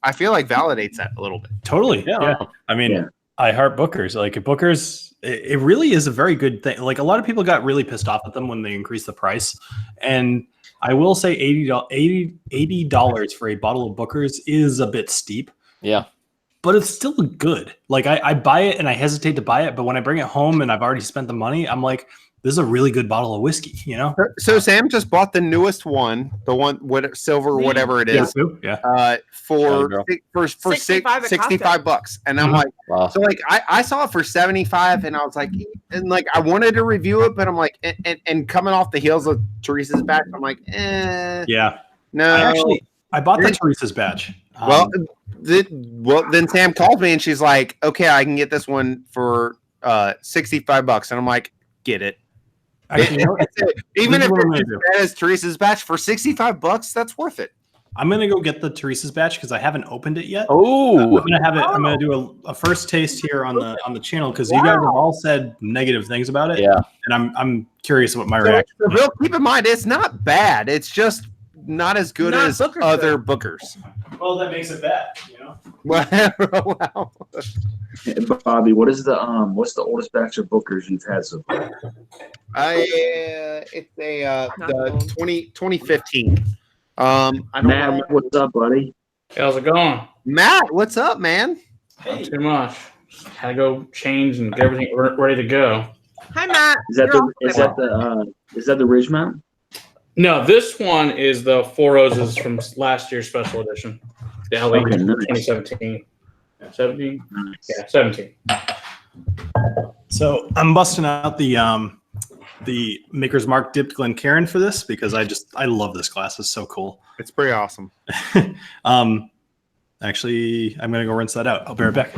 I feel like validates that a little bit. Totally. Yeah. I mean, I heart Bookers. Like Bookers, it really is a very good thing. Like a lot of people got really pissed off at them when they increased the price. And I will say $80 for a bottle of Bookers is a bit steep. Yeah. But it's still good. Like I buy it and I hesitate to buy it. But when I bring it home and I've already spent the money, I'm like, this is a really good bottle of whiskey, So Sam just bought the newest one, the one silver, whatever it is, for $65, and I'm like, wow. So like I saw it for 75, and I was like, and like I wanted to review it, but I'm like, and coming off the heels of Teresa's batch, I'm like, no. I bought the Teresa's batch. Then Sam called me and she's like, okay, I can get this one for $65, and I'm like, get it. Actually, even if it's as Teresa's batch for $65, that's worth it. I'm gonna go get the Teresa's batch because I haven't opened it yet. Oh, I'm gonna have it. I'm gonna do a first taste here on the channel because you guys have all said negative things about it. Yeah, and I'm curious what my reaction. So Bill, keep in mind it's not bad. It's just not as good as other Bookers. Well, that makes it bad, Wow. Bobby, what's the oldest batch of Bookers you've had so far? It's the 2015. Matt, what's up, buddy? Hey, how's it going? Matt, what's up, man? Not too much. Had to go change and get everything ready to go. Hi, Matt. Is that the Ridgemount? No, this one is the Four Roses from last year's special edition. The LA 2017. 17? Yeah, 17. So I'm busting out the Maker's Mark dipped Glencairn for this because I love this glass. It's so cool. It's pretty awesome. Actually, I'm gonna go rinse that out. I'll be right back.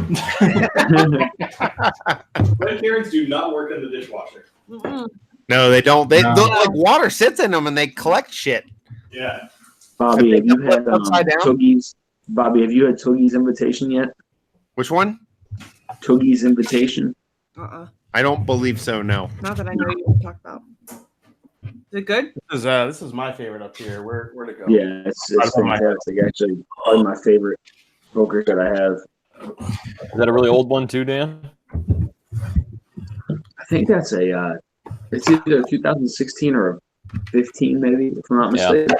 Glencairns do not work in the dishwasher. No, they don't. They don't, like water sits in them and they collect shit. Yeah. Bobby, have you had Toogie's? Bobby, have you had Toogie's Invitation yet? Which one? Toogie's Invitation. I don't believe so. No. Not that I know you want to talk about. Is it good? This is my favorite up here. Where to go? Yeah, it's fantastic. Actually, probably my favorite Bookers that I have. Is that a really old one too, Dan? I think that's it's either 2016 or 15, maybe, if I'm not mistaken.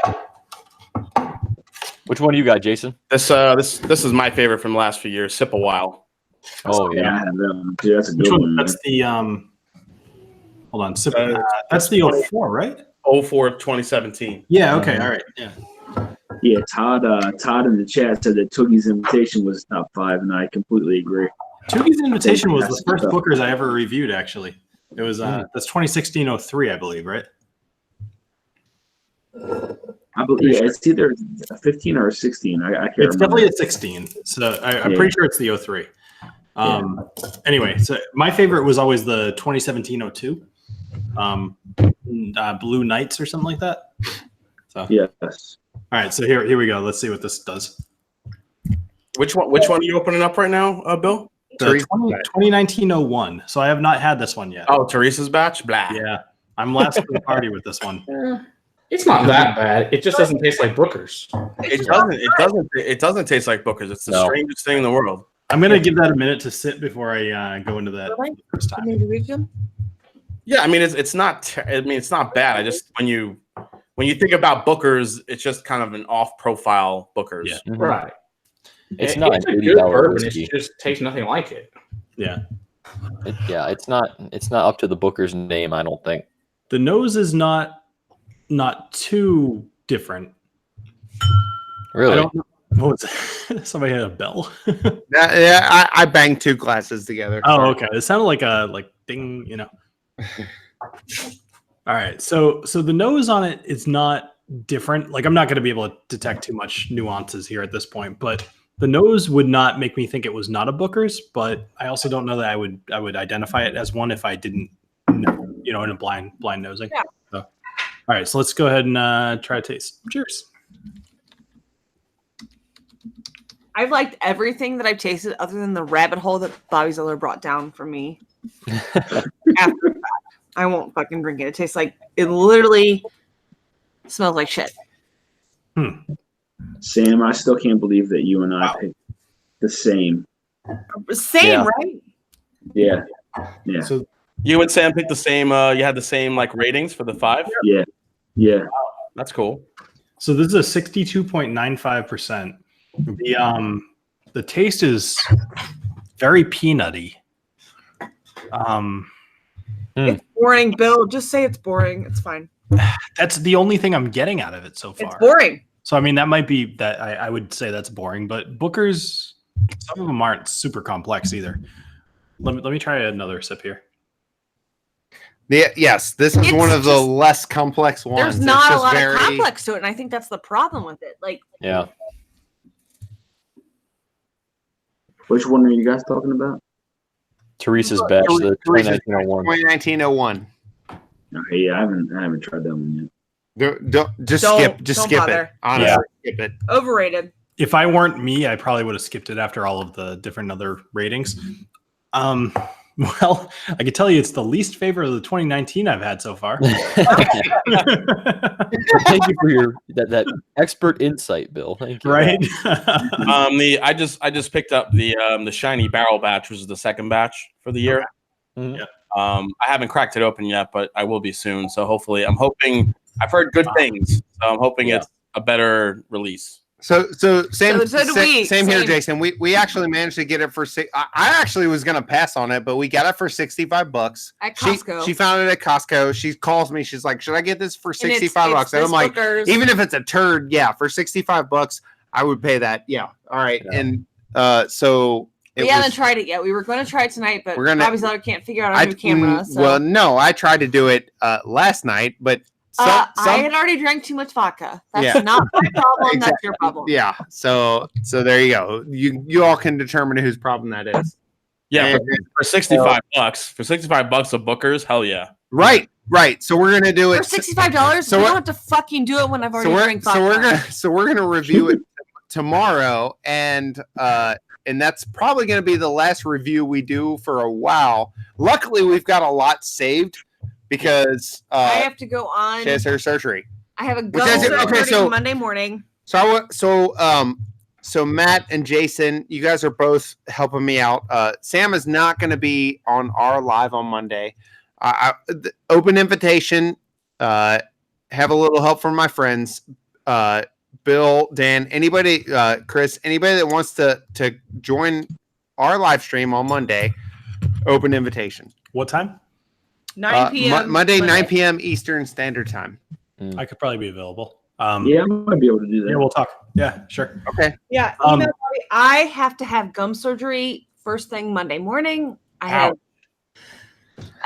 Which one do you got, Jason? This is my favorite from the last few years. Sip a while. Oh Yeah, I yeah. have that one too. That's a Which good one? one. That's the hold on. That's the 04, right? 04 of 2017. Yeah. Okay. All right. Yeah. Yeah, Todd in the chat said that Toogie's Invitation was top 5, and I completely agree. Toogie's Invitation was the first Booker's I ever reviewed. Actually, it was that's 2016-03, I believe, right? I believe it's either a 15 or a 16. I can't remember. It's definitely a 16. So I'm pretty sure it's the 03. Anyway, so my favorite was always the 2017-02, Blue Knights or something like that. So Yes. All right, so here we go. Let's see what this does. Which one are you opening up right now, Bill? The 2019-01. So I have not had this one yet. Oh, Teresa's batch? Blah. Yeah, I'm last to the party with this one. It's not that bad. It just doesn't taste like Booker's. It doesn't taste like Booker's. It's the strangest thing in the world. I'm gonna give that a minute to sit before I go into that first time. Yeah, I mean it's not. It's not bad. I just when you think about Booker's, it's just kind of an off-profile Booker's. Yeah. Mhm. Right. It's not It's a an good $80 bourbon. whiskey. It just tastes nothing like it. Yeah, It's not up to the Booker's name, I don't think. the nose is not too different. Really? I don't know. What was that? Somebody had a bell. Yeah, I banged 2 glasses together. Oh, Sorry. okay. It sounded like a ding, you know. All right. So the nose on it is not different. Like I'm not going to be able to detect too much nuances here at this point, but the nose would not make me think it was not a Booker's, but I also don't know that I would identify it as one if I didn't know, you know, in a blind nosing. Yeah. So, all right. So let's go ahead and try a taste. Cheers. I've liked everything that I've tasted other than the rabbit hole that Bobby Zoller brought down for me. After that, I won't fucking drink it. It tastes like it literally smells like shit. Sam, I still can't believe that you and I picked the same. Same, Yeah. right? Yeah. Yeah. So You and Sam picked the same. You had the same like ratings for the 5. Yeah. Yeah. That's cool. So this is a 62.95%. The taste is very peanutty. It's boring, Bill. Just say it's boring. It's fine. That's the only thing I'm getting out of it so far. It's boring. So I mean, that might be that I would say that's boring, but Booker's, some of them aren't super complex either. Let me try another sip here. Yes, this is It's one of the just- less complex ones. There's It's not a just lot very- of complex to it, and I think that's the problem with it. Like, Yeah. Which one are you guys talking about? Teresa's batch, the 2019-01. 2019-01. Okay, yeah, I haven't tried that one yet. Just Don't- skip don't it. bother. Honestly, Yeah. skip it. overrated. If I weren't me, I probably would have skipped it after all of the different other ratings. Well, I can tell you it's the least favorite of the 2019 I've had so far. Thank you for your that expert insight, Bill. Thank you. Right? I just picked up the shiny barrel batch, which is the second batch for the year. Mhm. I haven't cracked it open yet, but I will be soon. So hopefully, I've heard good things. So I'm hoping it's a better release. So same So do we. same here, Same. Jason. We actually managed to get it for I actually was gonna pass on it, but we got it for $65 At Costco. She found it at Costco. She calls me. She's like, "Should I get this for And it's- $65?" And I'm it's like, Booker's. even if it's a turd, yeah, for $65, I would pay that. Yeah, all right. Yeah. And so it We haven't was- tried it yet. We were going to try it tonight, but We're gonna- Bobby Zeller can't figure out our new camera. So. Well, no, I tried to do it last night, but I had already drank too much vodka. That's Yeah. not my problem. That's your problem. yeah. So there you go. You all can determine whose problem that is. Yeah, And- for $65. For $65 of Booker's, hell yeah. Right. So we're gonna do For it. $65, so we we're- don't have to fucking do it when I've already drank vodka. we're gonna review it tomorrow, and that's probably gonna be the last review we do for a while. Luckily, we've got a lot saved because I have to go on. she has her surgery. I have a Which go is it? Okay, so- Monday morning. So Matt and Jason, you guys are both helping me out. Sam is not going to be on our live on Monday. The open invitation. Have a little help from my friends. Bill, Dan, anybody, Chris, anybody that wants to join our live stream on Monday, open invitation. What time? 9 p.m. Monday, 9 p.m. Eastern Standard Time. I could probably be available. Yeah, I might be able to do that. Yeah, we'll talk. Yeah, sure. Okay. Yeah, email Bobby. I have to have gum surgery first thing Monday morning. I've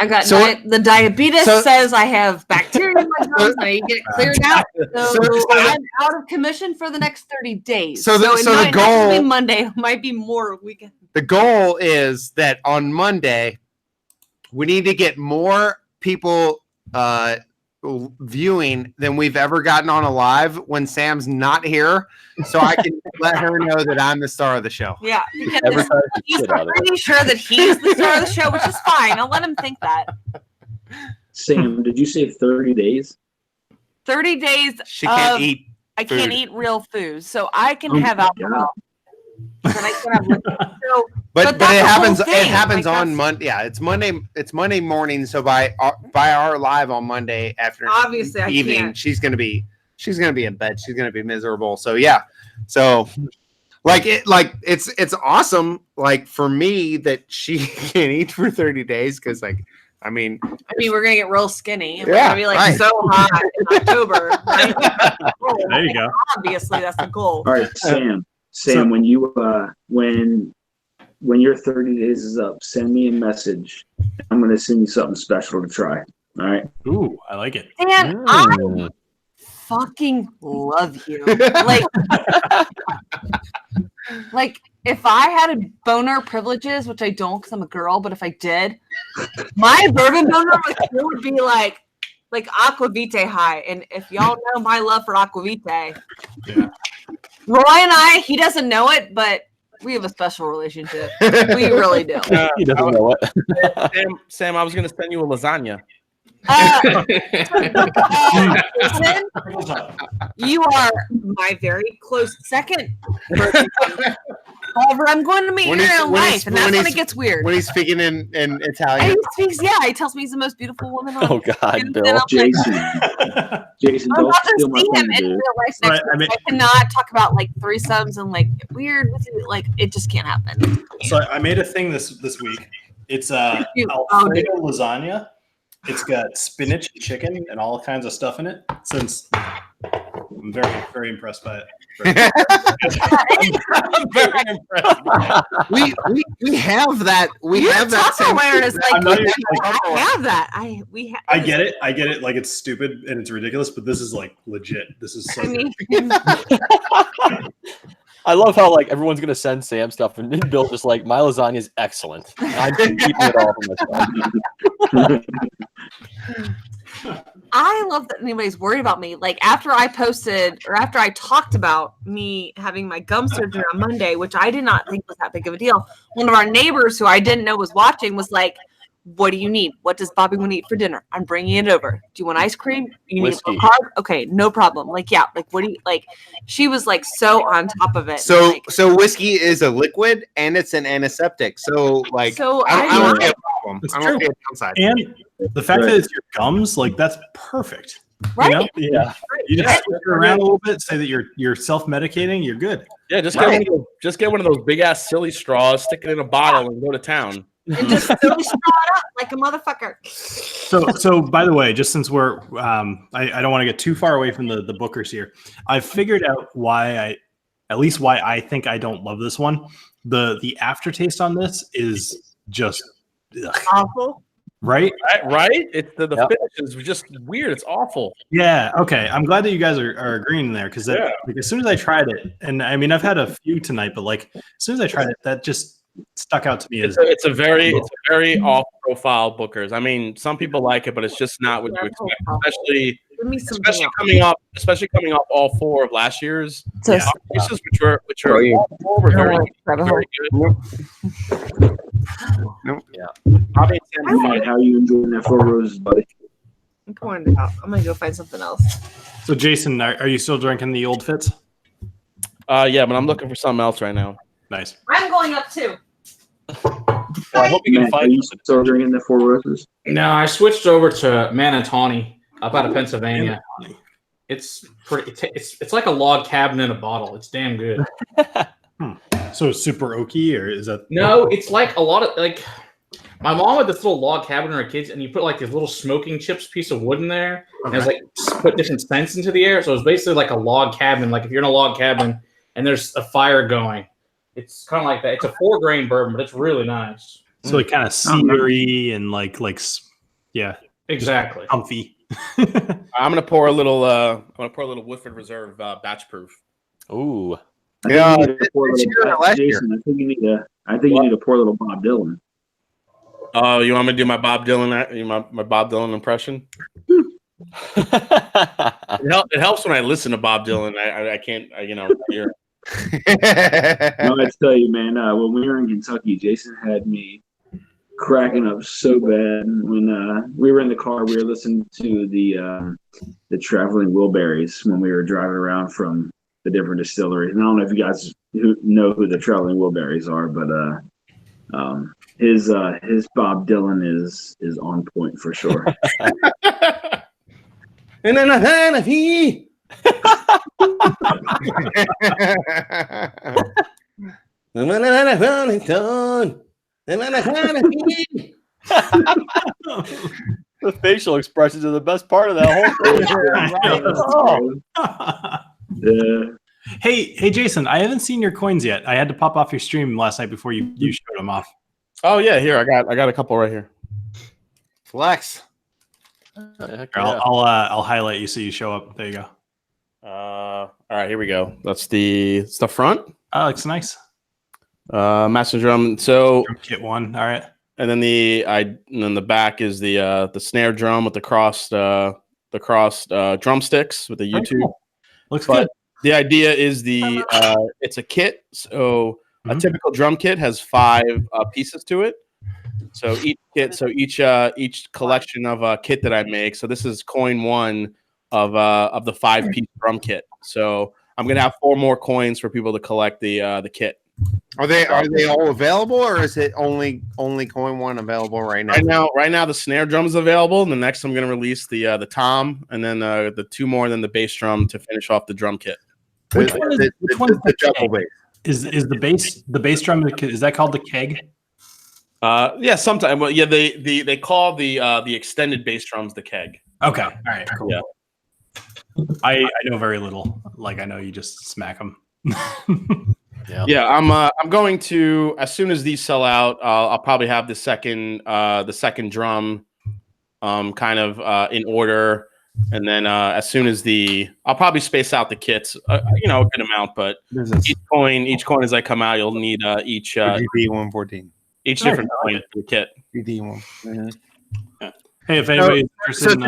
got the diabetes says I have bacteria in my gums. I need to get it cleared out. So I'm out of commission for the next 30 days. So the goal be Monday might be more weekend. The goal is that on Monday we need to get more people viewing than we've ever gotten on a live when Sam's not here, so I can let her know that I'm the star of the show. Yeah, because he's pretty sure that he's the star of the show, which is fine. I'll let him think that. Sam, did you say 30 days? 30 days. She can't eat. I can't eat real food, so I can have alcohol. And I can have liquor. But it happens. It happens on Monday. Yeah, it's Monday. It's Monday morning. So by our live on Monday afternoon, obviously evening, she's gonna be in bed. She's gonna be miserable. So yeah. So it's awesome. Like for me that she can't eat for 30 days because I mean, we're gonna get real skinny. We're gonna be so hot in October. Right? There you go. Obviously, that's the goal. All right, Sam, when you when your 30 days is up, send me a message. I'm going to send you something special to try. All right. Ooh, I like it. And I fucking love you. Like if I had a boner privileges, which I don't because I'm a girl, but if I did, my bourbon boner would be like Aquavite high. And if y'all know my love for Aquavite, Roy and I, he doesn't know it, but we have a special relationship. We really do. He doesn't know it. Sam, I was going to send you a lasagna. Listen, you are my very close second person. However, I'm going to meet you in life, and that's when it gets weird. When he's speaking in Italian. He tells me he's the most beautiful woman on earth. Oh, God, Bill. Jason, I'm about to see him in real life next week. I cannot talk about threesomes and weird, it just can't happen. So I made a thing this week. It's Alfredo lasagna. It's got spinach, chicken, and all kinds of stuff in it. Since I'm very, very impressed by it. I'm very impressed. We have that. We have that same. I have that. I get it. It's stupid and it's ridiculous, but this is legit. This is so. I love how everyone's gonna send Sam stuff, and Bill's just my lasagna is excellent. I'm keeping it all for myself. I love that anybody's worried about me. After I posted or after I talked about me having my gum surgery on Monday, which I did not think was that big of a deal, one of our neighbors who I didn't know was watching was like, "What do you need? What does Bobby want to eat for dinner? I'm bringing it over. Do you want ice cream? You need a carb? Okay, no problem." What do you like? She was so on top of it. So whiskey is a liquid and it's an antiseptic. So I don't have a problem. I don't have a downside. And the fact that it's your gums, that's perfect. Right? Yeah. You just switch around a little bit, say that you're self-medicating, you're good. Yeah, just get one of those big ass silly straws, stick it in a bottle, and go to town. And just really straw it up like a motherfucker. So by the way, just since we're I don't want to get too far away from the bookers here. I've figured out why I think I don't love this one. The aftertaste on this is just awful. Right? It's the finish is just weird. It's awful. Yeah. Okay. I'm glad that you guys are agreeing there because as soon as I tried it, and I mean I've had a few tonight, but as soon as I tried it, that just stuck out to me as it's a very off profile bookers. I mean, some people like it, but it's just not what you expect, especially coming off all four of last year's races, which were very good. Yeah. How are you enjoying that 4 Roses, buddy? I'm pouring it out. I'm gonna go find something else. So Jason, are you still drinking the old Fitz? Yeah, but I'm looking for something else right now. Nice. I'm going up too. I hope you can find. Are you still drinking the 4 Roses? No, I switched over to Manatawny up out of Pennsylvania. It's pretty. It's like a log cabin in a bottle. It's damn good. So super oaky, or is that? No, it's like a lot of like. My mom had this little log cabin for her kids, and you put like this little smoking chips piece of wood in there, and it's like put different scents into the air. So it's basically like a log cabin. Like if you're in a log cabin and there's a fire going, it's kind of like that. It's a 4-grain bourbon, but it's really nice. So like kind of cedary and like yeah, exactly comfy. I'm gonna pour a little. Woodford Reserve batch proof. Ooh. Yeah, Jason, I think you need to pour a little Bob Dylan. Oh, you want me to do my Bob Dylan? My Bob Dylan impression? It helps when I listen to Bob Dylan. I can't. Hear. No, I tell you, man. When we were in Kentucky, Jason had me cracking up so bad when we were in the car. We were listening to the Traveling Wilburys when we were driving around from the different distilleries. And I don't know if you guys know who the Traveling Wilburys are, but his Bob Dylan is on point for sure. And then he. The facial expressions are the best part of that whole thing. Yeah. Hey, Jason, I haven't seen your coins yet. I had to pop off your stream last night before you showed them off. Oh yeah, here I got a couple right here. Flex. I'll highlight you so you show up. There you go. All right, here we go. That's the front. Oh, looks nice. Master drum. So Drum kit 1. All right. and then the back is the snare drum with the crossed drumsticks with the U2. Cool. Looks but good. The idea is it's a kit. So a typical drum kit has 5 pieces to it. So each collection of a kit that I make. So this is coin 1 of the 5-piece drum kit. So I'm gonna have 4 more coins for people to collect the kit. Are they all available, or is it only coin 1 available right now? Right now the snare drum is available, and the next I'm gonna release the tom, and then the 2 more, and then the bass drum to finish off the drum kit. Which one is the double bass? Is the bass drum, is that called the keg? Yeah, sometimes. Well, yeah, they call the extended bass drums the keg. Okay, all right, cool. Yeah. I know very little. Like I know you just smack them. Yeah, I'm going to, as soon as these sell out, I'll probably have the second drum kind of in order, and then as soon as I'll probably space out the kits, a good amount, but each coin as I come out, you'll need each GD 114. Each different coin for the kit. GD 1. Hey, if anybody's interested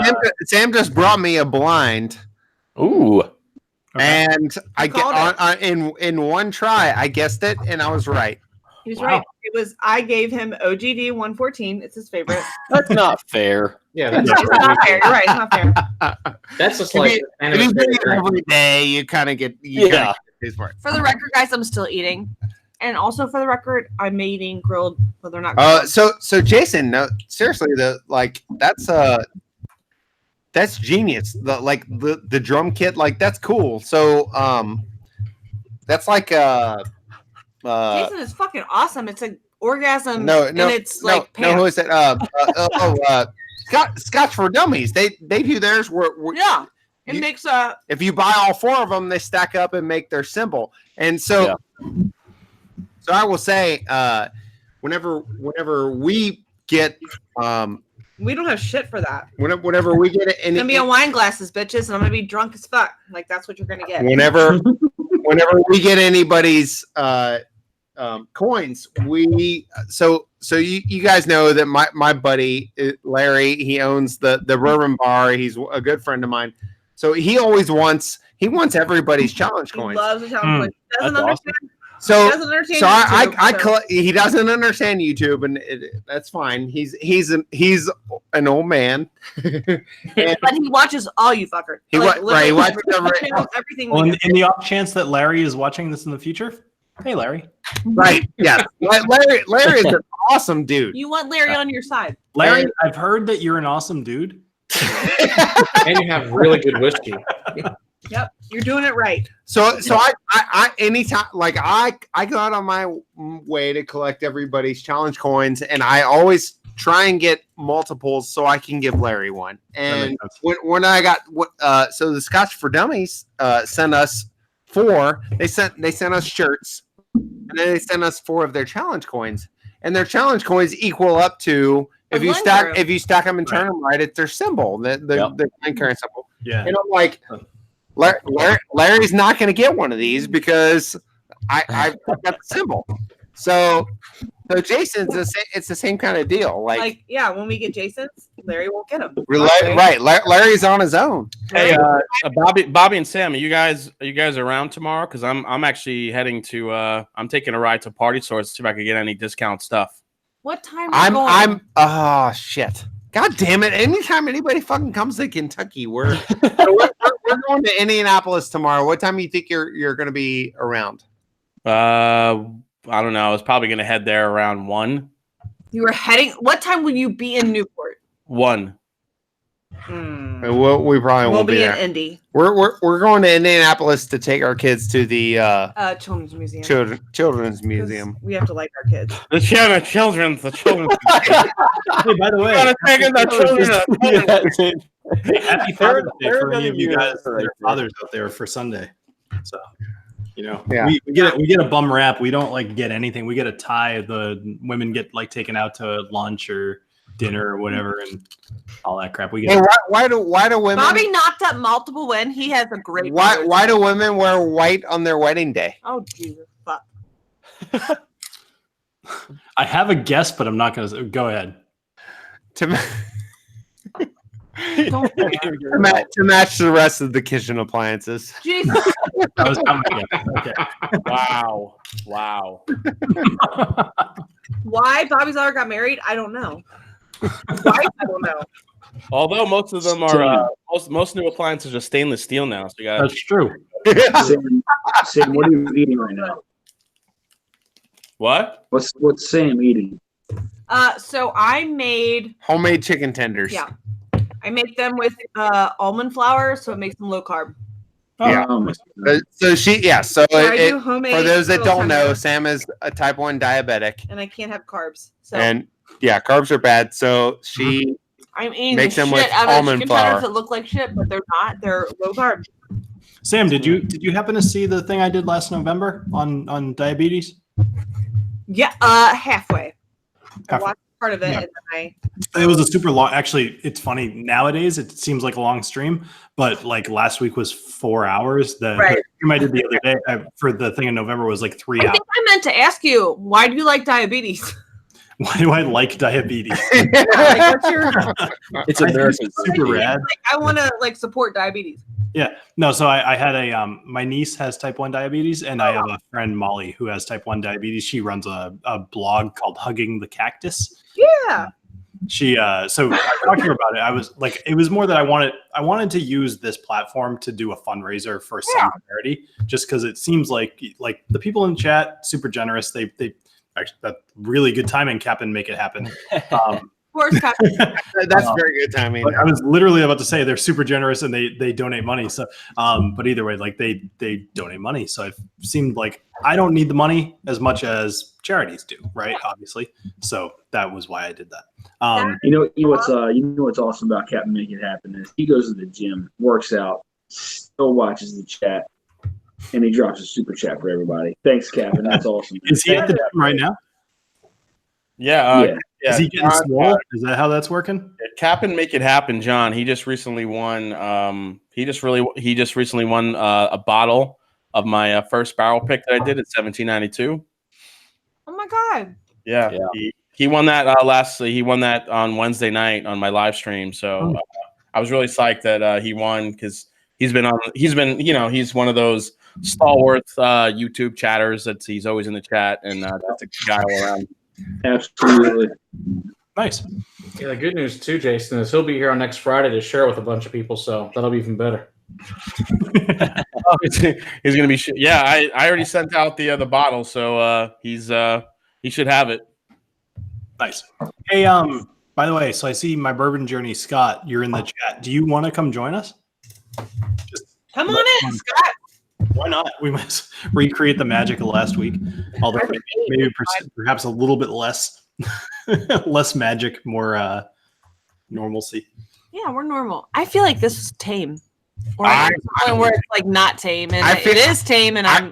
Sam just brought me a blind. Ooh. Okay. And I get in one try, I guessed it, and I was right. He was right. It was. I gave him OGD 114. It's his favorite. That's not fair. Yeah, that's It's not fair. You're right. It's not fair. That's just like If you drink it every day, you kind of get his word. For the record, guys, I'm still eating, and also for the record, I'm eating grilled, but they're not. Grilled. So Jason, no, seriously, that's genius. The drum kit, that's cool. So that's like Jason is fucking awesome. It's an orgasm. No, and it's like no, who is it? Scotch for Dummies. They do theirs where yeah. It makes a. If you buy all 4 of them, they stack up and make their symbol. And so, so I will say, whenever we get we don't have shit for that. Whenever we get it, it's gonna be on wine glasses, bitches, and I'm gonna be drunk as fuck. Like that's what you're gonna get. Whenever we get anybody's coins, so you guys know that my buddy Larry, he owns the Bourbon Bar. He's a good friend of mine. So he always wants everybody's challenge coins. He loves the challenge coins. Doesn't understand. Awesome. So YouTube, he doesn't understand YouTube, and that's fine. He's an old man, but he watches all you fuckers. He watches everything. Well, in the off chance that Larry is watching this in the future, hey Larry. Right? Yeah, Larry is an awesome dude. You want Larry on your side, Larry. I've heard that you're an awesome dude. And you have really good whiskey. Yep, you're doing it right. So I anytime like I go out on my way to collect everybody's challenge coins, and I always try and get multiples so I can give Larry one. And when I got so the Scotch for Dummies sent us 4. They sent us shirts, and then they sent us 4 of their challenge coins, and their challenge coins equal up to if you stack them and turn them right, it's their symbol, the coin current symbol. Yeah, and I'm like, Larry's not going to get one of these because I've got the symbol. So Jason's it's the same kind of deal. Like when we get Jason's, Larry won't get them. Right. Larry's on his own. Hey, Bobby and Sam, are you guys around tomorrow? Because I'm actually heading to I'm taking a ride to Party Stores to see if I can get any discount stuff. What time? Oh shit. God damn it! Anytime anybody fucking comes to Kentucky, we're going to Indianapolis tomorrow. What time do you think you're going to be around? I don't know. I was probably going to head there around 1. You were heading. What time will you be in Newport? 1. We probably won't be there. In Indy. We're going to Indianapolis to take our kids to the Children's Museum. Children's Museum. We have to like our kids. The children's. Hey, by the way, happy Father's Day for any of you guys that are fathers out there for Sunday. So, we get a bum rap. We don't get anything. We get a tie. The women get taken out to lunch or dinner or whatever and all that crap. We get. Hey, why do women? Bobby knocked up multiple when he has a great. Why do women wear white on their wedding day? Oh Jesus fuck! I have a guess, but I'm not going to go ahead. To match the rest of the kitchen appliances. Jesus. That was how much. Okay. Wow. Why Bobby's daughter got married? I don't know. Why? I don't know. Although most of them are most new appliances are stainless steel now. So that's true. Sam, what are you eating right now? What? What's Sam eating? So I made homemade chicken tenders. Yeah, I make them with almond flour, so it makes them low carb. Yeah. So for those that don't know, Sam is a type 1 diabetic, and I can't have carbs. So. And carbs are bad. So she makes them with almond flour. That look like shit, but they're not. They're low carb. Sam, did you happen to see the thing I did last November on diabetes? Yeah, halfway. I watched part of it, and then it was a super long. Actually, it's funny nowadays. It seems like a long stream, but last week was 4 hours. The stream I did the other day for the thing in November was 3 hours. I think I meant to ask you, why do you like diabetes? Why do I like diabetes? What's your? It's American. Super rad. I want to support diabetes. Yeah, no. So I had my niece has type 1 diabetes, and I have a friend Molly who has type 1 diabetes. She runs a blog called Hugging the Cactus. Yeah. She so I talked to her about it. I was it was more that I wanted to use this platform to do a fundraiser for some charity, just because it seems like the people in chat super generous. They actually that really good timing, Captain. Make it happen. Of course, that's very good timing. I was literally about to say they're super generous and they donate money. So, but either way, they donate money. So it seemed like I don't need the money as much as charities do, right? Obviously. So that was why I did that. You know what's awesome about Captain Make It Happen is he goes to the gym, works out, still watches the chat, and he drops a super chat for everybody. Thanks, Captain. That's awesome. Is he at the gym right now? Yeah. Is he getting small? Is that how that's working? Captain Make It Happen, John. He just recently won. He just recently won a bottle of my first barrel pick that I did at 1792. Oh my god! Yeah. He won that He won that on Wednesday night on my live stream. So I was really psyched that he won because he's been one of those stalwart YouTube chatters that he's always in the chat, and that's a guy all around. Absolutely. Nice. Yeah, the good news too, Jason, is he'll be here on next Friday to share with a bunch of people, so that'll be even better. He's gonna be. I already sent out the bottle, so he should have it. Nice. Hey, By the way, so I see my bourbon journey, Scott. You're in the chat. Do you want to come join us? Come on in, Scott. Why not? We must recreate the magic of last week, although maybe perhaps a little bit less, less magic, more normalcy. Yeah, we're normal. I feel like this is tame, or where it's like not tame, and it is tame. And I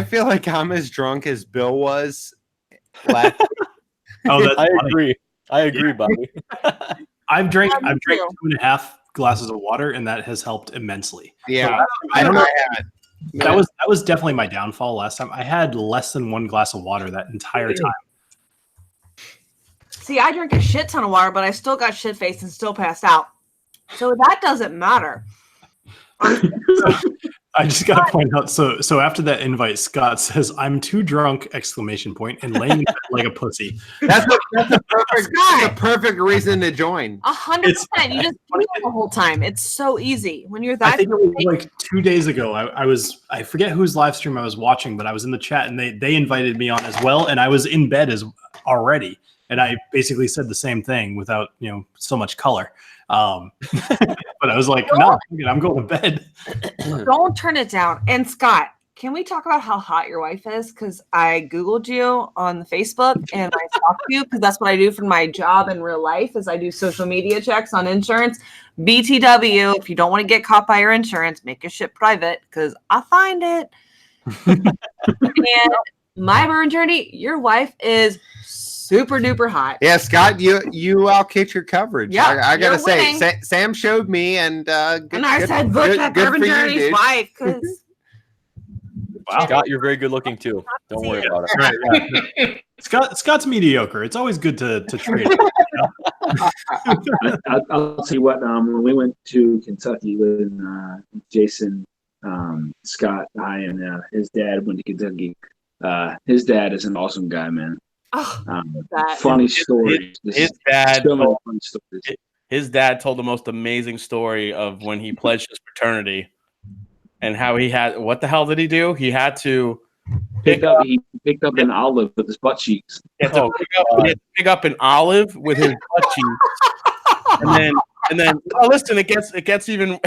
feel like I'm as drunk as Bill was last week. Oh, I agree. Bobby. I've drank 2.5 glasses of water, and that has helped immensely. Yeah, so that was definitely my downfall last time. I had less than 1 glass of water that entire time. See, I drank a shit ton of water, but I still got shit faced and still passed out. So that doesn't matter. I just got to point out. So after that invite, Scott says, "I'm too drunk!" ! And laying in bed like a pussy. That's the perfect reason to join. 100%. You just do it the whole time. It's so easy when you're that. I think it was like 2 days ago. I forget whose live stream I was watching, but I was in the chat and they invited me on as well, and I was in bed already, and I basically said the same thing without so much color. But I was like, no, I'm going to bed. Don't turn it down. And Scott, can we talk about how hot your wife is? Because I Googled you on Facebook and I talked to you because that's what I do for my job in real life is I do social media checks on insurance. BTW, if you don't want to get caught by your insurance, make your shit private because I find it. And my burn journey, your wife is super duper hot. Yeah, Scott, you outkicked your coverage. Yeah, I gotta say, Sam showed me, and I said, look at Bourbon Journey's wife, because wow. Scott, you're very good looking too. Don't worry about it. Right. Scott's mediocre. It's always good to trade. I'll tell you what. When we went to Kentucky with Jason, Scott, and his dad went to Kentucky. His dad is an awesome guy, man. Funny stories. His dad told the most amazing story of when he pledged his fraternity and how he had, what the hell did he do? He had to picked up an olive with his butt cheeks. He had to pick up an olive with his butt cheeks. And then oh, listen, it gets even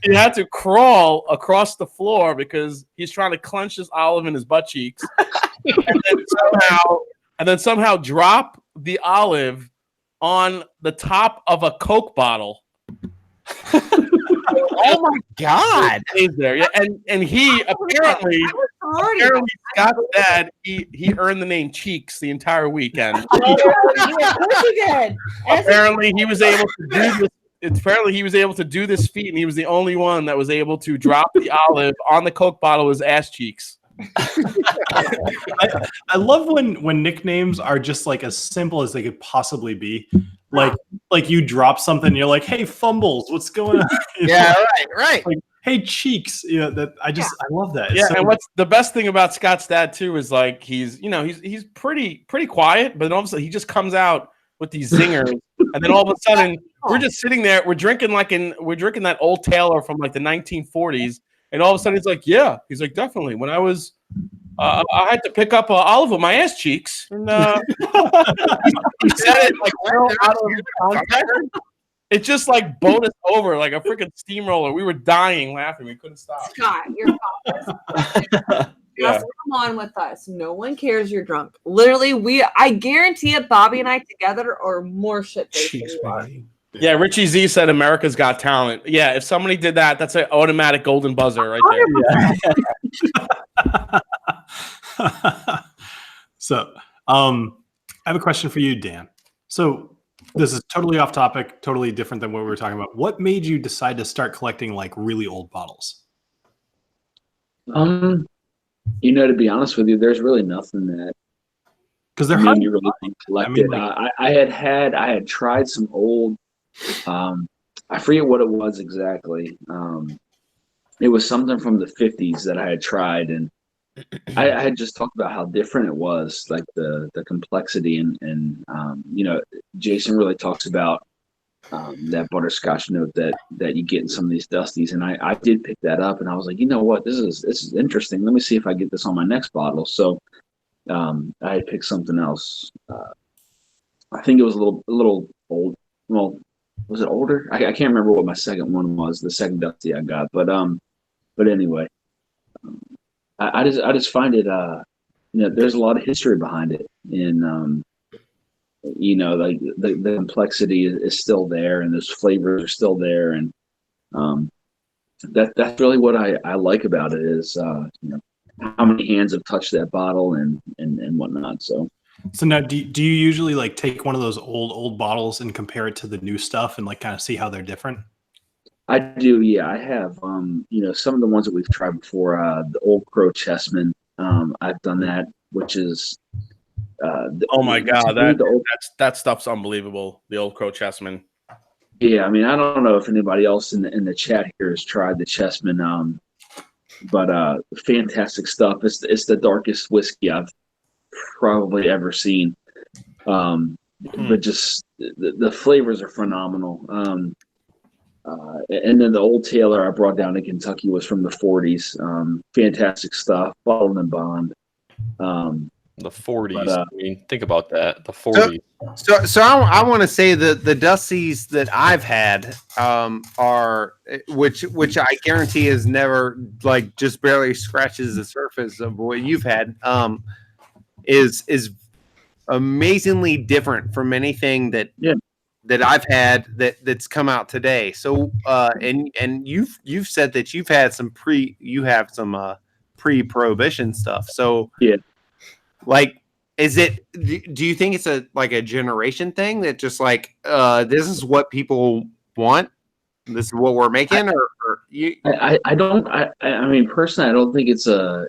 he had to crawl across the floor because he's trying to clench his olive in his butt cheeks, and then somehow drop the olive on the top of a Coke bottle. Oh my God! He's there, yeah, and he apparently Scott's dad he earned the name Cheeks the entire weekend. Of course he did. Apparently, he was able to do this. Apparently, he was able to do this feat, and he was the only one that was able to drop the olive on the Coke bottle with his ass cheeks. I love when nicknames are just like as simple as they could possibly be. Like you drop something, you're like, "Hey, Fumbles, what's going on?" Yeah, right. Like, "Hey, Cheeks," I love that. Yeah, and what's the best thing about Scott's dad too is like he's pretty quiet, but then all of a sudden he just comes out with these zingers, and then all of a sudden we're just sitting there, we're drinking that Old Taylor from like the 1940s, and all of a sudden he's like, "Yeah," he's like, "Definitely. When I was, I had to pick up olive with my ass cheeks," and he said it like real out of context. It just like bowled us over like a freaking steamroller. We were dying laughing. We couldn't stop. Scott, you're fine. Just come on with us. No one cares you're drunk. Literally, I guarantee it, Bobby and I together are more shit-faced than you are. Yeah, Richie Z said America's Got Talent. Yeah, if somebody did that, that's an automatic golden buzzer right there. Yeah. So, I have a question for you, Dan. So, this is totally off topic, totally different than what we were talking about. What made you decide to start collecting like really old bottles? To be honest with you, there's really nothing that because they're hard you really collected. I had tried some old. I forget what it was exactly. It was something from the 50s that I had tried, and I had just talked about how different it was, like the complexity, and Jason really talks about that butterscotch note that you get in some of these dusties, and I did pick that up, and I was like, you know what, this is interesting. Let me see if I get this on my next bottle. So I had picked something else. I think it was a little old. Well, was it older? I can't remember what my second one was. The second Dusty I got, but anyway, I just find it. There's a lot of history behind it, and like the complexity is still there, and those flavors are still there, and that's really what I like about it is how many hands have touched that bottle and whatnot. So now do you usually like take one of those old bottles and compare it to the new stuff and like kind of see how they're different? I do, yeah. I have some of the ones that we've tried before, the Old Crow Chessman. I've done that, which is oh my god, that stuff's unbelievable. The Old Crow Chessman. Yeah, I mean, I don't know if anybody else in the chat here has tried the Chessman, but fantastic stuff. It's the darkest whiskey I've probably ever seen. But just the flavors are phenomenal. And then the Old Taylor I brought down to Kentucky was from the 40s. Fantastic stuff, bottled and bond. The 40s. I mean, think about that. The 40s. So I want to say that the Dusties that I've had are which I guarantee is never like just barely scratches the surface of what you've had. Is amazingly different from anything that I've had that's come out today. So and you've said that you've had some pre-prohibition stuff. So yeah. Like, do you think it's a generation thing that just like this is what people want, this is what we're making, or you? I mean, personally, I don't think it's a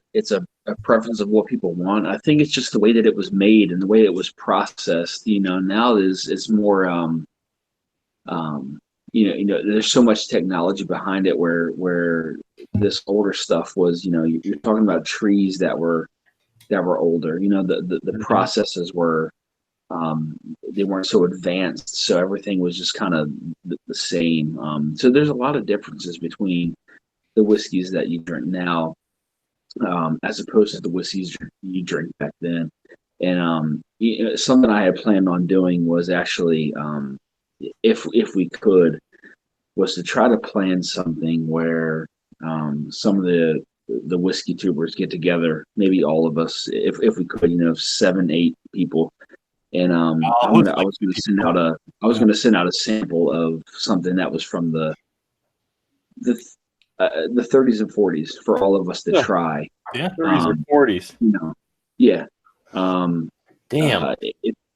preference of what people want. I think it's just the way that it was made and the way it was processed. Now it's more there's so much technology behind it where this older stuff was, you're talking about trees that were older. The processes were they weren't so advanced, so everything was just kind of the same. So there's a lot of differences between the whiskeys that you drink now as opposed to the whiskeys you drink back then. And something I had planned on doing was actually if we could was to try to plan something where some of the whiskey tubers get together, maybe all of us, if we could, 7-8 people, and I was going to send out a sample of something that was from the 30s and 40s for all of us to try. Yeah, 30s and 40s. Yeah. Damn.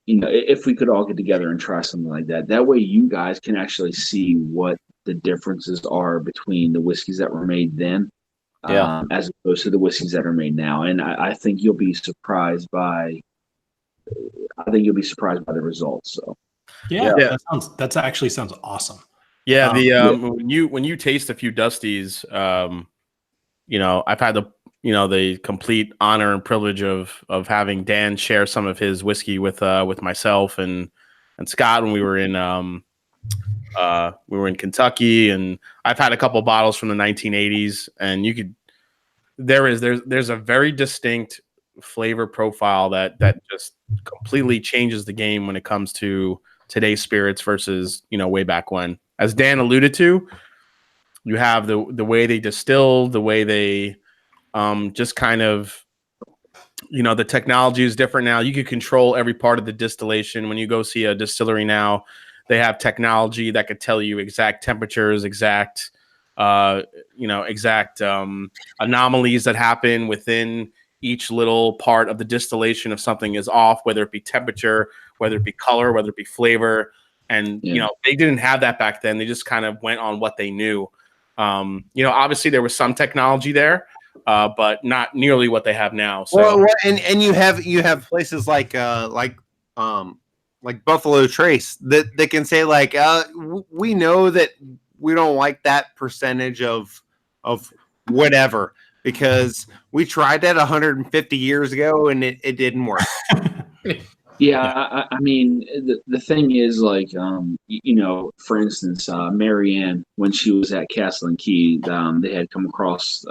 If we could all get together and try something like that, that way you guys can actually see what the differences are between the whiskeys that were made then. As opposed to the whiskeys that are made now, and I think you'll be surprised by. I think you'll be surprised by the results. So, that actually sounds awesome. Yeah, when you taste a few Dusties, I've had the complete honor and privilege of having Dan share some of his whiskey with myself and Scott when we were in Kentucky, and I've had a couple bottles from the 1980s, and there's a very distinct flavor profile that just completely changes the game when it comes to today's spirits versus way back when. As Dan alluded to, you have the way they distill, the way they just kind of the technology is different now. You can control every part of the distillation. When you go see a distillery now, they have technology that could tell you exact temperatures, exact anomalies that happen within each little part of the distillation if something is off, whether it be temperature, whether it be color, whether it be flavor. And, they didn't have that back then. They just kind of went on what they knew. Obviously there was some technology there, but not nearly what they have now. So, well, and you have places like Buffalo Trace that can say like, we know that we don't like that percentage of whatever because we tried that 150 years ago and it didn't work. Yeah, I mean, the thing is, like, for instance, Marianne, when she was at Castle and Key, they had come across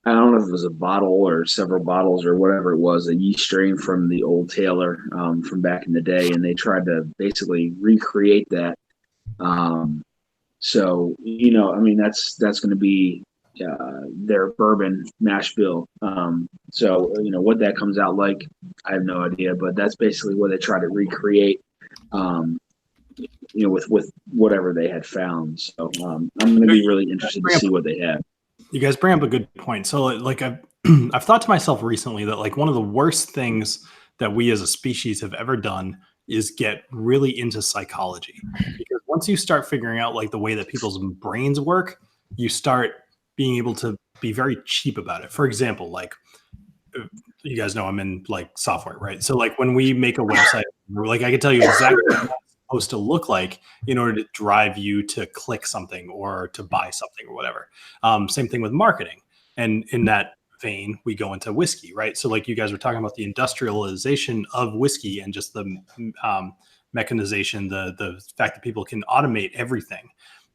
I don't know if it was a bottle or several bottles or whatever it was, a yeast strain from the old Taylor from back in the day, and they tried to basically recreate that. So I mean, that's going to be their bourbon mash bill. So what that comes out like, I have no idea, but that's basically what they try to recreate. With whatever they had found. So I'm going to be really interested to see what they have. You guys bring up a good point. So like I've thought to myself recently that like one of the worst things that we as a species have ever done is get really into psychology. Because once you start figuring out like the way that people's brains work, you start being able to be very cheap about it. For example, like you guys know I'm in like software, right? So like when we make a website, like I can tell you exactly what it's supposed to look like in order to drive you to click something or to buy something or whatever. Same thing with marketing. And in that vein, we go into whiskey, right? So like you guys were talking about the industrialization of whiskey and just the mechanization, the fact that people can automate everything.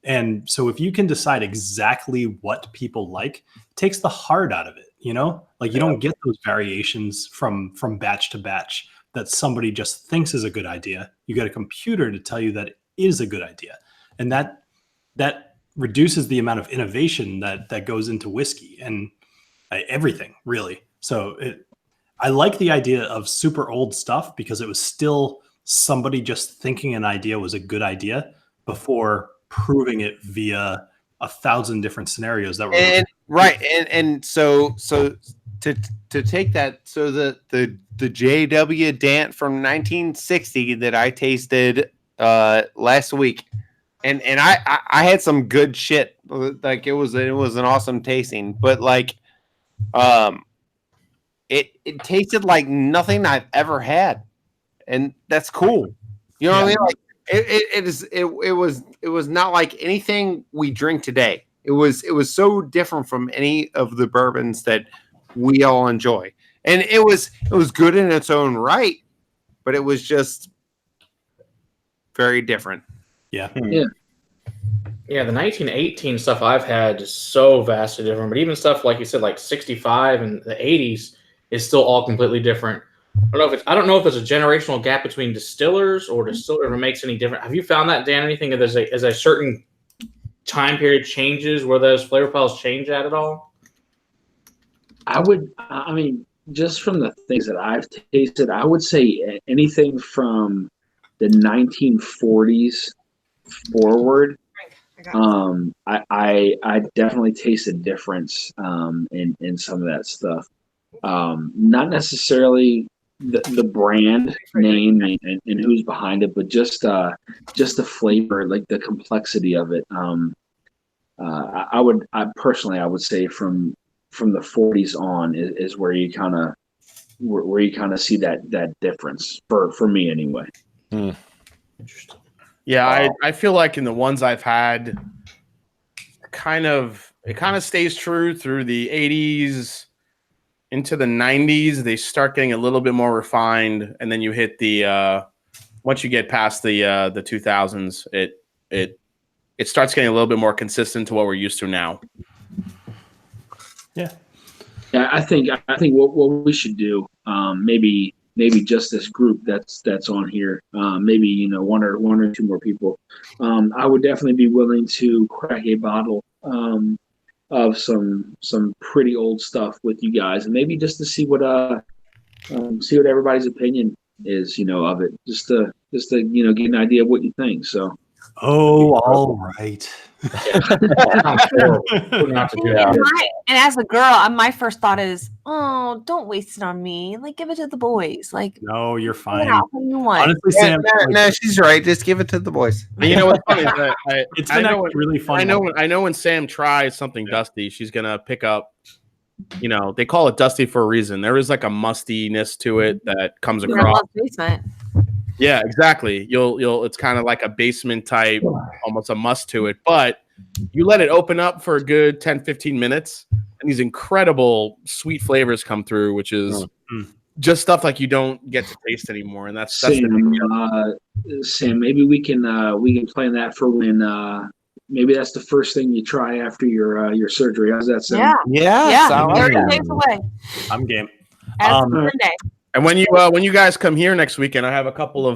And so if you can decide exactly what people like, it takes the hard out of it, like you don't get those variations from batch to batch that somebody just thinks is a good idea. You got a computer to tell you that it is a good idea. And that reduces the amount of innovation that goes into whiskey and everything really. So I like the idea of super old stuff because it was still somebody just thinking an idea was a good idea before proving it via 1,000 different scenarios that were right. And so to take that, so the JW Dant from 1960 that I tasted last week, and I had some good shit. Like it was an awesome tasting, but like it tasted like nothing I've ever had, and that's cool. You know what I mean? Like it was not like anything we drink today. It was so different from any of the bourbons that we all enjoy, and it was good in its own right, but it was just very different. Yeah. Yeah, the 1918 stuff I've had is so vastly different. But even stuff like you said, like 65 and the 80s, is still all completely different. I don't know if there's a generational gap between distillers or distiller if it makes any difference. Have you found that, Dan? Anything that there's a certain time period changes where those flavor profiles change at all? I mean, just from the things that I've tasted, I would say anything from the 1940s forward. I definitely taste a difference in some of that stuff. Not necessarily the brand name and who's behind it, but just the flavor, like the complexity of it. I would say from the 40s on is where you kind of see that difference for me anyway. Interesting. Yeah, I feel like in the ones I've had, it kind of stays true through the 80s into the 90s. They start getting a little bit more refined, and then you hit the once you get past the 2000s, it starts getting a little bit more consistent to what we're used to now. Yeah, I think what we should do, maybe just this group that's on here, maybe one or two more people. I would definitely be willing to crack a bottle of some pretty old stuff with you guys, and maybe just to see what everybody's opinion is, of it, just to get an idea of what you think. So. Oh, all right. And as a girl, my first thought is, oh, don't waste it on me. Like, give it to the boys. Like, no, you're fine. Honestly, Sam, no, she's right. Just give it to the boys. You know what's funny? It's been really fun. I know when Sam tries something dusty, she's gonna pick up. They call it dusty for a reason. There is like a mustiness to it that comes across. Yeah, exactly. You'll it's kind of like a basement type, almost a must to it. But you let it open up for a good 10, 15 minutes, and these incredible sweet flavors come through, which is just stuff like you don't get to taste anymore. And that's Sam, Sam, maybe we can plan that for when maybe that's the first thing you try after your surgery. How's that sound? Yeah. 30 days away. I'm game. As of Monday. And when you guys come here next weekend, I have a couple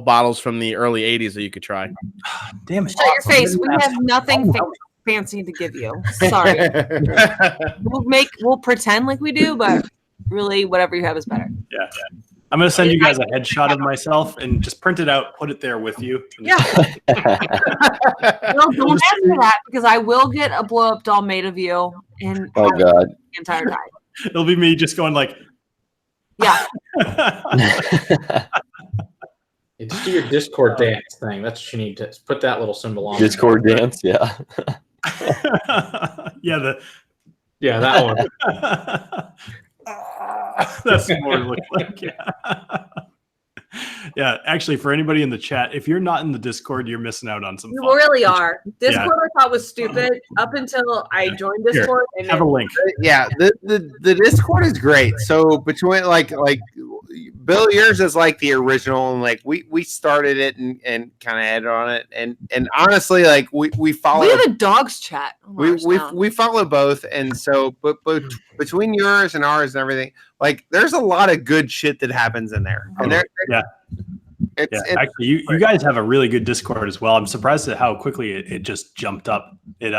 bottles from the early '80s that you could try. Damn it! Shut your face. We have nothing fancy to give you. Sorry. We'll pretend like we do, but really, whatever you have is better. Yeah. I'm gonna send you guys a headshot of myself and just print it out, put it there with you. Yeah. No, don't ask for that because I will get a blow up doll made of you and Oh God. the entire time. It'll be me just going like, yeah. Just do your Discord dance thing. That's what you need to put that little symbol on. Discord dance, yeah. yeah, that one. That's what it looks like. Yeah. Yeah, actually, for anybody in the chat, if you're not in the Discord, you're missing out on some You fun. really are. Discord I thought was stupid up until I joined Discord. Here, have a link. Yeah, the Discord is great. So between like Bill, yours is like the original, and like we started it and kind of added on it, and honestly, like we follow. We have a dogs chat. We follow both, and so but between yours and ours and everything, like there's a lot of good shit that happens in there. And actually, you guys have a really good Discord as well. I'm surprised at how quickly it just jumped up. It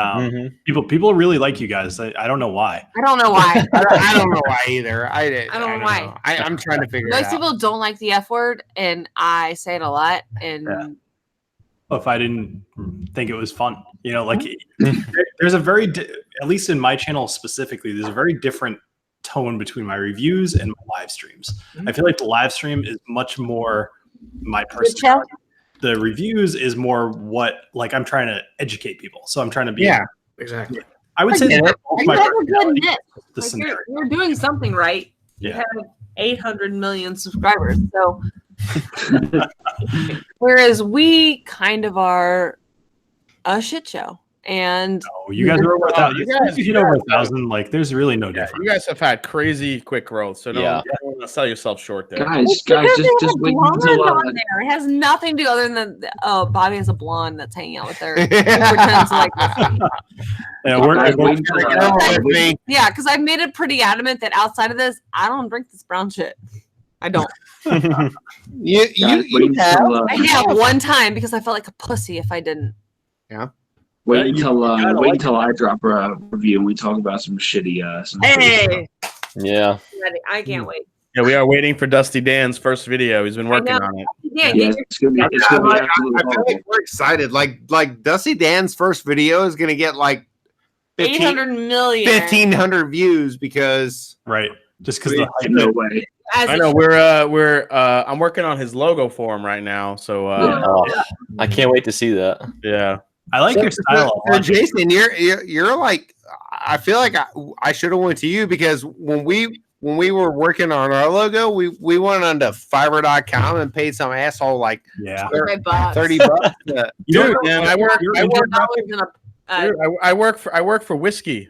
people really like you guys. I don't know why. I don't know why. I don't know why either. I don't know why. I'm trying to figure it out. Most people don't like the F word, and I say it a lot. And if I didn't think it was fun, like there's a very, at least in my channel specifically, there's a very different tone between my reviews and my live streams. I feel like the live stream is much more my personality. The reviews is more what, like, I'm trying to educate people. So I'm trying to be. Yeah, exactly. I would say that you're doing something right. You have 800 million subscribers. So whereas we kind of are a shit show. And you guys are over 1,000. You guys hit over 1,000. Like, there's really no difference. You guys have had crazy quick growth, so don't sell yourself short there. Guys, just wait until there. It has nothing to do other than Bobby has a blonde that's hanging out with her. Pretends like yeah, because I've made it pretty adamant that outside of this, I don't drink this brown shit. I don't. I have one time because I felt like a pussy if I didn't. Yeah. Wait until I drop a review and we talk about some shitty. Yeah. I can't wait. Yeah, we are waiting for Dusty Dan's first video. He's been working on it. It's gonna be absolutely I feel like we're excited. Like Dusty Dan's first video is gonna get like 800 million, 1,500 views because just because no way. I know we're I'm working on his logo for him right now, so I can't wait to see that. Yeah. I like your style. So Jason, you're like, I feel like I should have went to you because when we were working on our logo, we went onto Fiverr.com and paid some asshole like $30. Dude, man, I work for Whisky.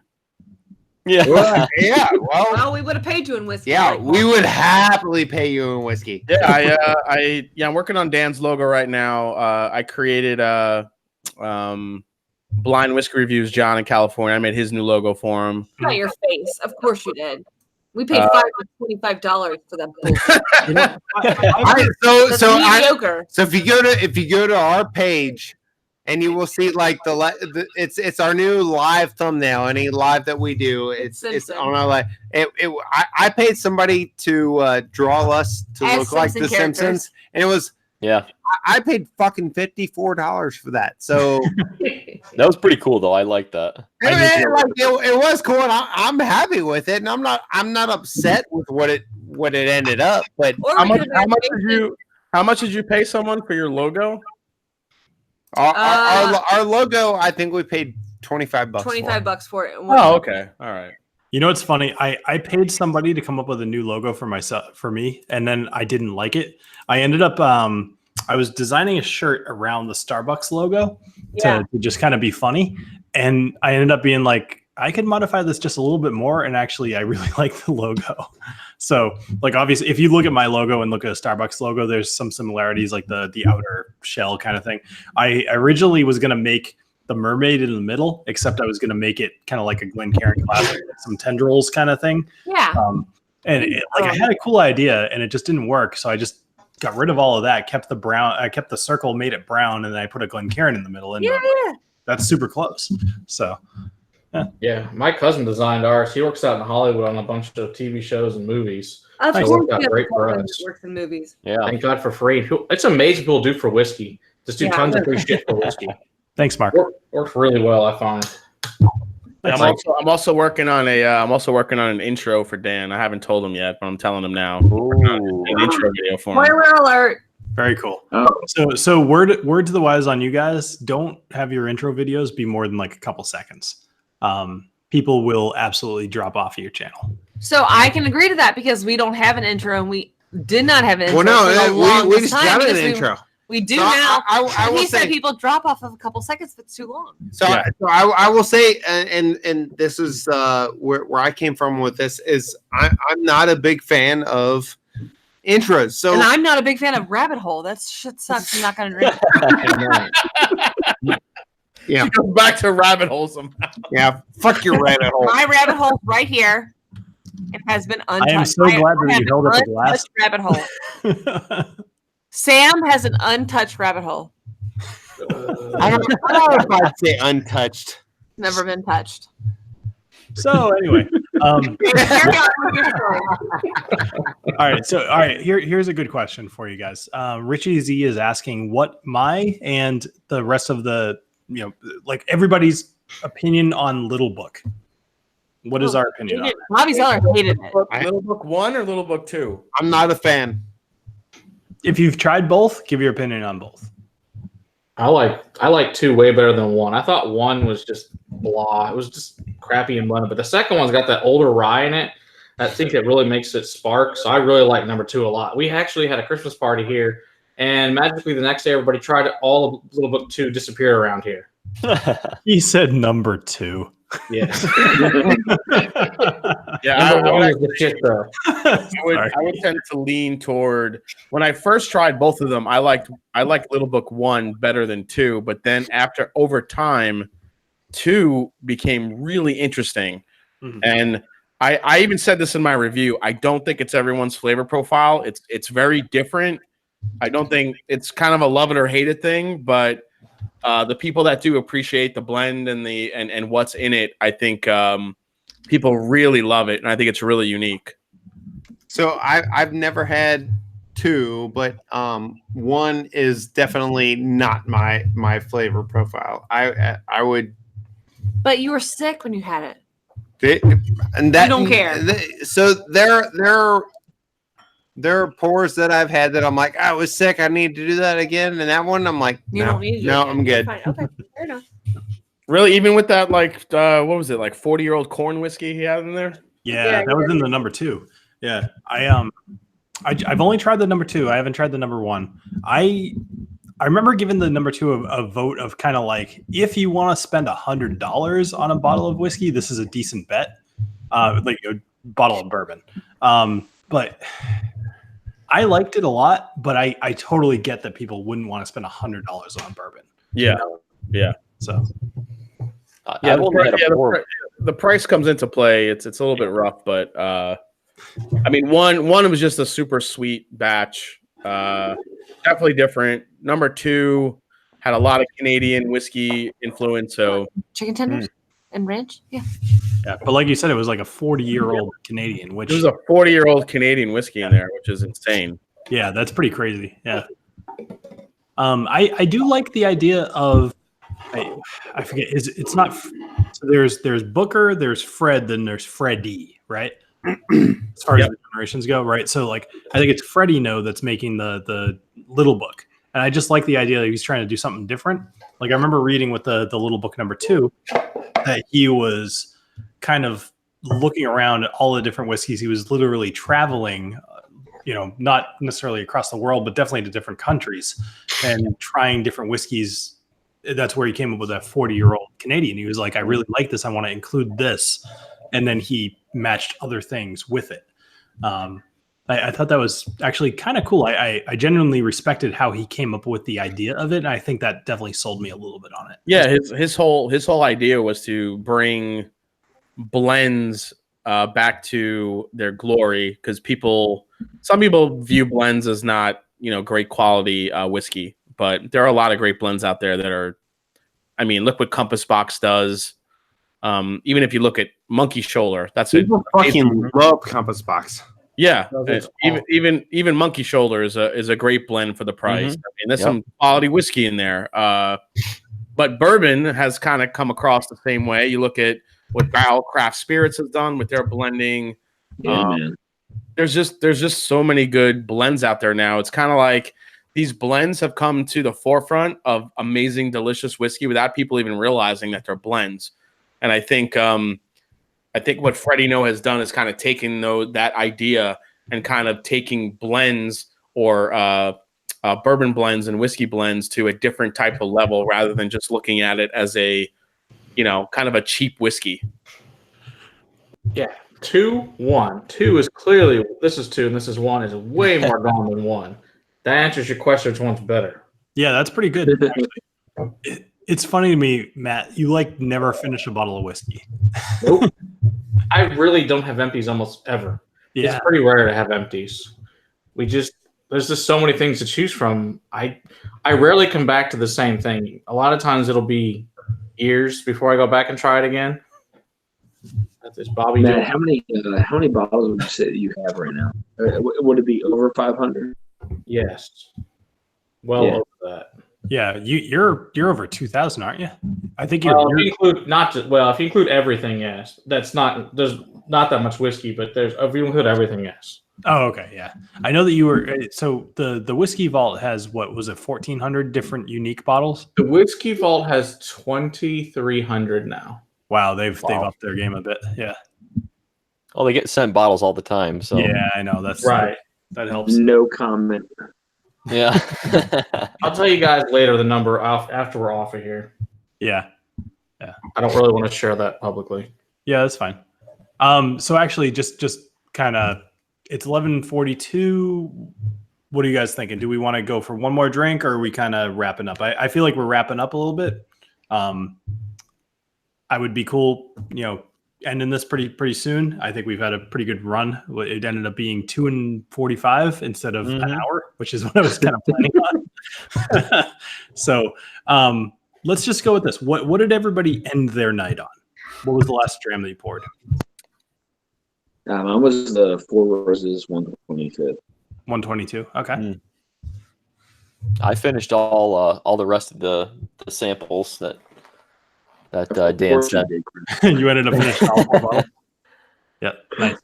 Yeah. Well, we would have paid you in whiskey. Yeah, right? we would happily pay you in whiskey. Yeah, I'm working on Dan's logo right now. I created Blind Whiskey Reviews, John in California. I made his new logo for him. Not your face. Of course you did. We paid $525 for that bullshit. So if you go to our page, and you will see like it's our new live thumbnail. Any live that we do, it's on our live. I paid somebody to draw us to look like the Simpsons, and it was I paid fucking $54 for that. So that was pretty cool, though. I like that. It was cool, and I'm happy with it, and I'm not upset with what it ended up. But how much did you pay someone for your logo? Our logo, I think we paid $25. $25 for it. Oh, okay, all right. You know what's funny? I paid somebody to come up with a new logo for me, and then I didn't like it. I ended up I was designing a shirt around the Starbucks logo to just kind of be funny, and I ended up being like, I could modify this just a little bit more, and actually I really like the logo. So, like, obviously, if you look at my logo and look at a Starbucks logo, there's some similarities, like the outer shell kind of thing. I originally was going to make the mermaid in the middle, except I was going to make it kind of like a Glencairn classic, some tendrils kind of thing. Yeah. I had a cool idea, and it just didn't work. So I just got rid of all of that, kept the brown, I kept the circle, made it brown, and then I put a Glencairn in the middle. And that's super close. So. Yeah, my cousin designed ours. He works out in Hollywood on a bunch of TV shows and movies. Of So it course, worked out great for us. works in movies. Yeah. Thank God for free. It's amazing people do for whiskey. Just do tons of free shit for whiskey. Thanks, Mark. Works really well, I find. I'm also working on an intro for Dan. I haven't told him yet, but I'm telling him now. An intro video for him. Spoiler alert. Very cool. Oh. So word to the wise on you guys: don't have your intro videos be more than like a couple seconds. People will absolutely drop off of your channel. So I can agree to that because we don't have an intro and we did not have an intro. Well, no, we just got an intro. We do So now. I will He say, said people drop off of a couple seconds if it's too long. so, I will say, and this is where I came from with this is I'm not a big fan of intros. So And I'm not a big fan of Rabbit Hole. That shit sucks. I'm not going to read it. yeah, Go back to rabbit holes somehow. yeah, fuck your rabbit hole. My rabbit hole right here. It has been untouched. I am so glad that you held up the glass. Rabbit hole. Sam has an untouched rabbit hole. I don't know if I'd say untouched. Never been touched. So anyway, Carry on with your story. all right. Here's a good question for you guys. Richie Z is asking what my and the rest of the like everybody's opinion on Little Book. What is our opinion on it? Bobby Zeller hated it. Little Book 1 or Little Book 2? I'm not a fan. If you've tried both, give your opinion on both. I like 2 way better than 1. I thought 1 was just blah. It was just crappy and bland. But the second one's got that older rye in it. I think it really makes it spark. So I really like number 2 a lot. We actually had a Christmas party here, and magically the next day everybody tried it. All of Little Book 2 disappeared around here. He said number 2. Yes. Yeah, Number 1 is the shit though. I would tend to lean toward when I first tried both of them. I liked Little Book 1 better than 2, but then over time, 2 became really interesting. Mm-hmm. And I even said this in my review. I don't think it's everyone's flavor profile. It's very different. I don't think it's kind of a love it or hate it thing, but the people that do appreciate the blend and what's in it, I think people really love it, and I think it's really unique. So I've never had 2, but 1 is definitely not my flavor profile. I would. But you were sick when you had it. And that You don't care. So there are pours that I've had that I'm like, I was sick. I need to do that again. And that one, I'm like, You don't need it. no, I'm good. Fine. Okay, fair enough. Really, even with that, like, what was it, like 40-year-old corn whiskey he had in there? Yeah, that was in the number 2. Yeah, I've only tried the number 2. I haven't tried the number 1. I remember giving the number 2 a vote of kind of like, if you want to spend $100 on a bottle of whiskey, this is a decent bet. Like a bottle of bourbon. But I liked it a lot, but I totally get that people wouldn't want to spend $100 on bourbon. Yeah, yeah. So the price comes into play. It's a little bit rough, but I mean, one was just a super sweet batch. Definitely different. Number 2 had a lot of Canadian whiskey influence. So Chicken tenders and ranch. Yeah. Yeah, but like you said, it was like a 40-year-old Canadian, which there's a 40-year-old Canadian whiskey in there, which is insane. Yeah, that's pretty crazy. Yeah. I do like the idea of I forget it's not so there's Booker, there's Fred, then there's Freddie, right? As far as the generations go, right? So like I think it's Freddie that's making the Little Book. And I just like the idea that he's trying to do something different. Like I remember reading with the Little Book number 2 that he was kind of looking around at all the different whiskeys. He was literally traveling, not necessarily across the world, but definitely to different countries and trying different whiskeys. That's where he came up with that 40-year-old Canadian. He was like, I really like this. I want to include this. And then he matched other things with it. I thought that was actually kind of cool. I genuinely respected how he came up with the idea of it, and I think that definitely sold me a little bit on it. Yeah, his whole idea was to bring blends back to their glory, because some people view blends as not great quality whiskey, but there are a lot of great blends out there that are. I mean, look what Compass Box does. Even if you look at Monkey Shoulder, people fucking love Compass Box. Yeah, even Monkey Shoulder is a great blend for the price. I mean, there's some quality whiskey in there. But bourbon has kind of come across the same way. You look at what Barrel Craft Spirits has done with their blending. Man. There's just so many good blends out there now. It's kind of like these blends have come to the forefront of amazing, delicious whiskey without people even realizing that they're blends. And I think what Freddie No has done is kind of taken that idea and kind of taking blends or bourbon blends and whiskey blends to a different type of level, rather than just looking at it as a, kind of a cheap whiskey. Yeah. 2-1. 2 is clearly, this is 2 and this is 1 is way more gone than 1. That answers your question which one's better. Yeah, that's pretty good. It's funny to me, Matt, you never finish a bottle of whiskey. Nope. I really don't have empties almost ever. Yeah. It's pretty rare to have empties. There's just so many things to choose from. I rarely come back to the same thing. A lot of times it'll be years before I go back and try it again. That's Bobby. Matt, how many bottles would you say that you have right now? Would it be over 500? Yes. Well over that. Yeah, you're over 2,000, aren't you? I think if you include everything, yes. There's not that much whiskey, but if you include everything, yes. Oh, okay, yeah. I know that you were. So the Whiskey Vault has, what was it, 1,400 different unique bottles? The Whiskey Vault has 2,300 now. Wow, they've upped their game a bit. Yeah. Well, they get sent bottles all the time, so yeah, I know that's right. That helps. No comment. Yeah. I'll tell you guys later the number after we're off of here. Yeah. I don't really want to share that publicly. Yeah, that's fine. So actually, just kind of, it's 11:42. What are you guys thinking? Do we want to go for one more drink, or are we kind of wrapping up? I feel like we're wrapping up a little bit. I would be cool, ending this pretty soon. I think we've had a pretty good run. It ended up being 2:45 instead of an hour, which is what I was kind of planning on. So let's just go with this. What did everybody end their night on? What was the last dram that you poured? Mine was the Four Roses 125. 122. Okay. I finished all the rest of the samples that Dan said. You ended up finishing all 4 bottles. Yeah, nice.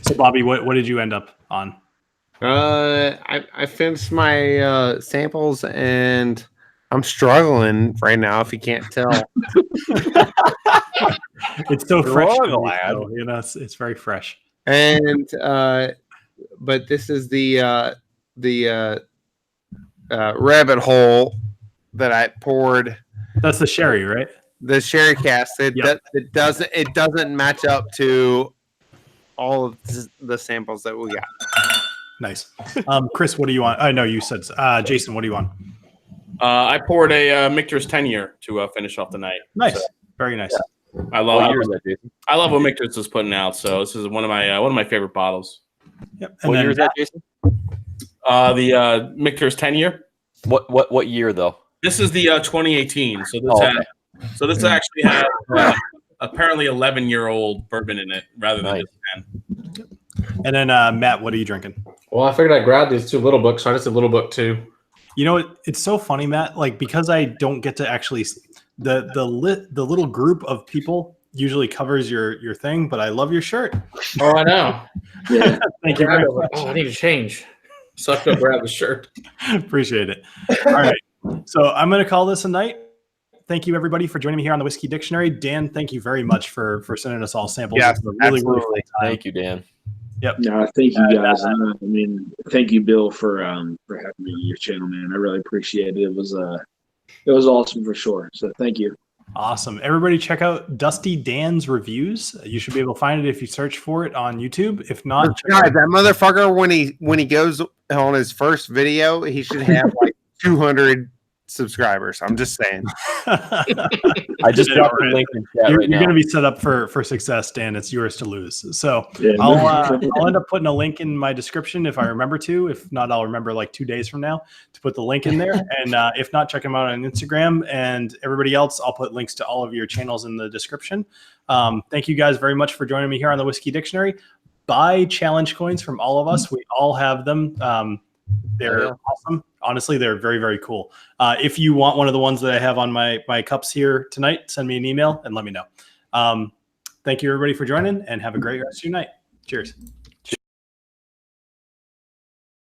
So, Bobby, what did you end up on? I finished my samples, and I'm struggling right now. If you can't tell, it's so fresh, so, it's very fresh. And but this is the rabbit hole that I poured. That's the sherry, right? The sherry cast. It doesn't match up to all of the samples that we got. Nice. Chris, what do you want? I know you said. Jason, what do you want? I poured a Michter's 10-year to finish off the night. Nice, so, very nice. Yeah. I love what Michter's is putting out. So this is one of my favorite bottles. Yep. What year is that, Jason? The Michter's 10-year. What year though? This is the 2018. So this actually has apparently 11-year-old bourbon in it rather than just 10. And then Matt, what are you drinking? Well, I figured I'd grab these 2 little books, so I just did little book 2. You know, it's so funny, Matt. Because I don't get to actually the little group of people usually covers your thing, but I love your shirt. Oh, I know. Yeah. Thank you very much. I need to change. So I have to grab the shirt. Appreciate it. All right. So I'm going to call this a night. Thank you, everybody, for joining me here on the Whiskey Dictionary. Dan, thank you very much for sending us all samples. Yeah, really fun time. Thank you, Dan. Yep. No, thank you guys. Thank you, Bill, for having me on your channel, man. I really appreciate it. It was awesome for sure. So thank you. Awesome. Everybody check out Dusty Dan's reviews. You should be able to find it if you search for it on YouTube. If not, God, that motherfucker, when he goes on his first video, he should have like 200 subscribers. I'm just saying. I just dropped the link in chat You're going to be set up for success, Dan. It's yours to lose. So I'll end up putting a link in my description if I remember to. If not, I'll remember like 2 days from now to put the link in there. And if not, check them out on Instagram. And everybody else, I'll put links to all of your channels in the description. Thank you guys very much for joining me here on the Whiskey Dictionary. Buy challenge coins from all of us. We all have them. They're awesome. Honestly, they're very, very cool. If you want one of the ones that I have on my cups here tonight, send me an email and let me know. Thank you, everybody, for joining, and have a great rest of your night. Cheers.